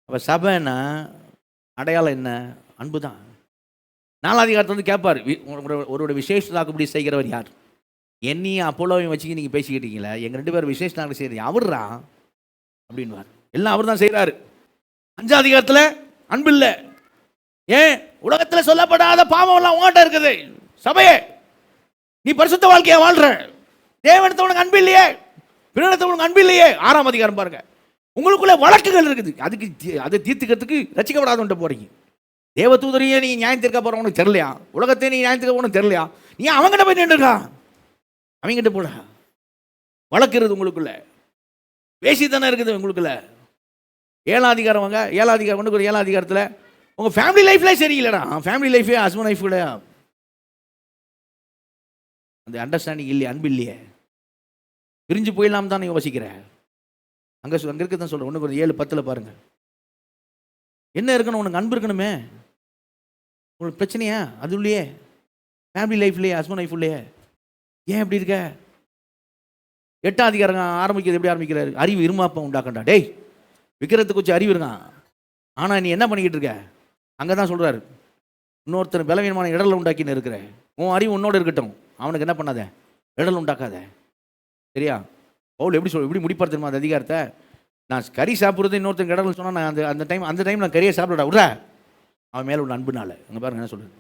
அப்ப சபைன்னா அடையாளம் என்ன? அன்பு தான். 4ஆம் அதிகாரத்தை வந்து கேட்பார், ஒரு விசேஷத்தாக்கும்படி செய்கிறவர் யார்? என்னையும் அப்போலோவையும் வச்சுக்கி நீங்கள் பேசிக்கிட்டீங்களா? எங்கள் 2 பேரும் விசேஷத்தாக்கு செய்கிறது அவர்ரா அப்படின்வார். எல்லாம் அவர் தான் செய்கிறாரு. 5ஆம் அதிகாரத்தில் அன்பு இல்லை. ஏன்? உலகத்தில் சொல்லப்படாத பாவம் எல்லாம் உங்கள்கிட்ட இருக்குது. சபையே, நீ பரிசுத்த வாழ்க்கையா வாழ்ற, தேவனத்தை உனக்கு அன்பு இல்லையே, பிறனத்தை உனக்கு அன்பு இல்லையே. 6ஆம் அதிகாரம் பாருங்க. உங்களுக்குள்ள வழக்குகள் இருக்குது. அதுக்கு அதை தீர்த்துக்கிறதுக்கு ரசிக்கப்படாதுன்ட்டு போறீங்க. தேவதூதரையே நீ நியாயம் தீர்க்க போற உனக்கு தெரியலையா? உலகத்தை நீ நியாயம் தீர்க்க உனக்கு தெரியலையா? நீ அவங்ககிட்ட போய் நின்றுக்கா, அவங்ககிட்ட போட வழக்குறது உங்களுக்குள்ள. பேசி தானே இருக்குது உங்களுக்குள்ள. 7ஆம் அதிகாரம் வாங்க. 7ஆம் அதிகாரம் கொண்டு 7ஆம் அதிகாரத்தில் உங்க ஃபேமிலி லைஃப்ல சரியில்லைடா. ஃபேமிலி லைஃபே ஹஸ்பண்ட் லைஃப் கூட அந்த அண்டர்ஸ்டாண்டிங் இல்லையே, அன்பு இல்லையே, பிரிஞ்சு போயிடலாம் தானே யோசிக்கிறேன். அங்கே இருக்க தான் சொல்கிறேன். 1 7:10 பாருங்க. என்ன இருக்கணும்? உனக்கு அன்பு இருக்கணுமே. உங்களுக்கு பிரச்சனையா அது இல்லையே? ஃபேமிலி லைஃப்லையே, ஹஸ்பண்ட் லைஃப் இல்லையே, ஏன் எப்படி இருக்க? 8ஆம் அதிகாரம் ஆரம்பிக்கிறது எப்படி ஆரம்பிக்கிறாரு? அறிவு இருமாப்பம் உண்டாக்கண்டா. டேய், விற்கிறதுக்கு கொஞ்சம் அறிவு இருக்கான், ஆனால் நீ என்ன பண்ணிக்கிட்டு இருக்க? அங்கே தான் சொல்கிறாரு, இன்னொருத்தர் பலவீனமான இடலை உண்டாக்கின்னு இருக்கிற, உன் அறிவு உன்னோடு இருக்கட்டும், அவனுக்கு என்ன பண்ணாத, இடல் உண்டாக்காத. சரியா? பவுல் எப்படி முடிப்பார் தெரியுமா அந்த அதிகாரத்தை? நான் கறி சாப்பிட்றது இன்னொருத்தங்க இடல் சொன்னால் நான் அந்த டைம் நான் கறியை சாப்பிடா விட்ற, அவன் மேலே உள்ள அன்புனால. அங்கே பாருங்க என்ன சொல்லுது.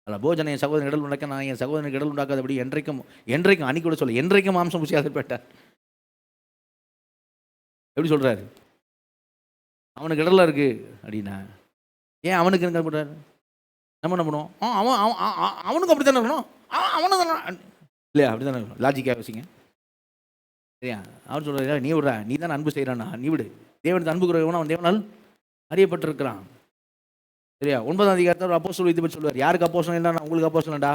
அதில் போஜனை என் சகோதரன் இடல் உண்டாக்க, நான் என் சகோதரனுக்கு இடல் உண்டாக்காதபடி என்றைக்கும் அன்னைக்கு கூட சொல்ல, என்றைக்கும் மாம்சம் புசியாத போயிட்டார். எப்படி சொல்கிறாரு? அவனுக்கு இடலாம் இருக்கு அப்படின்னா ஏன் அவனுக்கு என்ன பண்ணுறாரு? நம்ம என்ன பண்ணுவோம்? அவனுக்கு அப்படி தானே இருக்கணும், அவனு தானே இல்லையா? அப்படி தானே லாஜிக்காக யோசிங்க. சரியா? அவர் சொல்கிறார், நீ விடுறா, நீ தானே அன்பு செய்கிறானா, நீ விடு. தேவனுக்கு அன்பு குறைவனா அவன் தேவனால் அறியப்பட்டிருக்கிறான். சரியா? 9ஆம் அதிகாரத்தில் அப்போஸ்தலர் இதை பற்றி சொல்லுவார். யாருக்கு அப்போஸ்தலன் இல்லைன்னா உங்களுக்கு அப்போஸ்தலன்டா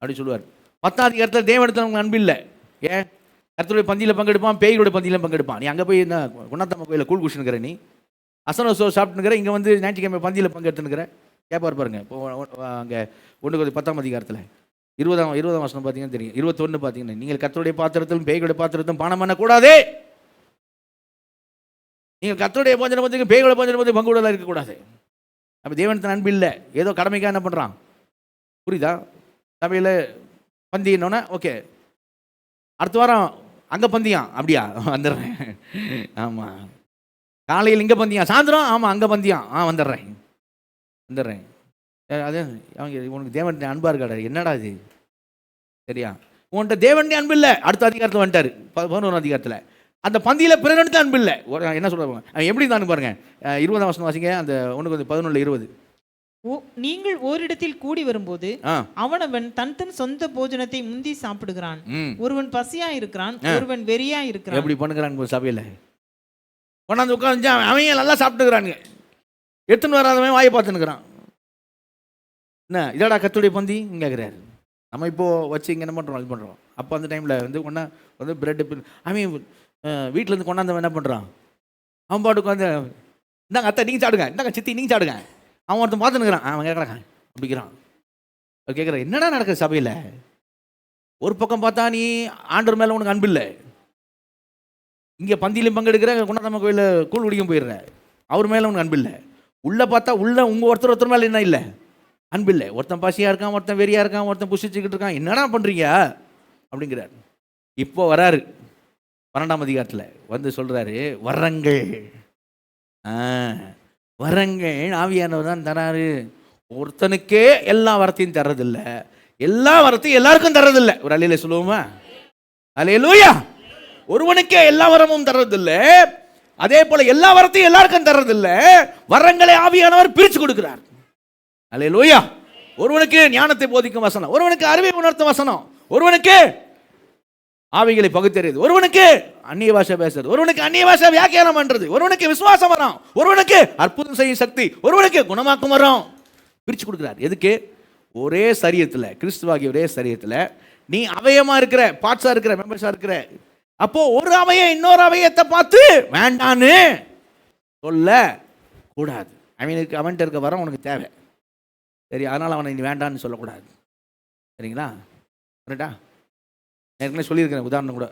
அப்படி சொல்லுவார். 10ஆம் அதிகாரத்தில் தேவனிடத்தில் உங்களுக்கு அன்பு இல்லை. ஏன்? கர்த்தருடைய பந்தியில் பங்கெடுப்பான், பேய்களுடைய பந்தியில் பங்கெடுப்பான். நீ அங்கே போய் என்ன குணாத்தம்மா கோயிலில் கூழ் குடிச்சுனுக்கிற, நீ அசன சோறு சாப்பிட்டுனுக்கிற, இங்கே வந்து ஞாயிற்றுக்கிழமை பந்தியில் பங்கெடுத்துனுக்கிற. கேட்பார் பாருங்க. இப்போ அங்கே 1 10ஆம் அதிகாரத்தில் 20ஆம் வசனம் பார்த்தீங்கன்னா தெரியும். 21 பார்த்தீங்கன்னா, நீங்கள் கர்த்தருடைய பாத்திரத்திலும் பேய்களுடைய பாத்திரத்திலும் பானம் பண்ணக்கூடாதே. நீங்கள் கர்த்தருடைய போஜன பந்திக்கும் பேய்களுடைய போஜன பந்தி பங்குடலாம் இருக்கக்கூடாது. அப்போ தேவனத்தின் அன்பு இல்லை, ஏதோ கடமைக்காக என்ன பண்ணுறான்? புரியுதா? சபையில் பந்தி என்னன்னா ஓகே, அடுத்த வாரம் அங்கே பந்தியான், அப்படியா வந்துடுறேன். ஆமாம், காலையில் இங்கே பந்தியான், சாயந்தரம் ஆமாம் அங்கே பந்தியான், வந்துடுறேன். அதே அவங்க உனக்கு தேவனுடைய அன்பாக இருக்காடா, என்னடா இது? சரியா? உன்கிட்ட தேவனுடைய அன்பு இல்லை. அடுத்த அதிகாரத்தில் வந்துட்டார், 11ஆம் அதிகாரத்தில். அந்த பந்தியில் பிறனிடத்து அன்பு இல்லை. என்ன சொல்கிறாங்க? எப்படி தான் பாருங்க. 20ஆம் வசனம் வாசிங்க. அந்த 11:20. நீங்கள் ஓரிடத்தில் கூடி வரும்போது அவனவன் தன் சொந்த போஜனத்தை முந்தி சாப்பிடுகிறான். ஒருவன் பசியா இருக்கிறான், ஒருவன் வெறியா இருக்கிறான். எப்படி பண்ணுகிறான் சபையில்? கொண்டாந்து உட்காந்து அவங்க நல்லா சாப்பிட்டுக்கிறானுங்க. எடுத்துன்னு வராதவன் வாயை பார்த்துனுக்கிறான். என்ன இதோட கத்துடைய பந்தி கேட்குறாரு. நம்ம இப்போது வச்சு இங்கே என்ன பண்ணுறோம், இது பண்ணுறோம். அப்போ அந்த டைமில் வந்து ஒன்றா வந்து பிரெட்டு அவன் வீட்டிலேருந்து கொண்டாந்தவன் என்ன பண்ணுறான், அவன் பாட்டுக்கு வந்து இந்தாங்க அத்தை நீங்கள் சாப்பிடுங்க, இந்தாங்க சித்தி நீங்கள் சாப்பிடுங்க. அவன் ஒருத்தன் பார்த்துன்னுக்குறான், அவன் கேட்குறாங்க அப்படிங்கிறான். அவர் கேட்குறான், என்னடா நடக்குது சபையில்? ஒரு பக்கம் பார்த்தா நீ ஆண்டவர் மேலே உனக்கு அன்பு இல்லை, இங்கே பந்தியிலையும் பங்கெடுக்கிற குணத்தம்ம கோயிலில் கூழ் குடிக்கும் போயிடுற, அவர் மேலே உனக்கு அன்பு இல்லை. உள்ளே பார்த்தா உள்ளே உங்கள் ஒருத்தர் மேலே என்ன இல்லை, அன்பு இல்லை. ஒருத்தன் பசியாக இருக்கான், ஒருத்தன் வெறியாக இருக்கான், ஒருத்தன் புசிச்சுக்கிட்டு இருக்கான், என்னடா பண்ணுறீங்க அப்படிங்கிறார். இப்போ வராரு 12ஆம் அதிகாரத்தில் வந்து சொல்கிறாரு, வரங்கள் வரங்கள் ஆவியானவர் தான் தராரு. ஒருத்தனுக்கே எல்லா வரத்தையும் தர்றதில்லை, எல்லா வரத்தையும் எல்லாருக்கும் தர்றதில்லை. ஒரு அல்லேலூயா சொல்லுவோமா? அல்லேலூயா. ஒருவனுக்கே எல்லா வரமும் தர்றதில்லை, அதே போல எல்லா வரத்தையும் எல்லாருக்கும் தர்றதில்லை. வரங்களை ஆவியானவர் பிரித்து கொடுக்கிறார். அல்லேலூயா. ஒருவனுக்கு ஞானத்தை போதிக்கும் வசனம், ஒருவனுக்கு அறிவை உணர்த்தும் வசனம், ஒருவனுக்கு ஆவிகளை பகுத்தறியது, ஒருவனுக்கு அந்நிய பாஷை பேசுறது, ஒருவனுக்கு அந்நிய பாஷை வியாக்கியானம் பண்றது, ஒருவனுக்கு விசுவாசம் வரும், ஒருவனுக்கு அற்புதம் செய்யும் சக்தி, ஒருவனுக்கு குணமாக்கும் வரும். பிரிச்சு கொடுக்கிறார். எதுக்கு? ஒரே சரீரத்தில், கிறிஸ்துவாகிய ஒரே சரீரத்தில் நீ அவயமா இருக்கிற, பார்ட்ஸா இருக்கிற, மெம்பர்ஸா இருக்கிற. அப்போ ஒரு அவையை இன்னொரு அவயத்தை பார்த்து வேண்டான்னு சொல்ல கூடாது. அவன்கிட்ட இருக்க வரம் உனக்கு தேவை, சரி, அதனால் அவனை நீ வேண்டான்னு சொல்லக்கூடாது. சரிங்களா? கரெக்டா? ஏற்கனவே சொல்லியிருக்கிறேன் உதாரணம் கூட.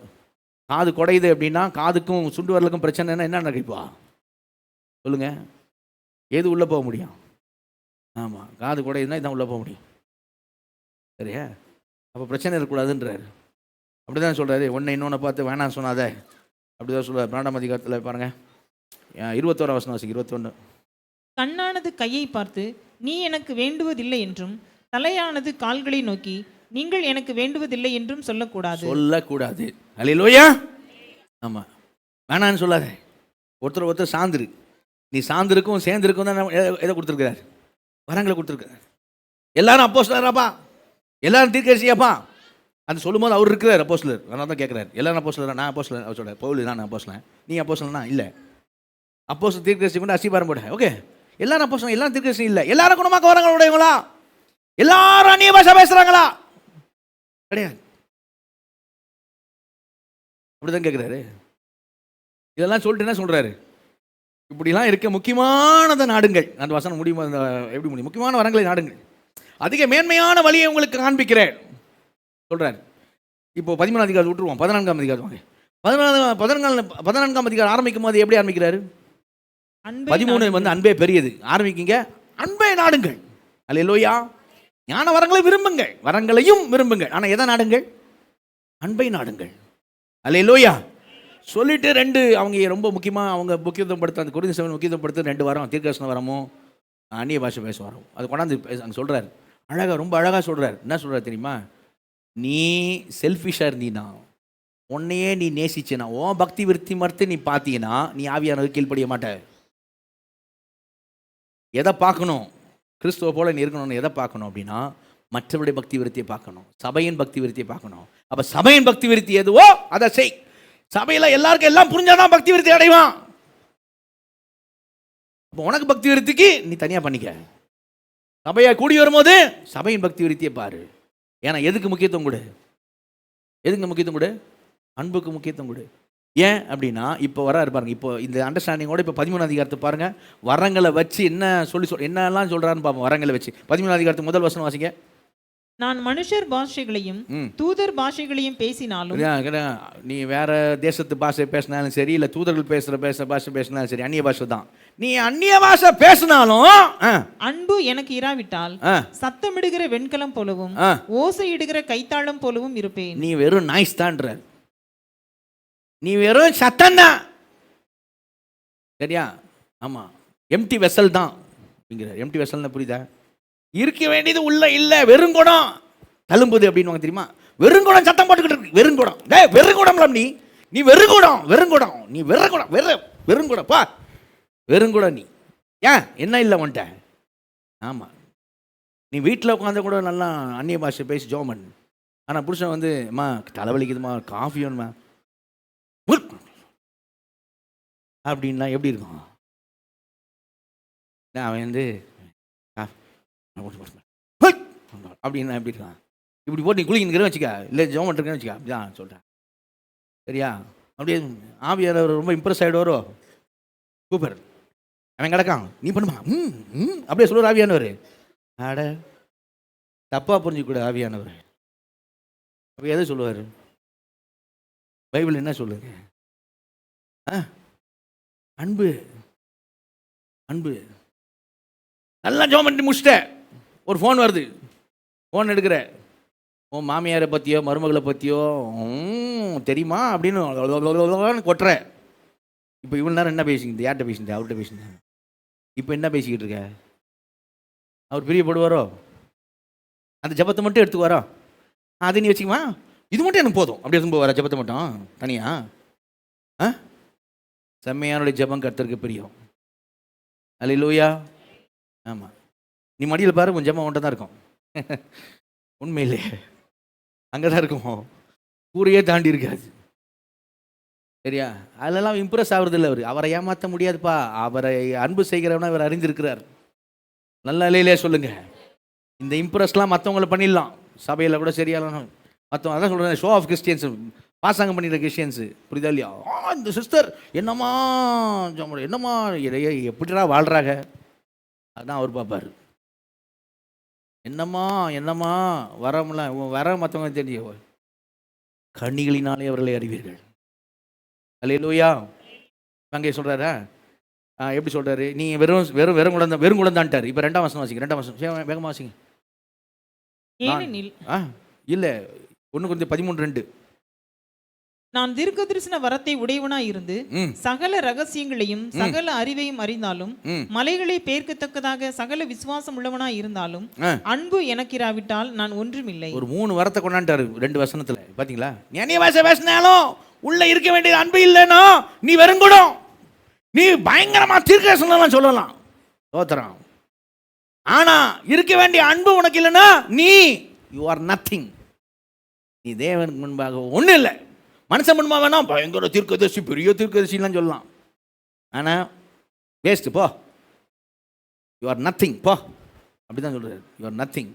காது குடையுது அப்படின்னா காதுக்கும் சுண்டு வரலுக்கும் பிரச்சனைன்னா என்ன நடக்குப்பா சொல்லுங்க? ஏது உள்ளே போக முடியும்? ஆமாம், காது குடையுதுன்னா இதான் உள்ளே போக முடியும். சரியா? அப்போ பிரச்சனை இருக்கக்கூடாதுன்றாரு. அப்படி தான் சொல்கிறாரு. ஒன்று இன்னொன்று பார்த்து வேணாம் சொன்னாதே, அப்படி தான் சொல்லுவார். 12ஆம் அதிகாரத்தில் பாருங்கள், 21ஆம் வசனம் வாசிங்க. 21. கண்ணானது கையை பார்த்து நீ எனக்கு வேண்டுவதில்லை என்றும், தலையானது கால்களை நோக்கி நீங்கள் எனக்கு வேண்டுவதில்லை என்றும் சொல்லக்கூடாது. அல்லேலூயா. ஆமாம், வேணான்னு சொல்லாத. ஒருத்தர் சார்ந்துரு. நீ சார்ந்திருக்கும் சேர்ந்திருக்கும் தான் எதை கொடுத்துருக்கிறார்? வரங்களை கொடுத்துருக்கிறார். எல்லாரும் அப்போஸ்தலராப்பா, எல்லாரும் தீர்க்கதரிசியாப்பா அது சொல்லும்போது அவர் இருக்கிறார் அப்போஸ்தலர். அதனால தான் கேட்குறாரு, எல்லாரும் அப்போஸ்தலரா? நான் அப்போஸ்தலன். அவர் சொல்கிறார், பவுல் நான் அப்போஸ்தலன். நீ அப்போஸ்தலனா? இல்லை. அப்போஸ்தலர் தீர்க்கதரிசி கொண்டு அசிபாரம் போட. ஓகே, எல்லாரும் அப்போஸ்தலன், எல்லாரும் தீர்க்கதரிசி இல்லை. எல்லாரும் குணமாக்க வரங்கள் உடையவங்களா? எல்லாரும் அந்நிய பாஷை பேசுகிறாங்களா? கிடையாது. அப்படிதான் கேட்குறாரு. இதெல்லாம் சொல்லிட்டு என்ன சொல்கிறாரு? இப்படிலாம் இருக்க முக்கியமானதை நாடுங்கள். அந்த வசனம் முடியுமா? எப்படி முடியும்? முக்கியமான வரங்களை நாடுங்கள், அதிக மேன்மையான வழியை உங்களுக்கு காண்பிக்கிறேன் சொல்கிறார். இப்போ 13ஆம் அதிகாரம் விட்டுருவோம், 14ஆம் அதிகாரம் வாங்க. 14ஆம் அதிகாரம் ஆரம்பிக்கும் போது எப்படி ஆரம்பிக்கிறாரு? 13 வந்து அன்பே பெரியது ஆரம்பிக்கிங்க. அன்பை நாடுங்கள். அல்லேலூயா. ஞான வரங்களை விரும்புங்கள், வரங்களையும் விரும்புங்கள். ஆனால் எதை நாடுங்கள்? அன்பை நாடுங்கள். அல்லேலூயா. சொல்லிட்டு 2 அவங்க ரொம்ப முக்கியமாக அவங்க முக்கியத்துவம் படுத்த, அந்த கொரிந்தியர் சபையில் முக்கியத்துவம் படுத்த 2 வரம், தீர்க்கதரிசன வரமும் அந்நிய பாஷை பேச வரும். அது கொண்டாந்து அங்கே சொல்கிறார். அழகாக, ரொம்ப அழகாக சொல்கிறார். என்ன சொல்கிறார் தெரியுமா? நீ செல்ஃபிஷாக இருந்தீன்னா, உன்னையே நீ நேசிச்சேனா, உன் பக்தி விருத்தி மறுத்து நீ பார்த்தீங்கன்னா, நீ ஆவியானவர் கீழ்ப்படிய மாட்ட. எதை பார்க்கணும்? கிறிஸ்துவ போல நீ இருக்கணும்னு எதை பார்க்கணும் அப்படின்னா, மற்றவருடைய பக்தி விருத்தியை பார்க்கணும், சபையின் பக்தி விருத்தியை பார்க்கணும். அப்போ சபையின் பக்தி விருத்தி எதுவோ அதை செய். சபையில் எல்லாருக்கும் எல்லாம் புரிஞ்சாதான் பக்தி விருத்தி அடைவான். அப்போ உனக்கு பக்தி விருத்திக்கு நீ தனியாக பண்ணிக்க. சபையை கூடி வரும்போது சபையின் பக்தி விருத்தியை பாரு. ஏன்னா எதுக்கு முக்கியத்துவம் கொடு? எதுக்கு முக்கியத்துவம் கொடு? அன்புக்கு முக்கியத்துவம் கொடு. ஏன் அப்படின்னா இப்போ வர பாருங்க, இப்போ இந்த அண்டர்ஸ்டாண்டிங்கோட இப்போ 13ஆம் அதிகாரத்தை பாருங்க. வரங்களை வச்சு என்ன என்னெல்லாம் சொல்றாருன்னு பார்ப்போம். வரங்களை வச்சு 13ஆம் அதிகாரத்து முதல் வசனம் வாசிங்க. நான் மனுஷர் பாஷைகளையும் தூதர் பாஷைகளையும் பேசினாலும், நீ வேற தேசத்து பாஷை பேசினாலும் சரி, இல்லை தூதர்கள் பேசுற பாஷை பேசினாலும் சரி, அந்நிய பாஷை தான். நீ அந்நிய பாஷை பேசினாலும் அன்பு எனக்கு இராவிட்டால் சத்தமிடுகிற வெண்கலம் போலவும் ஓசையிடுகிற கைத்தாளம் போலவும் இருப்பேன். நீ வெறும் நாய்ஸ் தான்ற, நீ வெறும் சத்தம் தான். சரியா? ஆமா, எம்டி வெசல் தான் அப்படிங்கிற. எம்டி வெசல்னு புரியுதா? இருக்க வேண்டியது உள்ள இல்லை, வெறுங்குடம் தழும்புது அப்படின்னு தெரியுமா? வெறுங்குடம் சத்தம் போட்டுக்கிட்டு இருக்கு. வெறுங்குடம், வெறுங்குடம். நீ வெறுங்குடம், நீ வெறுங்குடம் பா, வெறுங்குடம் நீ. ஏன் என்ன இல்லை உன்ட்ட? ஆமாம், நீ வீட்டில் உட்காந்து கூட நல்லா அந்நிய பாஷை பேசி ஜோமன். ஆனால் புருஷன் வந்து அம்மா தலைவலிக்குதுமா, காஃபி வேணுமா அப்படின்னா எப்படி இருக்கும்? அவன் வந்து அப்படின்னா எப்படி இருக்கான்? இப்படி போட்டு நீ குளிக்கிறேன்னு வச்சுக்கா, இல்லை ஜோம் பண்ணிருக்கேன்னு வச்சுக்கா, அப்படிதான் சொல்கிறேன். சரியா? அப்படியே ஆவியானவர் ரொம்ப இம்ப்ரெஸ் ஆகிடுவாரோ, சூப்பர் அவன் கிடக்கான், நீ பண்ணுமா, அப்படியே சொல்லுவார் ஆவியானவர். ஆட தப்பாக புரிஞ்சுக்கூட ஆவியானவர். அப்போ எதை சொல்லுவார்? பைபிள் என்ன சொல்லுங்க? அன்பு. அன்பு. நல்லா ஜோம் பண்ணிட்டு முடிச்சிட்டேன், ஒரு ஃபோன் வருது, ஃபோன் எடுக்கிற, உன் மாமியாரை பற்றியோ மருமகளை பற்றியோ தெரியுமா அப்படின்னு கொட்டுற. இப்போ இவ்வளோ நேரம் என்ன பேசிக்கிட்டு, யார்கிட்ட பேசிட்டு? அவர்கிட்ட பேசிட்டு. இப்போ என்ன பேசிக்கிட்டு இருக்க? அவர் பிரியப்படுவாரோ? அந்த ஜபத்தை மட்டும் எடுத்துக்குவாரோ? அதை நீ வச்சுக்குமா, இது மட்டும் எனக்கு போதும் அப்படி எடுத்து போவாரா? ஜபத்தை மட்டும் தனியா? செம்மையானுடைய ஜபம் கர்த்தருக்கு பிரியம். அல்லேலூயா. ஆமாம், நீ மடியில் பாரு, உன் ஜபம் ஒன்றை தான் இருக்கும். உண்மையிலே அங்கே தான் இருக்கும், கூரையே தாண்டி இருக்காது. சரியா? அதெல்லாம் இம்ப்ரெஸ் ஆகுறது இல்லை. அவரை ஏமாற்ற முடியாதுப்பா. அவரை அன்பு செய்கிறவனா அவர் அறிந்திருக்கிறார். நல்ல நிலையிலே சொல்லுங்க. இந்த இம்ப்ரெஸ்லாம் மற்றவங்களை பண்ணிடலாம், சபையில் கூட சரியாலாம் மற்றவங்க. அதான் சொல்கிறேன், ஷோ ஆஃப் கிறிஸ்டியன்ஸு, பாசாங்க பண்ணிடுற கிறிஸ்டியன்ஸு, புரியுதா இல்லையா? இந்த சிஸ்டர் என்னம்மா என்னம்மா எப்படிடா வாழ்கிறாங்க, அதுதான் அவர் பார்ப்பார். என்னம்மா என்னம்மா வரம்லாம் வர மற்றவங்க தெரியும், கண்ணிகளினாலே அவர்களை அறிவீர்கள். அல்லேலூயா. அங்கே சொல்கிறாரா? எப்படி சொல்கிறாரு? நீ வெறும் வெறும் வெறும் குழந்தை வெறும் குழந்தான்ட்டார். இப்போ 2ஆம் வசனம் வாசிங்க. 2ஆம் வசனம் வேகமாக வாசிங்க. இல்லை, 1 Corinthians 13:2. நான் தீர்க்கதரிசன வரத்தை உடையவனாய் இருந்து சகல ரகசியங்களையும் சகல அறிவையும் அறிந்தாலும் மலைகளை பேர்க்கத்தக்கதாக சகல விசுவாசம் உள்ளவனாய் இருந்தாலும் அன்பு எனக்கு இராவிட்டால் நான் ஒன்றுமில்லை. ஒரு 3 வரத்தை கொண்டாண்டாரு 2 வசனத்துல. பாத்தீங்களா? நீ பேசினாலும் உள்ள இருக்க வேண்டிய அன்பு இல்லைன்னா நீ வெறுங்குடும். நீ பயங்கரமா தீர்க்கதரிசனம் சொல்லலாம், தோத்திரம். ஆனா இருக்க வேண்டிய அன்பு உனக்கு இல்லைன்னா நீ யூ ஆர் நத்திங். நீ தேவனுக்கு முன்பாக ஒன்றும் இல்லை. மனுஷன் முன்மா வேணா பயங்கர தீர்க்கதரிசி, பெரிய தீர்க்கதரிசிலாம் சொல்லலாம். ஆனால் வேஸ்ட், போ, யூ ஆர் நத்திங், போ, அப்படிதான் சொல்றாரு. You are nothing.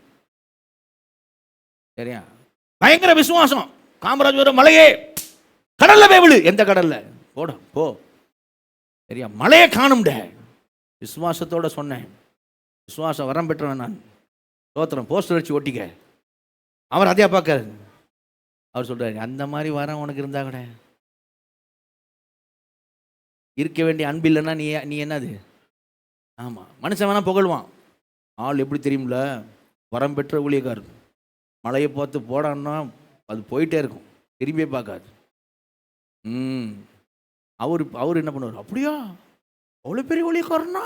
சரியா? பயங்கர விசுவாசம், காமராஜ் மலையே கடல்ல வேவிழு, எந்த கடல்ல போட போ. சரியா? மலையை காணும்ட. விசுவாசத்தோட சொன்னேன், விசுவாசம் வரம் பெற்றவன் நான், தோத்திரம். போஸ்டர் வச்சு ஒட்டிக்க. அவர் அதையா பார்க்காரு. அவர் சொல்றாரு, அந்த மாதிரி வரம் உனக்கு இருந்தா கூட இருக்க வேண்டிய அன்பு இல்லைன்னா நீ என்னது? ஆமாம், மனுஷன் வேணா புகழ்வான். ஆள் எப்படி தெரியும்ல, வரம் பெற்ற ஊழியக்காரர். மழையை பார்த்து போடான்னா அது போயிட்டே இருக்கும், திரும்பியே பார்க்காது. அவர் என்ன பண்ணுவார்? அப்படியா, அவ்வளோ பெரிய ஊழியக்காரனா,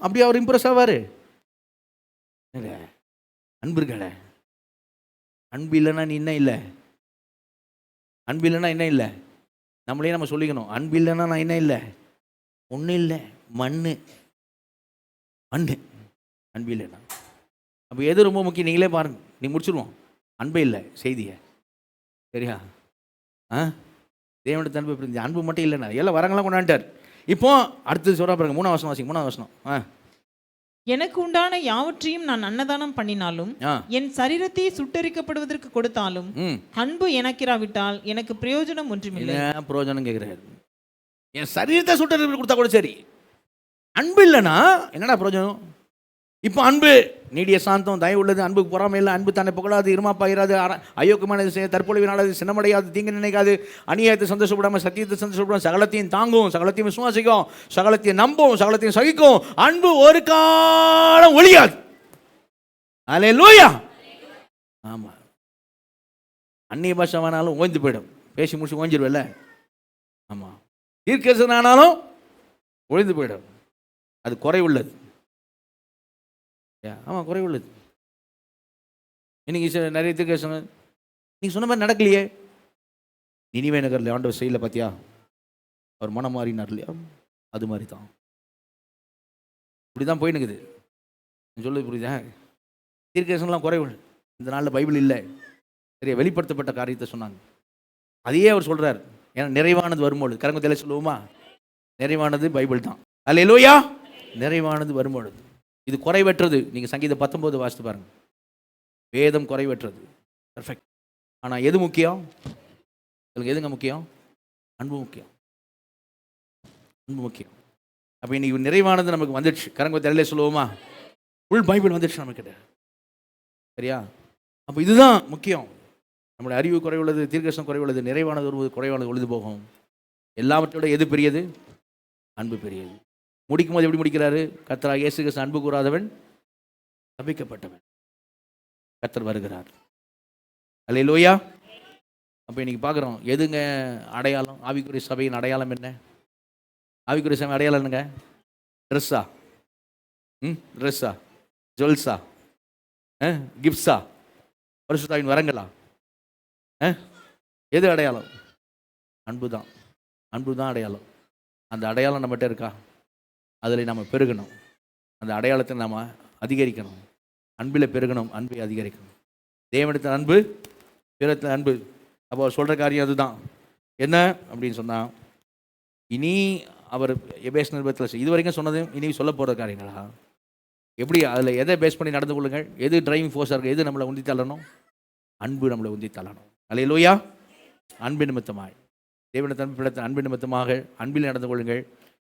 அப்படியே அவர் இம்ப்ரெஸ் ஆவார். அன்பு இருக்கல. அன்பு இல்லைன்னா நீ என்ன இல்லை? அன்பு இல்லைன்னா என்ன இல்லை? நம்மளே நம்ம சொல்லிக்கணும், அன்பு இல்லைன்னா நான் என்ன இல்லை? ஒன்றும் இல்லை, மண்ணு. அன்பு இல்லைன்னா அப்போ எது ரொம்ப முக்கியம்? நீங்களே பாருங்க, நீ முடிச்சிடுவோம். அன்பே இல்லை செய்தியை. சரியா? தேவனுடைய அன்பு எப்படி? அன்பு மட்டும் இல்லைன்னா எல்லாம் வரங்களாம் கொண்டாண்டார். இப்போ அடுத்தது சொல்ல பாருங்க, 3ஆம் வசனம் வாசிங்க. 3ஆம் வசனம். எனக்கு உண்டான யாவற்றையும் நான் அன்னதானம் பண்ணினாலும் என் சரீரத்தை சுட்டரிக்கப்படுவதற்கு கொடுத்தாலும் அன்பு எனக்கிராவிட்டால் எனக்கு பிரயோஜனம் ஒன்றுமில்லை. பிரயோஜனம் கேட்கிறாரு. என் சரீரத்தை சுட்டரிக்க கொடுத்தா கூட சரி, அன்பு இல்லைன்னா என்னடா பிரயோஜனம்? இப்போ அன்பு நீடிய சாந்தம், தயவு உள்ளது, அன்புக்கு பொறாமை இல்லை, அன்பு தன்னை புகழாது, இருமாப்பாயிராது, அயோக்கியமானது செய்ய, தற்பொழிவினாலது, சின்னமடையாது, தீங்கு நினைக்காது, அநியாயத்தை சந்தோஷப்படாமல் சத்தியத்தை சந்தோஷப்படாமல், சகலத்தையும் தாங்கும், சகலத்தையும் விசுவாசிக்கும், சகலத்தையும் நம்பும், சகலத்தையும் சகிக்கும். அன்பு ஒரு காலம் ஒழியாது. அல்லேலூயா. ஆமாம், அந்நிய பாஷை வேணாலும் ஓய்ந்து போயிடும், பேசி முடிச்சு ஓஞ்சிருவல்ல. ஆமாம், தீர்க்கதரிசனம் ஆனாலும் ஒழிந்து போயிடும், அது குறைவுள்ளது. ஆமாம், குறைவுள்ளது. இன்னைக்கு நிறைய தீர்க்கதரிசனம் நீங்கள் சொன்ன மாதிரி நடக்கலையே. நினிவே நகரில் ஆண்டவர் செய்யல பார்த்தியா, அவர் மனம் மாறினார் இல்லையா? அது மாதிரி தான், இப்படி தான் போயினுக்குது. சொல்லுது புரியுதா? தீர்க்கதரிசனம்லாம் குறைவு. இந்த நாளில் பைபிள் இல்லை, சரியா? வெளிப்படுத்தப்பட்ட காரியத்தை சொன்னாங்க, அதையே அவர் சொல்கிறார். ஏன்னா நிறைவானது வரும்பொழுது, கரங்கத்திலே சொல்லுவோமா, நிறைவானது பைபிள் தான். அல்லேலூயா. நிறைவானது வரும்பொழுது இது குறைவற்றது. நீங்கள் சங்கீதம் 19 வாசித்து பாருங்க. வேதம் குறைவற்றது, பர்ஃபெக்ட். ஆனால் எது முக்கியம்? உங்களுக்கு எதுங்க முக்கியம்? அன்பு முக்கியம். அன்பு முக்கியம். அப்போ இன்னைக்கு நிறைவானது நமக்கு வந்துடுச்சு. கரங்க தெரியல சொல்லுவோமா? ஃபுல் பைபிள் வந்துடுச்சு நமக்கிட்ட. சரியா? அப்போ இதுதான் முக்கியம். நம்முடைய அறிவு குறைவுள்ளது, தீர்க்கதரிசனம் குறைவுள்ளது, நிறைவானது வருவது, குறைவானது ஒழிந்து போகும். எல்லாவற்றோட எது பெரியது? அன்பு பெரியது. முடிக்கும் போது எப்படி முடிக்கிறாரு? கர்த்தராகிய இயேசு கிறிஸ்து அன்பு கூறாதவன் சபிக்கப்பட்டவன். கர்த்தர் வருகிறார். அல்லேலூயா. அப்போ இன்னைக்கு பார்க்குறோம், எதுங்க அடையாளம்? ஆவிக்குரிய சபையின் அடையாளம் என்ன? ஆவிக்குரிய சபை அடையாளம் என்னங்க? ட்ரெஸ்ஸா? ட்ரெஸ்ஸா? ஜுவல்ஸா? கிஃப்ட்ஸா? பரிசுத்தாவின் வரங்களா? எது அடையாளம்? அன்பு தான். அன்பு தான் அடையாளம். அந்த அடையாளம் நம்மகிட்ட இருக்கா? அதில் நம்ம பெருகணும். அந்த அடையாளத்தை நாம் அதிகரிக்கணும். அன்பில் பெருகணும், அன்பை அதிகரிக்கணும். தேவனிடத்தில் அன்பு, பிறத்தில் அன்பு. அப்போ சொல்கிற காரியம் அதுதான். என்ன அப்படின்னு சொன்னால், இனி அவர் எபேஸ் நிருபத்தில் இது வரைக்கும் சொன்னது இனி சொல்ல போகிற காரியங்களா? எப்படி அதில் எதை பேஸ் பண்ணி நடந்து கொள்ளுங்கள்? எது டிரைவிங் ஃபோர்ஸாக இருக்குது? எது நம்மளை உந்தி தள்ளணும்? அன்பு நம்மளை உந்தி தள்ளணும். அல்லேலூயா. அன்பு நிமித்தமாய், தேவனிடத்தில் அன்பு, பிறத்தில் அன்பு நிமித்தமாக அன்பில் நடந்து கொள்ளுங்கள்.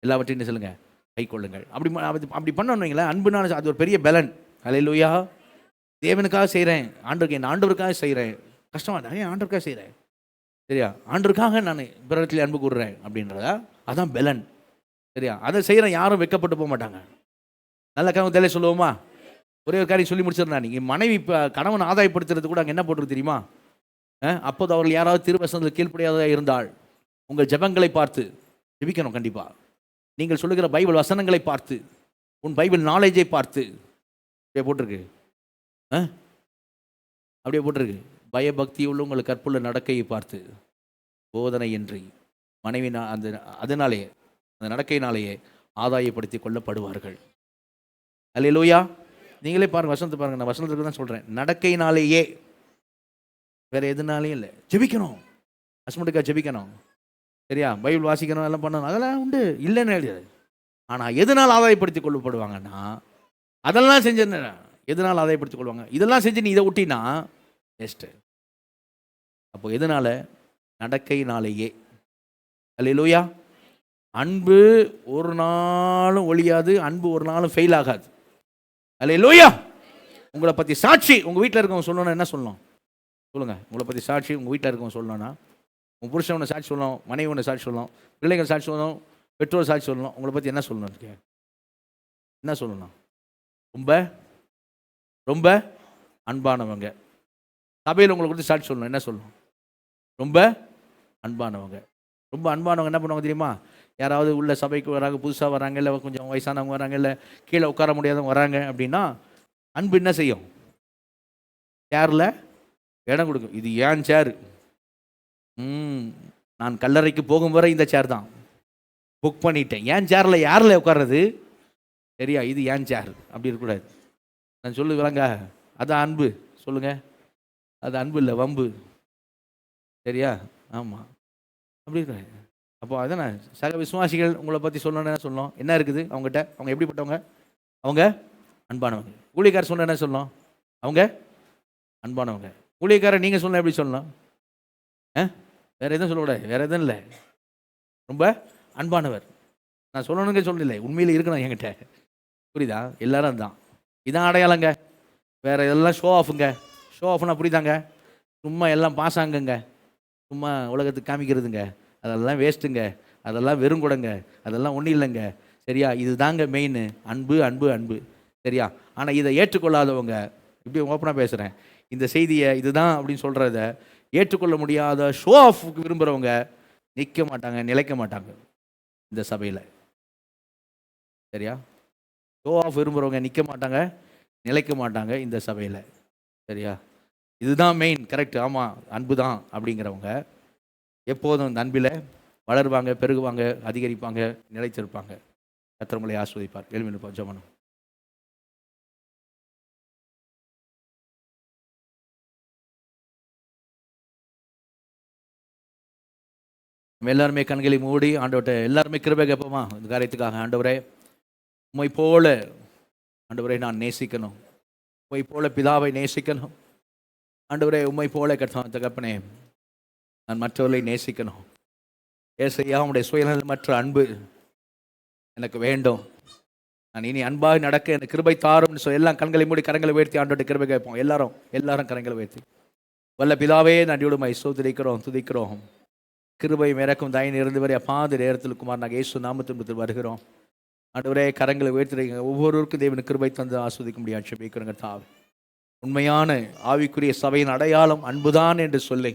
எல்லாவற்றையும் சொல்லுங்கள், கை கொள்ளுங்கள். அப்படி பண்ணணுங்களேன். அன்புனால அது ஒரு பெரிய பலன். அல்லேலூயா. தேவனுக்காக செய்கிறேன், ஆண்டவருக்கு, என் ஆண்டவருக்காக செய்கிறேன். கஷ்டமாக தான், ஏன் ஆண்டவருக்காக செய்கிறேன்? சரியா? ஆண்டவருக்காக நான் பிறத்தில் அன்பு கூறுறேன் அப்படின்றதா, அதான் பலன். சரியா? அதை செய்கிற யாரும் வெட்கப்பட்டு போக மாட்டாங்க. நல்ல காரணம் தெரிய சொல்லுவோமா? ஒரே ஒரு காரியம் சொல்லி முடிச்சிருந்தா, நீங்கள் மனைவி இப்போ கணவன் ஆதாயப்படுத்துறது கூட அங்கே என்ன போட்டுருக்கு தெரியுமா? அப்போது அவர்கள் யாராவது திருவசனத்தில் கீழ்ப்படியாததாக இருந்தால் உங்கள் ஜெபங்களை பார்த்து ஜெபிக்கணும். கண்டிப்பாக நீங்கள் சொல்லுகிற பைபிள் வசனங்களை பார்த்து, உன் பைபிள் நாலேஜை பார்த்து, அப்படியே போட்டிருக்கு. அப்படியே போட்டிருக்கு. பயபக்தி உள்ள உங்கள் கற்புள்ள நடக்கையை பார்த்து போதனையின்றி மனைவி அந்த அதனாலேயே, அந்த நடக்கையினாலேயே ஆதாயப்படுத்தி கொள்ளப்படுவார்கள். அல்லேலூயா. நீங்களே பாருங்கள், வசனத்தை பாருங்கள். நான் வசனத்துக்கு தான் சொல்கிறேன். நடக்கையினாலேயே, வேறு எதுனாலேயும் இல்லை. ஜெபிக்கணும், ஹஸ்பண்டுக்காக ஜெபிக்கணும். சரியா? பைபிள் வாசிக்கணும், எல்லாம் பண்ணணும், அதெல்லாம் உண்டு, இல்லைன்னு எழுதியாது. ஆனால் எதனால் ஆதாயப்படுத்தி கொள்ளப்படுவாங்கன்னா, அதெல்லாம் செஞ்சு எதனால் ஆதாயப்படுத்திக் கொள்வாங்க? இதெல்லாம் செஞ்சு நீ இதை ஒட்டினா வேஸ்ட்டு. அப்போ எதனால்? நடக்கையினாலேயே. அல்லேலூயா. அன்பு ஒரு நாளும் ஒழியாது, அன்பு ஒரு நாளும் ஃபெயில் ஆகாது. அல்லேலூயா. உங்களை பற்றி சாட்சி உங்கள் வீட்டில் இருக்கவங்க சொல்லணும்னா என்ன சொல்லணும்? சொல்லுங்கள். உங்களை பற்றி சாட்சி உங்கள் வீட்டில் இருக்கவங்க சொல்லணும்னா, உங்கள் புருஷன் ஒன்று சாட்சி சொல்லணும், மனைவி ஒன்று சாட்சி சொல்லணும், பிள்ளைகள் சாட்சி சொல்லணும், பெற்றோர் சாட்சி சொல்லணும். உங்களை பற்றி என்ன சொல்லணும்? என்ன சொல்லணும்? ரொம்ப ரொம்ப அன்பானவங்க. சபையில் உங்களை கொடுத்து சாட்சி சொல்லணும். என்ன சொல்லணும்? ரொம்ப அன்பானவங்க. ரொம்ப அன்பானவங்க என்ன பண்ணுவாங்க தெரியுமா? யாராவது உள்ள சபைக்கு வராங்க, புதுசாக வராங்க, இல்லை கொஞ்சம் வயசானவங்க வராங்க, இல்லை கீழே உட்கார முடியாதவங்க வராங்க அப்படின்னா, அன்பு என்ன செய்யும்? சேரில் இடம் கொடுக்கும். இது ஏன் சேரு, நான் கல்லறைக்கு போகும் வரை இந்த சேர் தான் புக் பண்ணிட்டேன். ஏன் சேரில் யாரில் உட்கார்றது? சரியா? இது ஏன் சேர் அப்படி இருக்கக்கூடாது. நான் சொல்லுவேங்க, அதான் அன்பு. சொல்லுங்கள், அது அன்பு இல்லை, வம்பு. சரியா? ஆமாம், அப்படி இருக்காது. அப்போ அதானே சக விசுவாசிகள் உங்களை பற்றி சொல்லணும்னு என்ன சொல்லணும்? என்ன இருக்குது அவங்ககிட்ட? அவங்க எப்படிப்பட்டவங்க? அவங்க அன்பானவங்க. ஊழியக்காரர் சொன்ன என்ன சொல்லணும்? அவங்க அன்பானவங்க. ஊழியக்காரர் நீங்கள் சொல்லணும் எப்படி சொல்லணும்? வேறு எதுவும் சொல்லக்கூடாது, வேறு எதுவும் இல்லை. ரொம்ப அன்பானவர். நான் சொல்லணுங்க சொல்லலை, உண்மையில் இருக்கணும் என்கிட்ட. புரியுதா? எல்லாரும் தான். இதான் அடையாளங்க. வேறு எல்லாம் ஷோ ஆஃபுங்க. ஷோ ஆஃப்னா புரியுதாங்க? சும்மா எல்லாம் பாசாங்கங்க, சும்மா உலகத்துக்கு காமிக்கிறதுங்க, அதெல்லாம் வேஸ்ட்டுங்க, அதெல்லாம் வெறுங்குடங்க, அதெல்லாம் ஒன்றும் இல்லைங்க. சரியா? இது தாங்க மெயின். அன்பு அன்பு அன்பு. சரியா? ஆனால் இதை ஏற்றுக்கொள்ளாதவங்க, இப்படி ஓப்பனாக பேசுகிறேன், இந்த செய்தியை இதுதான் அப்படின்னு சொல்கிறத ஏற்றுக்கொள்ள முடியாத ஷோ ஆஃப்க்கு விரும்புகிறவங்க நிற்க மாட்டாங்க, நிலைக்க மாட்டாங்க இந்த சபையில். சரியா? ஷோ ஆஃப் விரும்புகிறவங்க நிற்க மாட்டாங்க, நிலைக்க மாட்டாங்க இந்த சபையில். சரியா? இதுதான் மெயின். கரெக்ட். ஆமாம், அன்பு தான் அப்படிங்கிறவங்க எப்போதும் இந்த அன்பில் வளருவாங்க, பெருகுவாங்க, அதிகரிப்பாங்க, நிலைத்திருப்பாங்க. கர்த்தர் உங்களை ஆசீர்வதிப்பார். எழுமிருப்போம், ஜெபம் பண்ணுவோம். நம்ம எல்லாருமே கண்களை மூடி ஆண்டவர்கிட்ட எல்லாருமே கிருபை கேட்போமா? இந்த காரியத்துக்காக. ஆண்டவரே, உம்மை போல ஆண்டவரே நான் நேசிக்கணும், உம்மை போல பிதாவை நேசிக்கணும். ஆண்டவரே உம்மை போல கர்த்தாவே தகப்பனே நான் மற்றவர்களை நேசிக்கணும். ஏசையா உம்முடைய சுயநலமற்ற அன்பு எனக்கு வேண்டும். நான் இனி அன்பாக நடக்க எனக்கு கிருபை தாரும்னு சொல்லி எல்லாம் கண்களை மூடி கரங்களை உயர்த்தி ஆண்டவருடைய கிருபை கேட்போம். எல்லாரும் கரங்களை உயர்த்தி. வல்ல பிதாவே நன்றியோடு உம்மை ஸ்தோத்திரிக்கிறோம், துதிக்கிறோம். கிருபையும் இறக்கும் தயன் இருந்து வரை அப்பாந்த நேரத்தில் குமார் நாங்கள் இயேசு நாமத்தின் வருகிறோம். ஆண்டவரே கரங்களை உயர்த்துறீங்க. ஒவ்வொருவருக்கும் தேவனுக்கு கிருபை தந்து ஆஸ்வதிக்க முடியாது ஜெபிக்கிறோங்க தாவே. உண்மையான ஆவிக்குரிய சபையின் அடையாளம் அன்புதான் என்று சொல்லி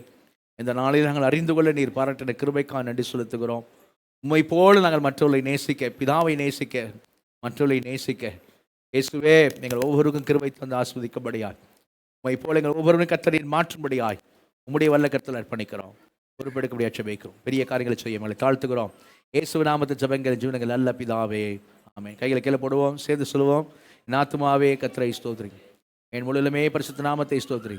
இந்த நாளில் நாங்கள் அறிந்து கொள்ள நீர் பாராட்டின கிருபைக்காக நன்றி செலுத்துகிறோம். உம்மை போல நாங்கள் மற்றவர்களை நேசிக்க, பிதாவை நேசிக்க, மற்றவர்களை நேசிக்க இயேசுவே நீங்கள் ஒவ்வொருவருக்கும் கிருபை தந்து ஆஸ்வதிக்கும்படியாய், உம்மை போல எங்கள் ஒவ்வொருவரும் கர்த்தரின் மாற்றும்படியாய் உம்முடைய வல்ல கர்த்தரில் அர்ப்பணிக்கிறோம். பொறுப்பெடுக்க முடியாது ஜெபிக்கிறோம். பெரிய காரியங்களை செய்ய எங்களை தாழ்த்துகிறோம். இயேசு நாமத்தில் ஜெபங்கள் ஜீவனங்கள் நல்ல பிதாவே ஆமென். கைகளை கீழே போடுவோம், சேர்ந்து சொல்லுவோம். என் ஆத்துமாவே கர்த்தரை ஸ்தோத்திரி, என் முழுலுமே பரிசுத்த நாமத்தை ஸ்தோத்திரி.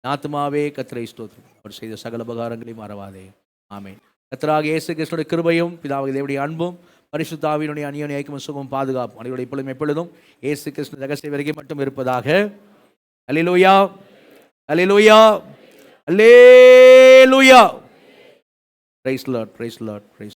என் ஆத்துமாவே கர்த்தரை ஸ்தோத்திரி, அவர் செய்த சகல உபகாரங்களையும் மறவாதே. ஆமென். கர்த்தராகிய இயேசு கிறிஸ்துவின் கிருபையும் பிதாவாகிய தேவனுடைய அன்பும் பரிசுத்த ஆவியினுடைய அந்யோன்ய ஐக்கியமும் சுகமும் பாதுகாப்பும் அனைவருடைய எப்பொழுதும் இயேசு கிறிஸ்து ரகசிய வரைக்கும் மட்டும் இருப்பதாக. அல்லேலூயா, அல்லேலூயா, அல்லேலூயா. Praise the lord, praise the lord, price